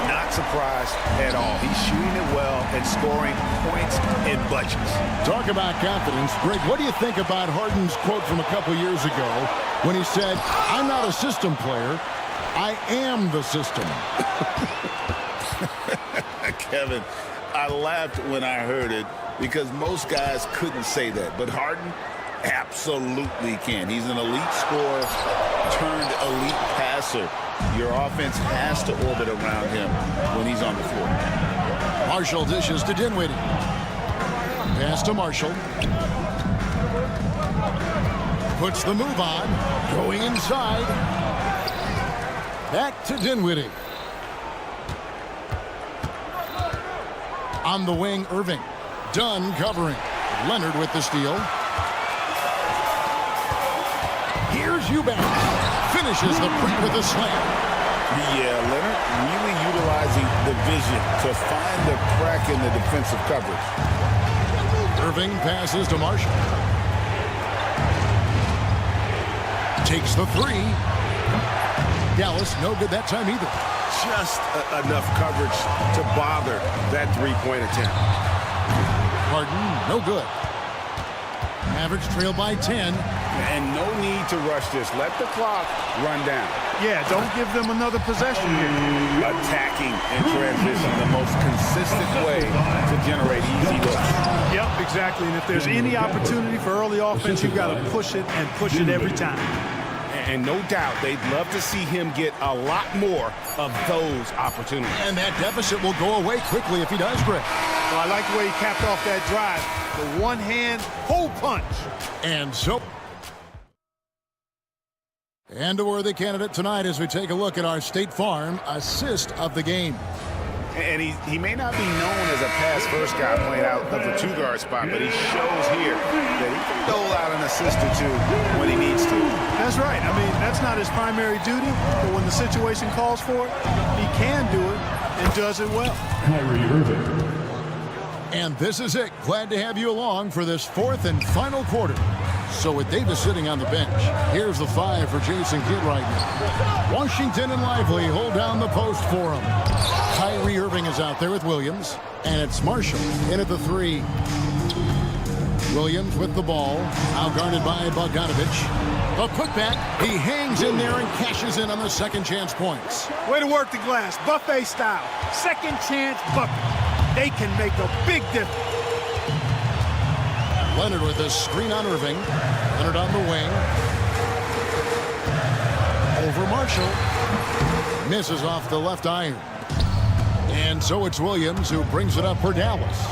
Not surprised at all. He's shooting it well and scoring points in bunches. Talk about confidence. Greg, what do you think about Harden's quote from a couple years ago when he said, "I'm not a system player, I am the system"? Kevin, I laughed when I heard it because most guys couldn't say that. But Harden absolutely can. He's an elite scorer turned elite passer. Your offense has to orbit around him when he's on the floor. Marshall dishes to Dinwiddie. Pass to Marshall. Puts the move on. Going inside. Back to Dinwiddie. On the wing, Irving. Dunn covering. Leonard with the steal. Here's Eubanks. Finishes the break with a slam. Yeah, Leonard really utilizing the vision to find the crack in the defensive coverage. Irving passes to Marshall. Takes the 3. Dallas no good that time either. Just enough coverage to bother that three-point attempt. Harden, no good. Mavericks trail by 10. And no need to rush this. Let the clock run down. Yeah, don't give them another possession here. Attacking in transition, the most consistent way to generate easy looks. Yep, exactly. And if there's any opportunity for early offense, you've got to push it and push it every time. And no doubt they'd love to see him get a lot more of those opportunities. And that deficit will go away quickly if he does, Greg. Well, I like the way he capped off that drive. The one-hand hole punch. And so... And a worthy candidate tonight as we take a look at our State Farm assist of the game. And he may not be known as a pass-first guy playing out of the two-guard spot, but he shows here that he can dole out an assist or two when he needs to. That's right. I mean, that's not his primary duty, but when the situation calls for it, he can do it and does it well. Kyrie Irving. And this is it. Glad to have you along for this 4th and final quarter. So with Davis sitting on the bench, here's the 5 for Jason Kidd right now. Washington and Lively hold down the post for him. Kyrie Irving is out there with Williams. And it's Marshall in at the 3. Williams with the ball. Now guarded by Bogdanovich. A putback. He hangs in there and cashes in on the second chance points. Way to work the glass. Buffet style. Second chance bucket. They can make a big difference. Leonard with a screen on Irving. Leonard on the wing. Over Marshall. Misses off the left iron. And so it's Williams who brings it up for Dallas.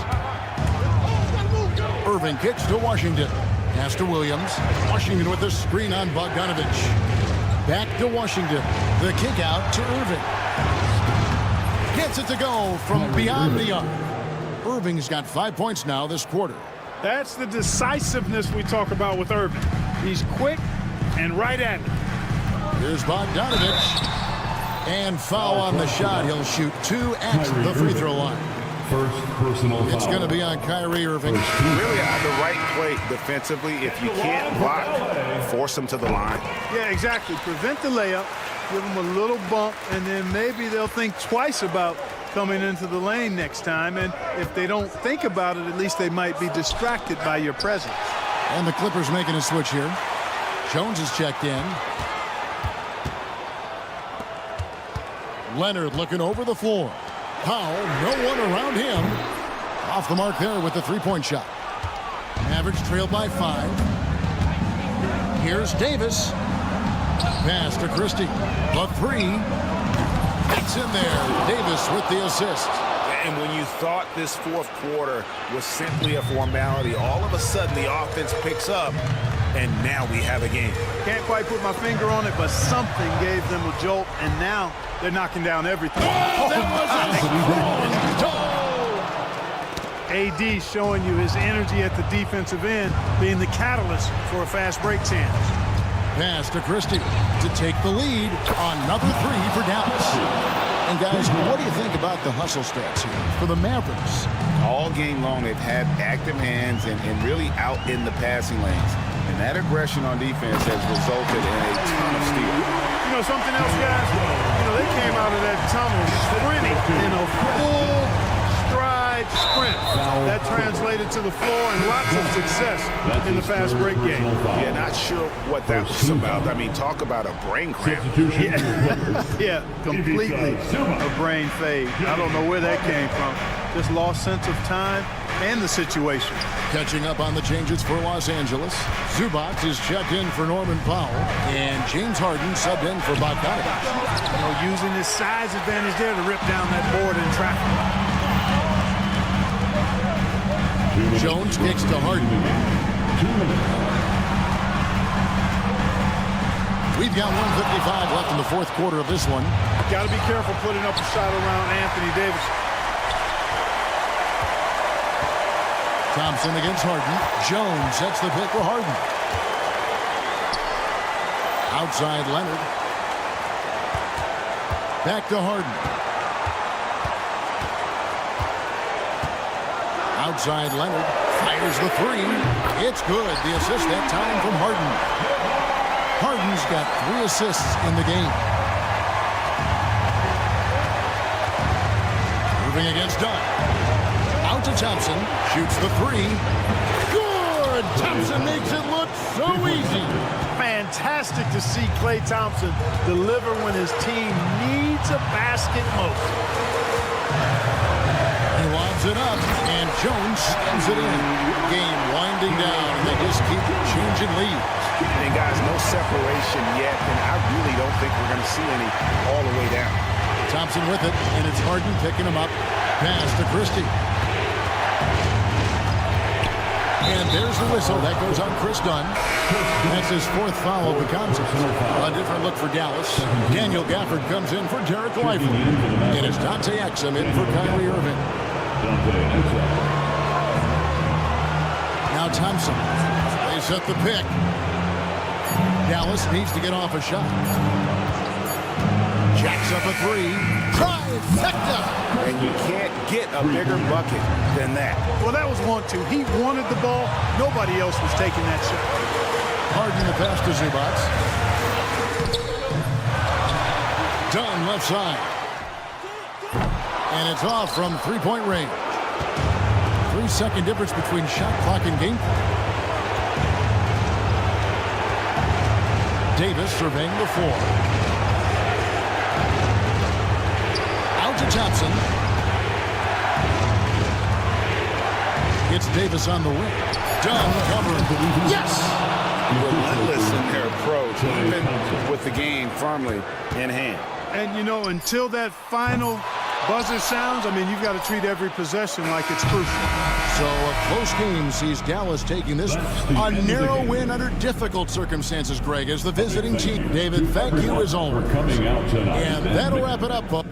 Irving kicks to Washington. Pass to Williams. Washington with the screen on Bogdanovich. Back to Washington. The kick out to Irving. Gets it to go from beyond the arc. Irving's got 5 points now this quarter. That's the decisiveness we talk about with Irving. He's quick and right at it. Here's Bogdanovich. And foul on the shot. He'll shoot 2 at the free throw line. First personal foul. It's going to be on Kyrie Irving. Really on the right play defensively. If you can't block, force him to the line. Yeah, exactly. Prevent the layup. Give them a little bump, and then maybe they'll think twice about coming into the lane next time. And if they don't think about it, at least they might be distracted by your presence. And the Clippers making a switch here. Jones is checked in. Leonard looking over the floor. Powell, no one around him. Off the mark there with the three-point shot. Mavericks trailed by 5. Here's Davis. Pass to Christie. The three. It's in there. Davis with the assist. And when you thought this fourth quarter was simply a formality, all of a sudden the offense picks up, and now we have a game. Can't quite put my finger on it, but something gave them a jolt, and now they're knocking down everything. AD showing you his energy at the defensive end, being the catalyst for a fast break chance. Pass to Christie to take the lead. Another three for Dallas. And guys, what do you think about the hustle stats here for the Mavericks? All game long, they've had active hands and really out in the passing lanes. And that aggression on defense has resulted in a ton of steals. You know something else, guys? You know, they came out of that tunnel sprinting in a full stride sprint. That translated to the floor and lots of success in the fast break game. Yeah, not sure what that was about. I mean, talk about a brain cramp. Yeah, completely a brain fade. I don't know where that came from. Just lost sense of time and the situation. Catching up on the changes for Los Angeles. Zubac is checked in for Norman Powell, and James Harden subbed in for Bogdanovich. You know, using his size advantage there to rip down that board in traffic. Jones kicks to Harden. We've got 1:55 left in the fourth quarter of this one. Got to be careful putting up a shot around Anthony Davis. Thompson against Harden. Jones sets the pick for Harden. Outside Leonard. Back to Harden. Outside Leonard. Fires the three. It's good. The assist that time from Harden. Harden's got 3 assists in the game. Moving against Dunn. Out to Thompson. Shoots the three. Good! Thompson makes it look so easy. Fantastic to see Klay Thompson deliver when his team needs a basket most. He lobs it up, and Jones sends it in. Game winding down, and they just keep changing leads. And guys, no separation yet, and I really don't think we're going to see any all the way down. Thompson with it, and it's Harden picking him up. Pass to Christie. And there's the whistle. That goes on Chris Dunn. That's his 4th foul of the contest. A different look for Dallas. Daniel Gafford comes in for Derek Lively. And it's Dante Exum in for Kyrie Irving. Now Thompson. They set the pick. Dallas needs to get off a shot. Jacks up a three. Trifecta. And you can't get a bigger bucket than that. Well, that was 1-2. He wanted the ball. Nobody else was taking that shot. Harden the pass to Zubac. Dunn left side. And it's off from 3-point range. 3-second difference between shot clock and game clock. Davis surveying the floor. Out to Thompson. Gets Davis on the wing. Dunn covered. Yes! Relentless in their approach, even with the game firmly in hand. And, you know, until that final buzzer sounds, I mean, you've got to treat every possession like it's crucial. So a close game sees Dallas taking this a narrow win under difficult circumstances, Greg, as the visiting team. David, thank you as always. And that'll wrap it up, folks.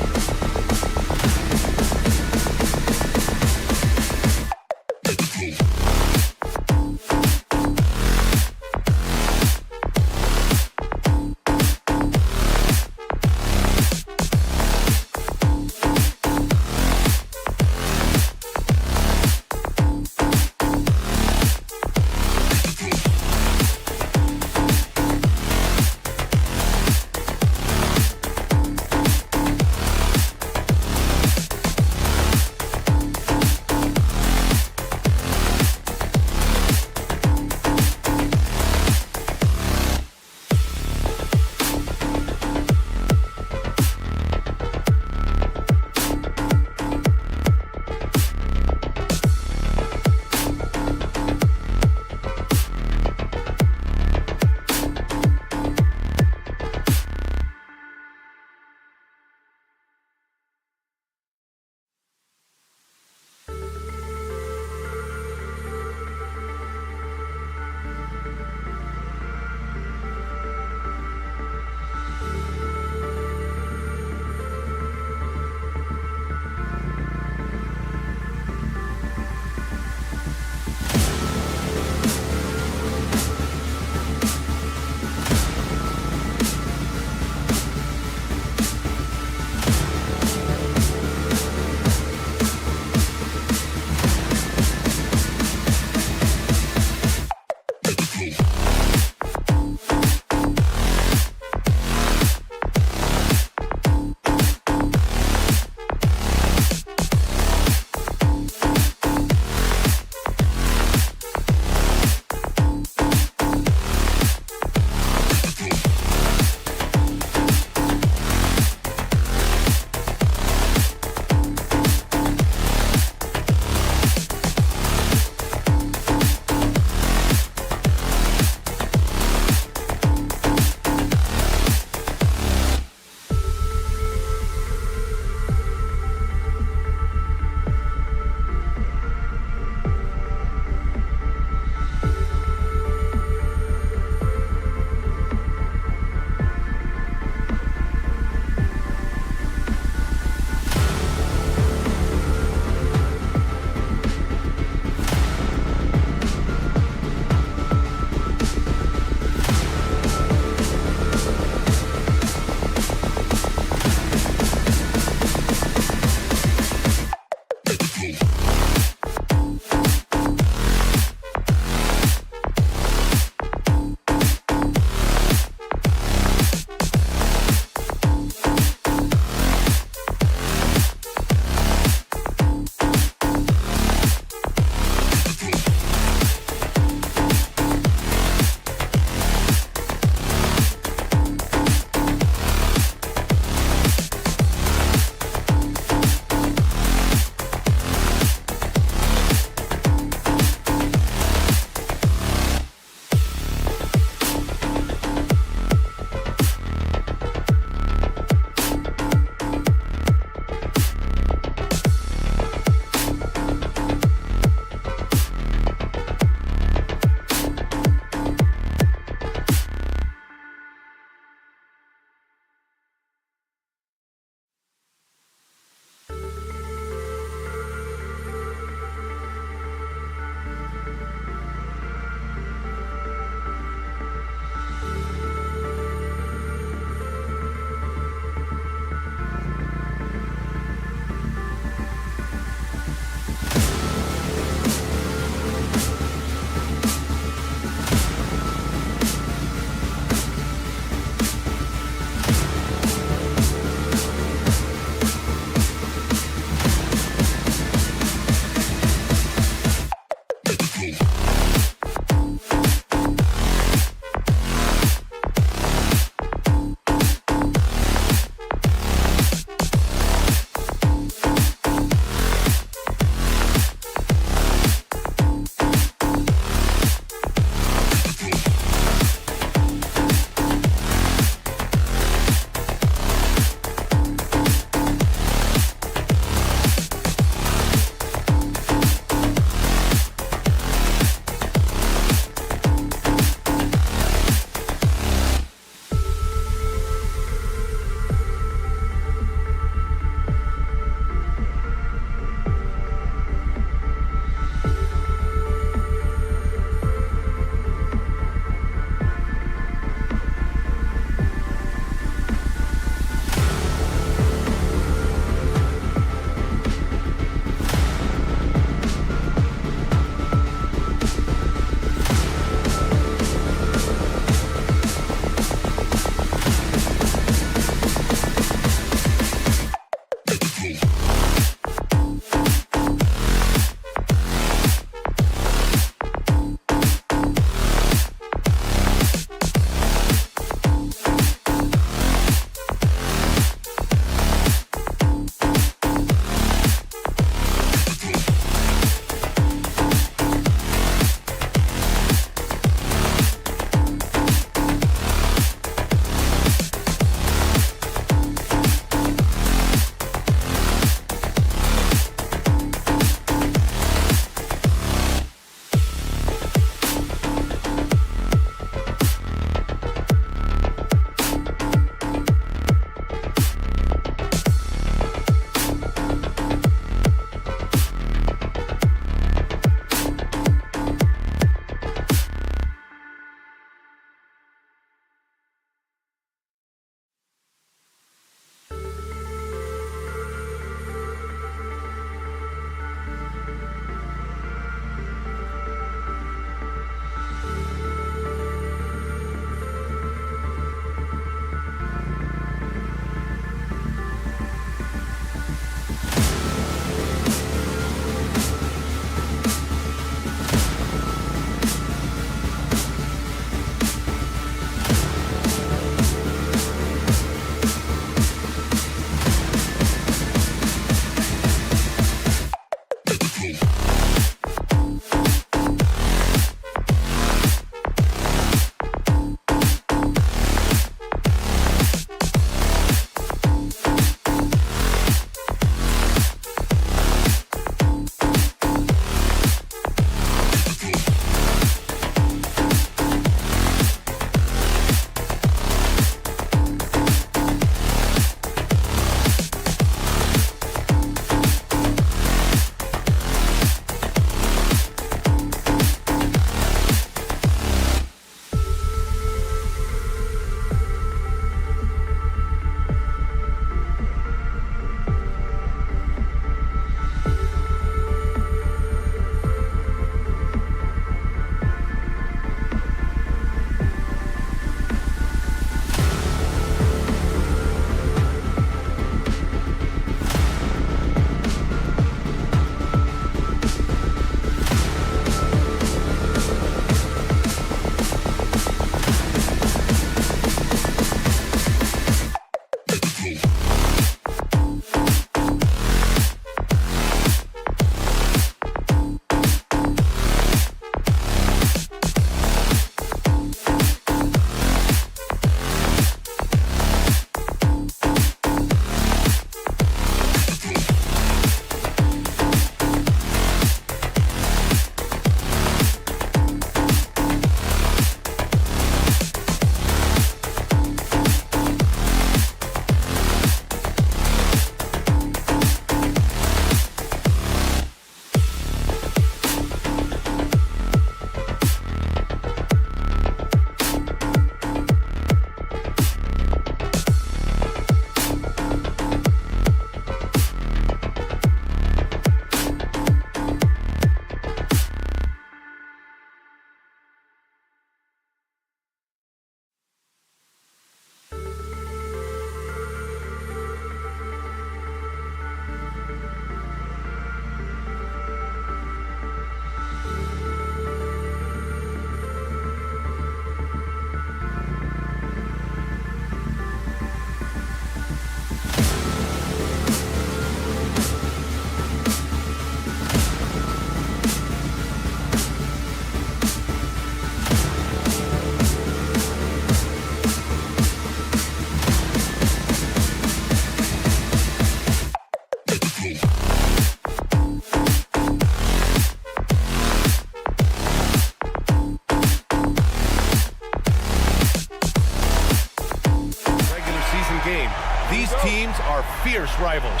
are fierce rivals.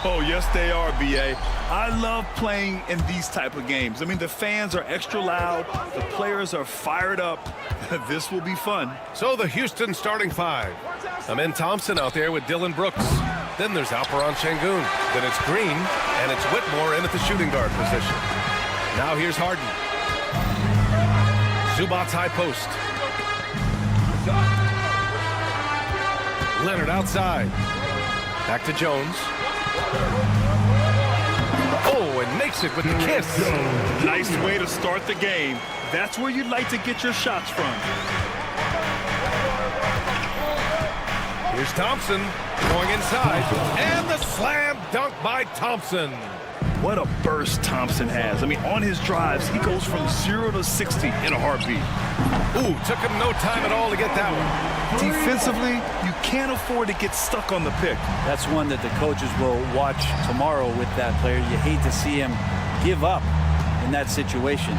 Oh, yes, they are, B.A. I love playing in these type of games. I mean, the fans are extra loud. The players are fired up. This will be fun. So the Houston starting five. Amin Thompson out there with Dylan Brooks. Then there's Alperen Şengün. Then it's Green, and it's Whitmore in at the shooting guard position. Now here's Harden. Zubac's high post. Leonard outside. Back to Jones. Oh, and makes it with the kiss. Nice way to start the game. That's where you'd like to get your shots from. Here's Thompson going inside. And the slam dunk by Thompson. What a burst Thompson has. I mean, on his drives, he goes from 0 to 60 in a heartbeat. Ooh, took him no time at all to get that one. Defensively, you can't afford to get stuck on the pick. That's one that the coaches will watch tomorrow with that player. You hate to see him give up in that situation.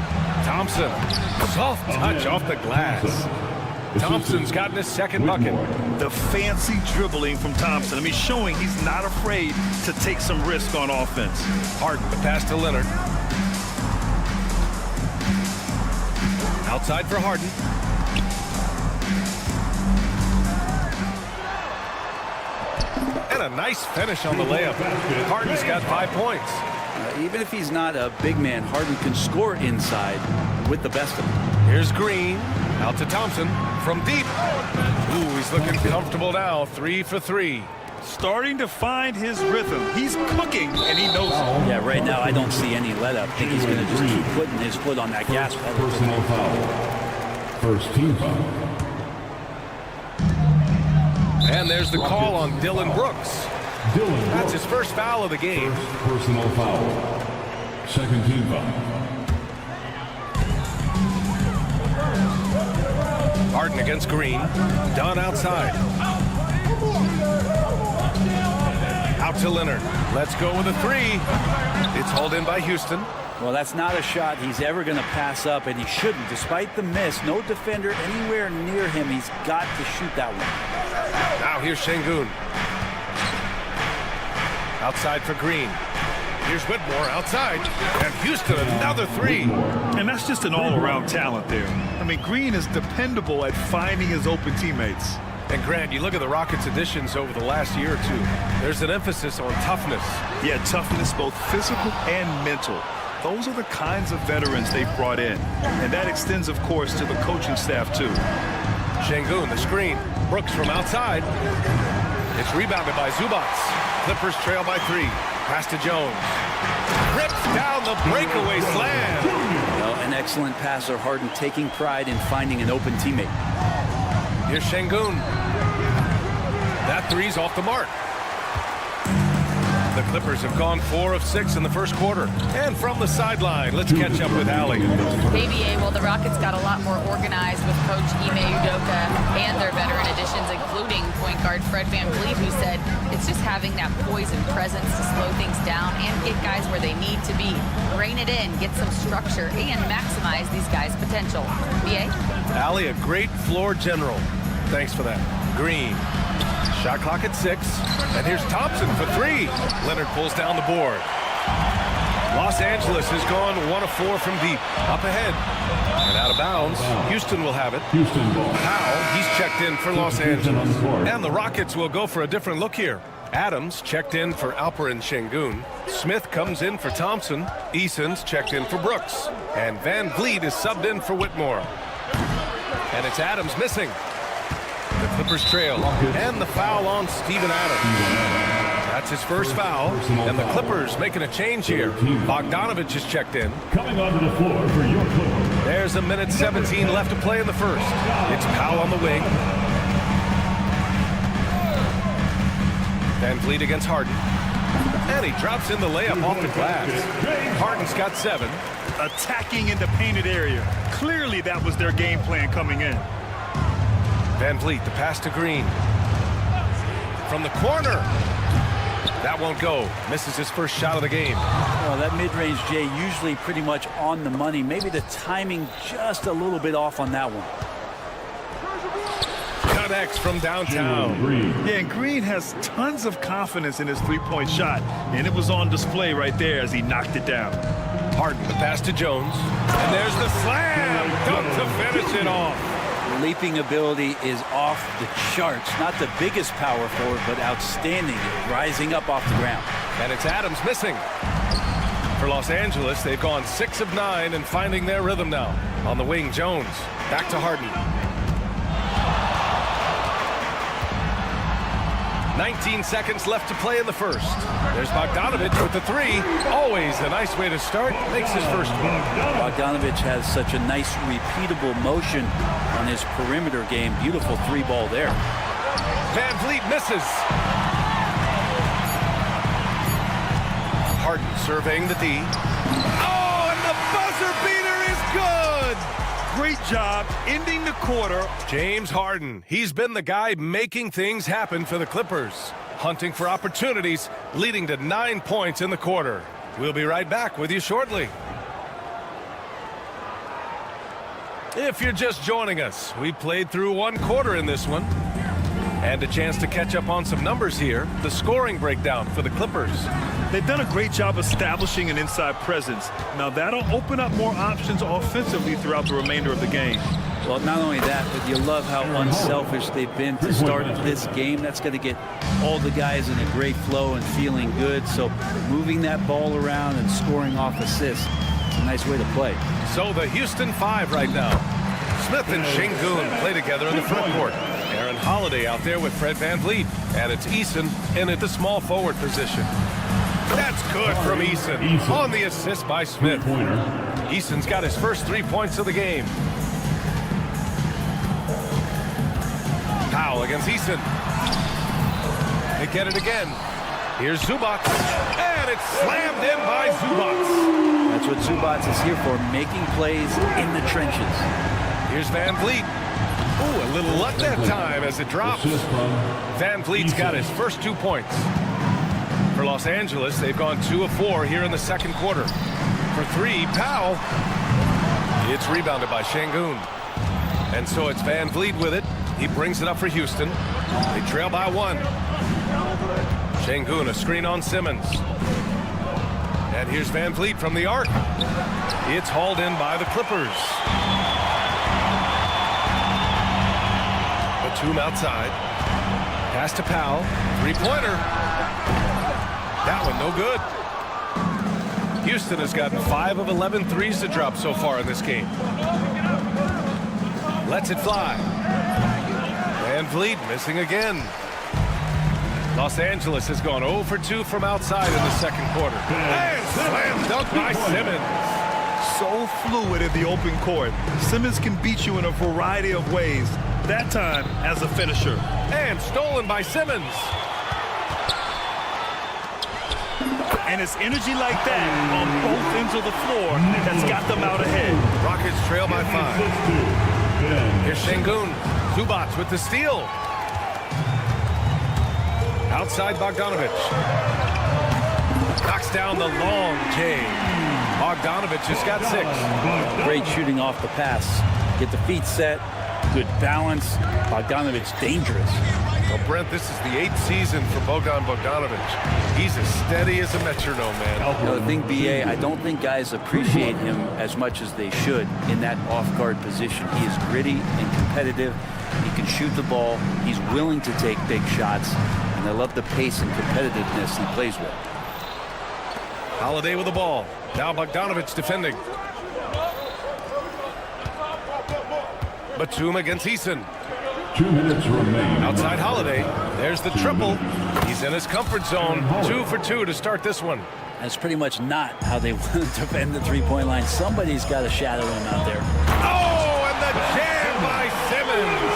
Thompson, soft touch off the glass. Thompson's gotten his second bucket. The fancy dribbling from Thompson. I mean, showing he's not afraid to take some risk on offense. Harden, the pass to Leonard. Outside for Harden. And a nice finish on the layup. Harden's got 5 points. Even if he's not a big man, Harden can score inside with the best of them. Here's Green. Out to Thompson from deep. Ooh, he's looking comfortable now. 3 for 3. Starting to find his rhythm. He's cooking, and he knows it. Yeah, right now I don't see any let up. I think he's going to just keep putting his foot on that gas pedal. Personal foul. First team foul. And there's the call on Dylan Brooks. That's his first foul of the game. First personal foul. Second team foul. Harden against Green. Dunn outside. Out to Leonard. Let's go with a three. It's hauled in by Houston. Well, that's not a shot he's ever going to pass up, and he shouldn't. Despite the miss, no defender anywhere near him. He's got to shoot that one. Now here's Şengün. Outside for Green. Here's Whitmore outside. And Houston, another three. And that's just an all-around talent there. I mean, Green is dependable at finding his open teammates. And Grant, you look at the Rockets' additions over the last year or two. There's an emphasis on toughness. Yeah, toughness, both physical and mental. Those are the kinds of veterans they've brought in. And that extends, of course, to the coaching staff, too. Şengün, the screen. Brooks from outside. It's rebounded by Zubac. Clippers trail by 3. Pass to Jones. Rips down the breakaway slam. Well, an excellent passer. Harden taking pride in finding an open teammate. Here's Şengün. That three's off the mark. The Clippers have gone 4 of 6 in the first quarter. And from the sideline, let's catch up with Allie. KBA, well, the Rockets got a lot more organized with Coach Ime Udoka and their veteran additions, including point guard Fred VanVleet, who said it's just having that poise and presence to slow things down and get guys where they need to be. Rein it in, get some structure, and maximize these guys' potential. BA? Allie, a great floor general. Thanks for that. Green. Shot clock at 6. And here's Thompson for 3. Leonard pulls down the board. Los Angeles has gone 1 of 4 from deep. Up ahead. And out of bounds. Houston will have it. Powell, he's checked in for Los Angeles. And the Rockets will go for a different look here. Adams checked in for Alperen Şengün. Smith comes in for Thompson. Eason's checked in for Brooks. And VanVleet is subbed in for Whitmore. And it's Adams missing. The Clippers trail, and the foul on Steven Adams. That's his first foul, and the Clippers making a change here. Bogdanovich is checked in. Coming onto the floor for your Clippers. There's a minute 17 left to play in the first. It's Powell on the wing. VanVleet against Harden. And he drops in the layup off the glass. Harden's got 7. Attacking in the painted area. Clearly that was their game plan coming in. VanVleet, the pass to Green. From the corner. That won't go. Misses his first shot of the game. Well, that mid-range, Jay, usually pretty much on the money. Maybe the timing just a little bit off on that one. connects from downtown. Yeah, and Green has tons of confidence in his three-point shot, and it was on display right there as he knocked it down. Harden, the pass to Jones. And there's the slam dunk to finish it off. Leaping ability is off the charts. Not the biggest power forward, but outstanding, rising up off the ground. And it's Adams missing. For Los Angeles, they've gone 6 of 9 and finding their rhythm now. On the wing, Jones. Back to Harden. 19 seconds left to play in the first. There's Bogdanovich with the three. Always a nice way to start. Makes his first one. Bogdanovich has such a nice, repeatable motion on his perimeter game. Beautiful three ball there. Van Vliet misses. Harden surveying the D. Oh, and the buzzer beater is good. Great job ending the quarter. James Harden, he's been the guy making things happen for the Clippers. Hunting for opportunities, leading to 9 points in the quarter. We'll be right back with you shortly. If you're just joining us, we played through 1 quarter in this one. And a chance to catch up on some numbers here. The scoring breakdown for the Clippers. They've done a great job establishing an inside presence. Now that'll open up more options offensively throughout the remainder of the game. Well, not only that, but you love how unselfish they've been to start this game. That's going to get all the guys in a great flow and feeling good. So moving that ball around and scoring off assists, it's a nice way to play. So the Houston 5 right now. Smith and Şengün play together in the front court. Aaron Holiday out there with Fred VanVleet. And it's Eason in at the small forward position. That's good from Eason. On the assist by Smith. Eason's got his first 3 points of the game. Powell against Eason. They get it again. Here's Zubac. And it's slammed in by Zubac. That's what Zubac is here for, making plays in the trenches. Here's VanVleet. Ooh, a little luck that time as it drops. VanVleet's got his first 2 points. For Los Angeles, they've gone 2 of 4 here in the second quarter. For 3, Powell. It's rebounded by Şengün. And so it's VanVleet with it. He brings it up for Houston. They trail by 1. Şengün, a screen on Simmons. And here's VanVleet from the arc. It's hauled in by the Clippers. Batum outside. Pass to Powell. 3-pointer. That one no good. Houston has gotten 5 of 11 threes to drop so far in this game. Lets it fly. VanVleet missing again. Los Angeles has gone 0 for 2 from outside in the second quarter. And slam dunk by Simmons. So fluid in the open court. Simmons can beat you in a variety of ways. That time as a finisher. And stolen by Simmons. And it's energy like that on both ends of the floor that's got them out ahead. Rockets trail by 5. Here's Şengün. Zubac with the steal. Outside Bogdanovich. Knocks down the long J. Bogdanovich has got 6. Great shooting off the pass. Get the feet set. Good balance. Bogdanovich dangerous. Well, Brent, this is the 8th season for Bogdanovich. He's as steady as a metronome, man. You know, the thing, BA, I don't think guys appreciate him as much as they should in that off-guard position. He is gritty and competitive. He can shoot the ball. He's willing to take big shots. And I love the pace and competitiveness he plays with. Holiday with the ball. Now Bogdanovich defending. Batum against Eason. 2 minutes remain. Outside Holiday. There's the triple. He's in his comfort zone. 2 for 2 to start this one. That's pretty much not how they want to defend the three-point line. Somebody's got to shadow him out there. Oh, and the jam by Simmons.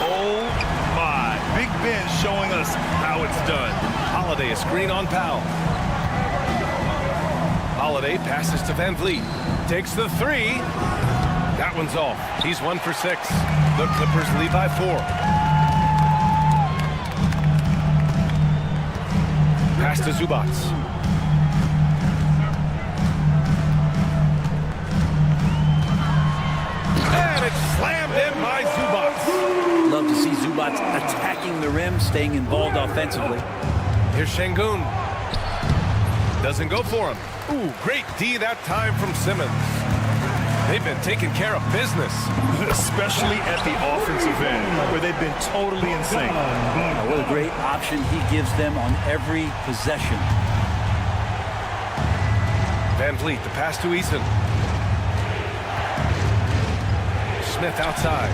Oh, my. Big Ben showing us how it's done. Holiday, a screen on Powell. Holiday passes to VanVleet. Takes the 3. That one's off. He's 1 for 6. The Clippers lead by 4. Pass to Zubac. And it's slammed in by Zubac. Love to see Zubac attacking the rim, staying involved offensively. Here's Şengün. Doesn't go for him. Ooh, great D that time from Simmons. They've been taking care of business. Especially at the offensive end, where they've been totally in sync. What a great option he gives them on every possession. Van Vliet, the pass to Eason. Smith outside.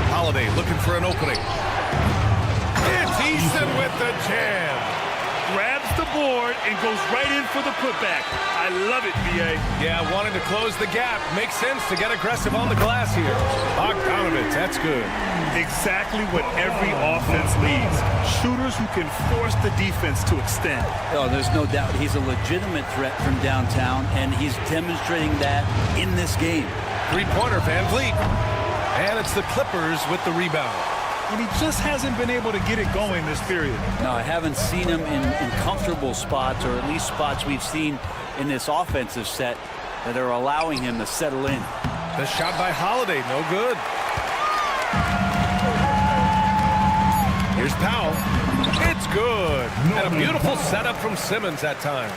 Holiday looking for an opening. It's Eason with the jam. Grabs the board and goes right in for the putback. I love it, B.A. Yeah, wanted to close the gap. Makes sense to get aggressive on the glass here. Bogdanovich, that's good. Exactly what every offense needs. Shooters who can force the defense to extend. Oh, there's no doubt he's a legitimate threat from downtown, and he's demonstrating that in this game. Three-pointer, Van Vliet. And it's the Clippers with the rebound. And he just hasn't been able to get it going this period. No, I haven't seen him in comfortable spots, or at least spots we've seen in this offensive set that are allowing him to settle in. The shot by Holiday, no good. Here's Powell. It's good. And a beautiful setup from Simmons that time.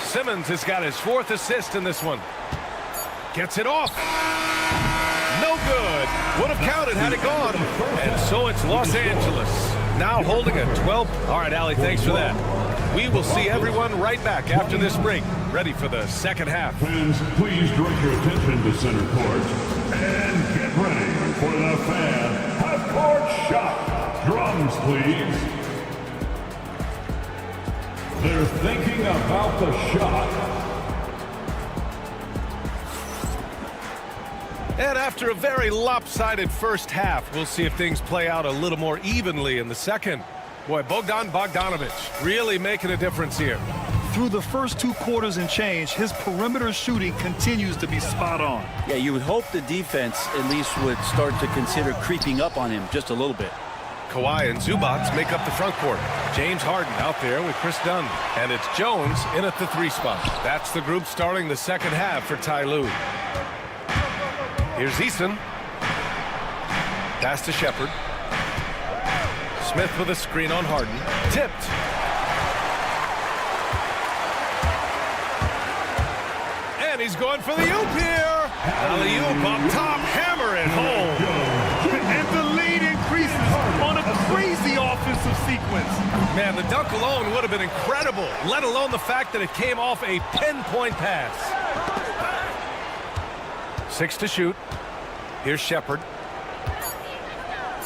Simmons has got his 4th assist in this one. Gets it off. No good. Would have counted had it gone. And so it's Los Angeles. Now holding a 12. All right, Allie, thanks for that. We will see everyone right back after this break. Ready for the second half. Fans, please direct your attention to center court. And get ready for the fan half-court shot. Drums, please. They're thinking about the shot. And after a very lopsided first half, we'll see if things play out a little more evenly in the second. Boy, Bogdanovich really making a difference here. Through the first 2 quarters and change, his perimeter shooting continues to be spot on. Yeah, you would hope the defense at least would start to consider creeping up on him just a little bit. Kawhi and Zubac make up the front court. James Harden out there with Chris Dunn. And it's Jones in at the 3 spot. That's the group starting the second half for Ty Lue. Here's Eason. Pass to Shepherd. Smith with a screen on Harden. Tipped. And he's going for the oop here. Alley-oop up top. Hammer it home. And the lead increases on a crazy offensive sequence. Man, the dunk alone would have been incredible, let alone the fact that it came off a pinpoint pass. 6 to shoot. Here's Shepherd.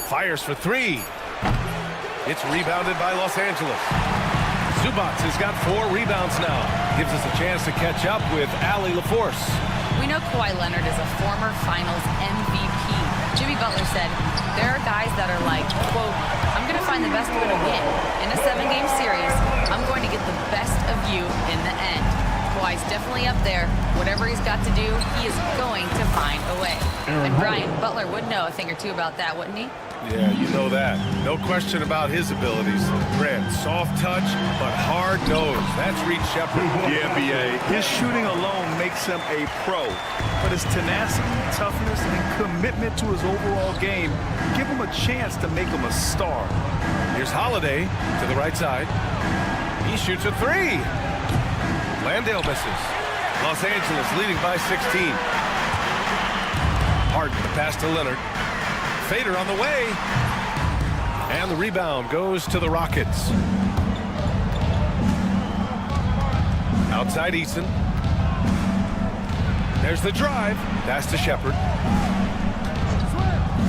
Fires for 3. It's rebounded by Los Angeles. Zubac has got 4 rebounds now. Gives us a chance to catch up with Allie LaForce. We know Kawhi Leonard is a former Finals MVP. Jimmy Butler said, there are guys that are like, quote, I'm going to find the best way to win. In a 7-game series, I'm going to get the best of you in the end. Kawhi's definitely up there. Whatever he's got to do, he is going to find a way. And Brian, Butler would know a thing or two about that, wouldn't he? Yeah, you know that. No question about his abilities. Grant, soft touch, but hard nose. That's Reed Shepherd. Yeah, B.A. His shooting alone makes him a pro. But his tenacity, toughness, and commitment to his overall game give him a chance to make him a star. Here's Holiday to the right side. He shoots a 3. Landale misses. Los Angeles leading by 16. Harden, the pass to Leonard. Fader on the way. And the rebound goes to the Rockets. Outside Eason. There's the drive. Pass to Shepherd.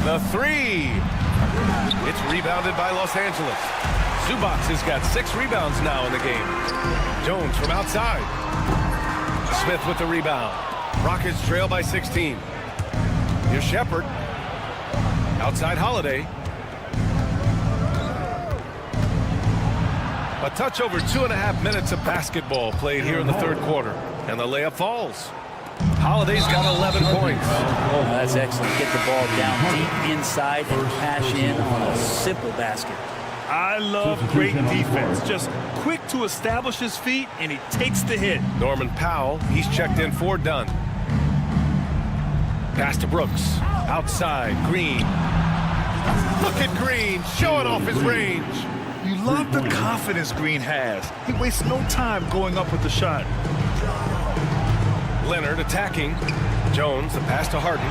The 3. It's rebounded by Los Angeles. Zubac has got 6 rebounds now in the game. Jones from outside. Smith with the rebound. Rockets trail by 16. Here's Shepherd. Outside Holiday. A touch over 2.5 minutes of basketball played here in the third quarter. And the layup falls. Holiday's got 11 points. Oh, that's excellent. Get the ball down deep inside and cash in on a simple basket. I love great defense. Just quick to establish his feet, and he takes the hit. Norman Powell, he's checked in for Dunn. Pass to Brooks. Outside, Green. Look at Green, showing off his range. You love the confidence Green has. He wastes no time going up with the shot. Leonard attacking. Jones, the pass to Harden.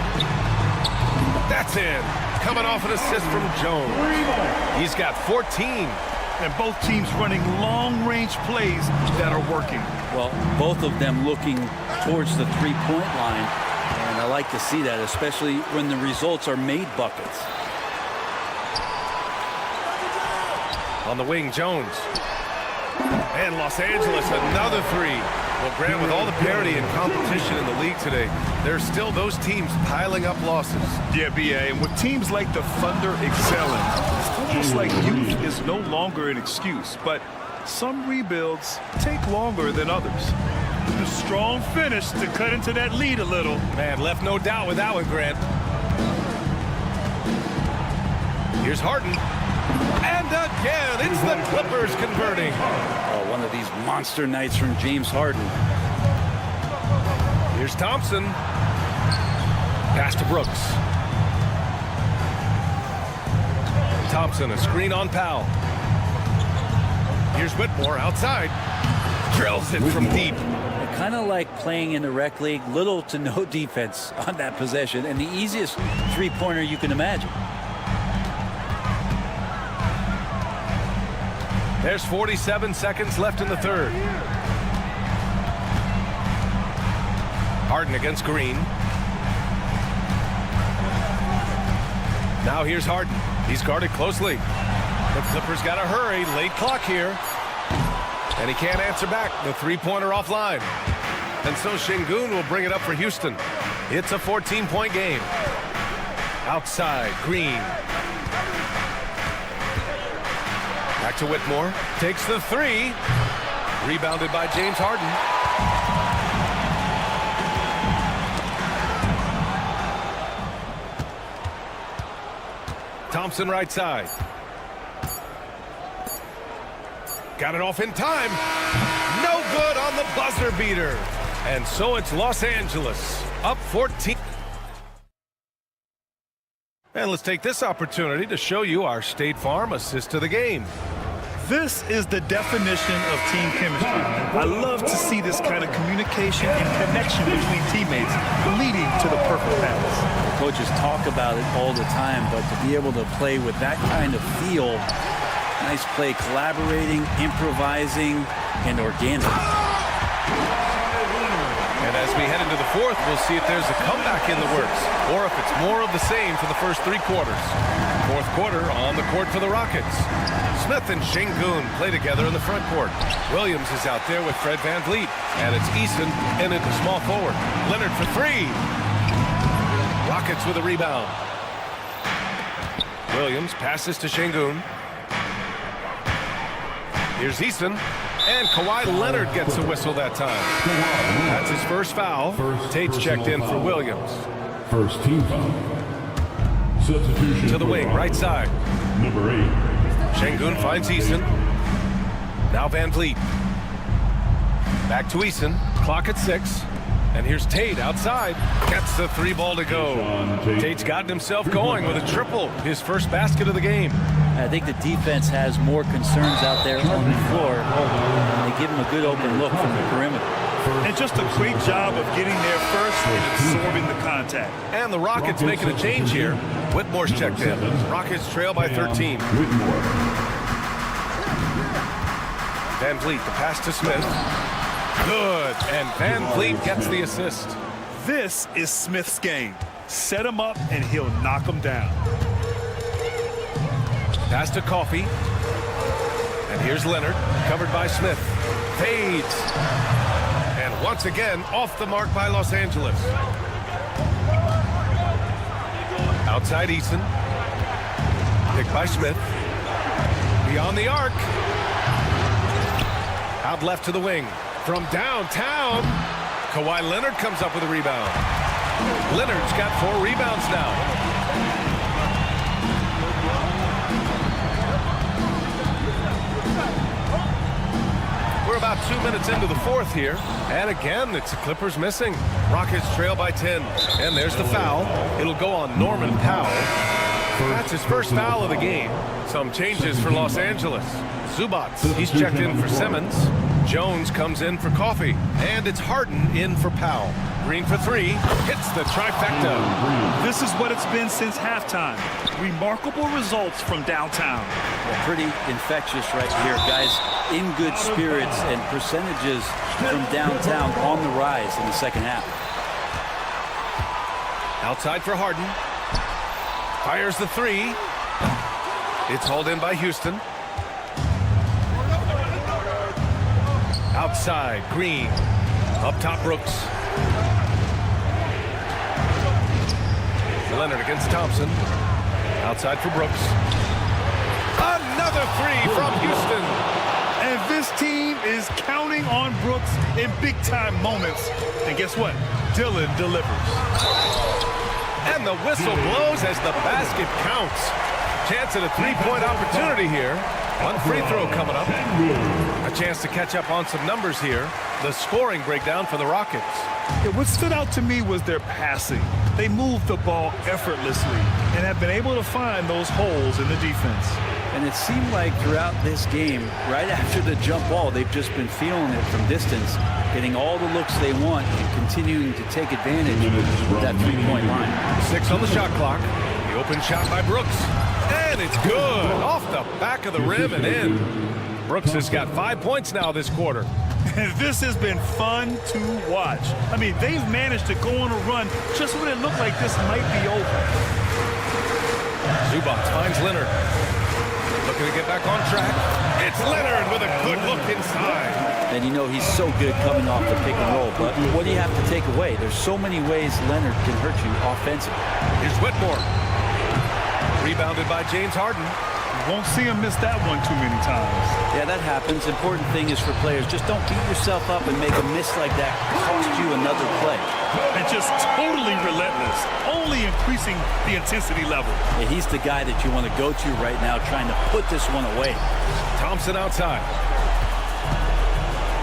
That's in. Coming off an assist from Jones. He's got 14. And both teams running long-range plays that are working. Well, both of them looking towards the three-point line. And I like to see that, especially when the results are made buckets. On the wing, Jones. And Los Angeles, another three. Well, Grant, with all the parity and competition in the league today, there's still those teams piling up losses. Yeah, B.A., and with teams like the Thunder excelling, it's almost like youth is no longer an excuse, but some rebuilds take longer than others. The strong finish to cut into that lead a little. Man, left no doubt with that one, Grant. Here's Harden. And again, it's the Clippers converting. Oh, one of these monster nights from James Harden. Here's Thompson. Pass to Brooks. Thompson, a screen on Powell. Here's Whitmore outside. Drills it from deep. Kind of like playing in the rec league, little to no defense on that possession, and the easiest three-pointer you can imagine. There's 47 seconds left in the third. Harden against Green. Now here's Harden. He's guarded closely. The Clippers got to hurry. Late clock here. And he can't answer back. The three-pointer offline. And so Şengün will bring it up for Houston. It's a 14-point game. Outside, Green. Back to Whitmore. Takes the three. Rebounded by James Harden. Thompson right side. Got it off in time. No good on the buzzer beater. And so it's Los Angeles up 14. And let's take this opportunity to show you our State Farm assist to the game. This is the definition of team chemistry. I love to see this kind of communication and connection between teammates leading to the perfect pass. Coaches talk about it all the time, but to be able to play with that kind of feel, nice play, collaborating, improvising, and organic. And as we head into the fourth, we'll see if there's a comeback in the works, or if it's more of the same for the first three quarters. Fourth quarter on the court for the Rockets. Smith and Şengün play together in the front court. Williams is out there with Fred VanVleet. And it's Eason in at the small forward. Leonard for three. Rockets with a rebound. Williams passes to Şengün. Here's Eason. And Kawhi Leonard gets a whistle that time. That's his first foul. Tate's checked in for Williams. First team foul. Substitution to the wing, right side. Number 8. Şengün finds Eason. Now VanVleet. Back to Eason. Clock at 6. And here's Tate outside. Gets the three ball to go. Tate's gotten himself going with a triple. His first basket of the game. I think the defense has more concerns out there on the floor. They give him a good open look from the perimeter. And just a great job of getting there first and absorbing the contact. And the Rockets making a change here. Whitmore's checked in. Rockets trail by 13. VanVleet, the pass to Smith. Good. And VanVleet gets the assist. This is Smith's game. Set him up and he'll knock him down. Pass to Coffey. And here's Leonard, covered by Smith. Fades. And once again, off the mark by Los Angeles. Outside Eason. Picked by Smith. Beyond the arc. Out left to the wing. From downtown, Kawhi Leonard comes up with a rebound. Leonard's got 4 rebounds now. We're about about 2 minutes into the fourth here. And again, it's the Clippers missing. Rockets trail by 10. And there's the foul. It'll go on Norman Powell. That's his first foul of the game. Some changes for Los Angeles. Zubats, he's checked in for Simmons. Jones comes in for Coffee. And it's Harden in for Powell. Green for three. Hits the trifecta. This is what it's been since halftime. Remarkable results from downtown. Well, pretty infectious right here, guys. In good spirits and percentages from downtown on the rise in the second half. Outside for Harden. Fires the three. It's hauled in by Houston. Outside, Green. Up top, Brooks. Leonard against Thompson. Outside for Brooks. Another three from Houston. And this team is counting on Brooks in big-time moments. And guess what? Dillon delivers. And the whistle blows as the basket counts. Chance at a three-point opportunity here. One free throw coming up. A chance to catch up on some numbers here. The scoring breakdown for the Rockets. What stood out to me was their passing. They moved the ball effortlessly and have been able to find those holes in the defense. And it seemed like throughout this game, right after the jump ball, they've just been feeling it from distance, getting all the looks they want and continuing to take advantage of that three-point line. 6 on the shot clock. The open shot by Brooks. And it's good. Off the back of the rim and in. Brooks has got 5 points now this quarter. And this has been fun to watch. I mean, they've managed to go on a run just when it looked like this might be over. Zubats finds Leonard. Looking to get back on track. It's Leonard with a good look inside. And you know he's so good coming off the pick and roll. But what do you have to take away? There's so many ways Leonard can hurt you offensively. Here's Whitmore. Rebounded by James Harden. Won't see him miss that one too many times. Yeah, that happens. Important thing is for players, just don't beat yourself up and make a miss like that cost you another play. And just totally relentless, only increasing the intensity level. Yeah, he's the guy that you want to go to right now, trying to put this one away. Thompson outside.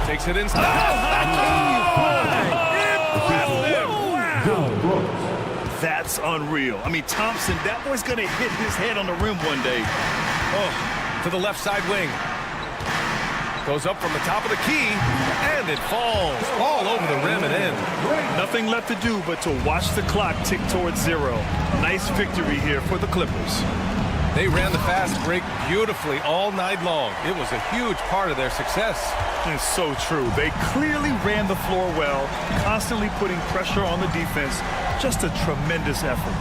Takes it inside. That's unreal. I mean, Thompson, that boy's going to hit his head on the rim one day. To the left side wing. Goes up from the top of the key, and it falls all over the rim and in. Nothing left to do but to watch the clock tick towards 0. Nice victory here for the Clippers. They ran the fast break beautifully all night long. It was a huge part of their success. It's so true. They clearly ran the floor well, constantly putting pressure on the defense. Just a tremendous effort.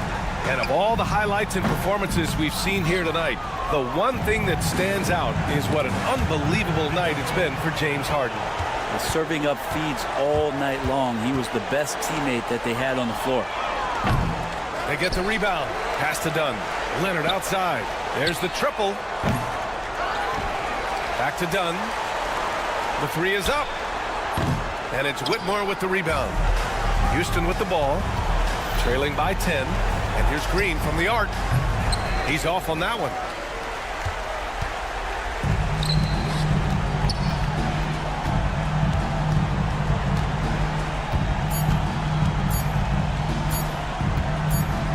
And of all the highlights and performances we've seen here tonight, the one thing that stands out is what an unbelievable night it's been for James Harden. Serving up feeds all night long. He was the best teammate that they had on the floor. They get the rebound. Pass to Dunn. Leonard outside. There's the triple. Back to Dunn. The three is up. And it's Whitmore with the rebound. Houston with the ball. Trailing by 10. And here's Green from the arc. He's off on that one.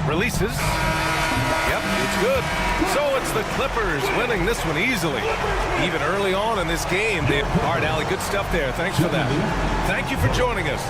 Releases. Yep, it's good. So it's the Clippers winning this one easily. Even early on in this game, All right, Allie, good stuff there. Thanks for that. Thank you for joining us.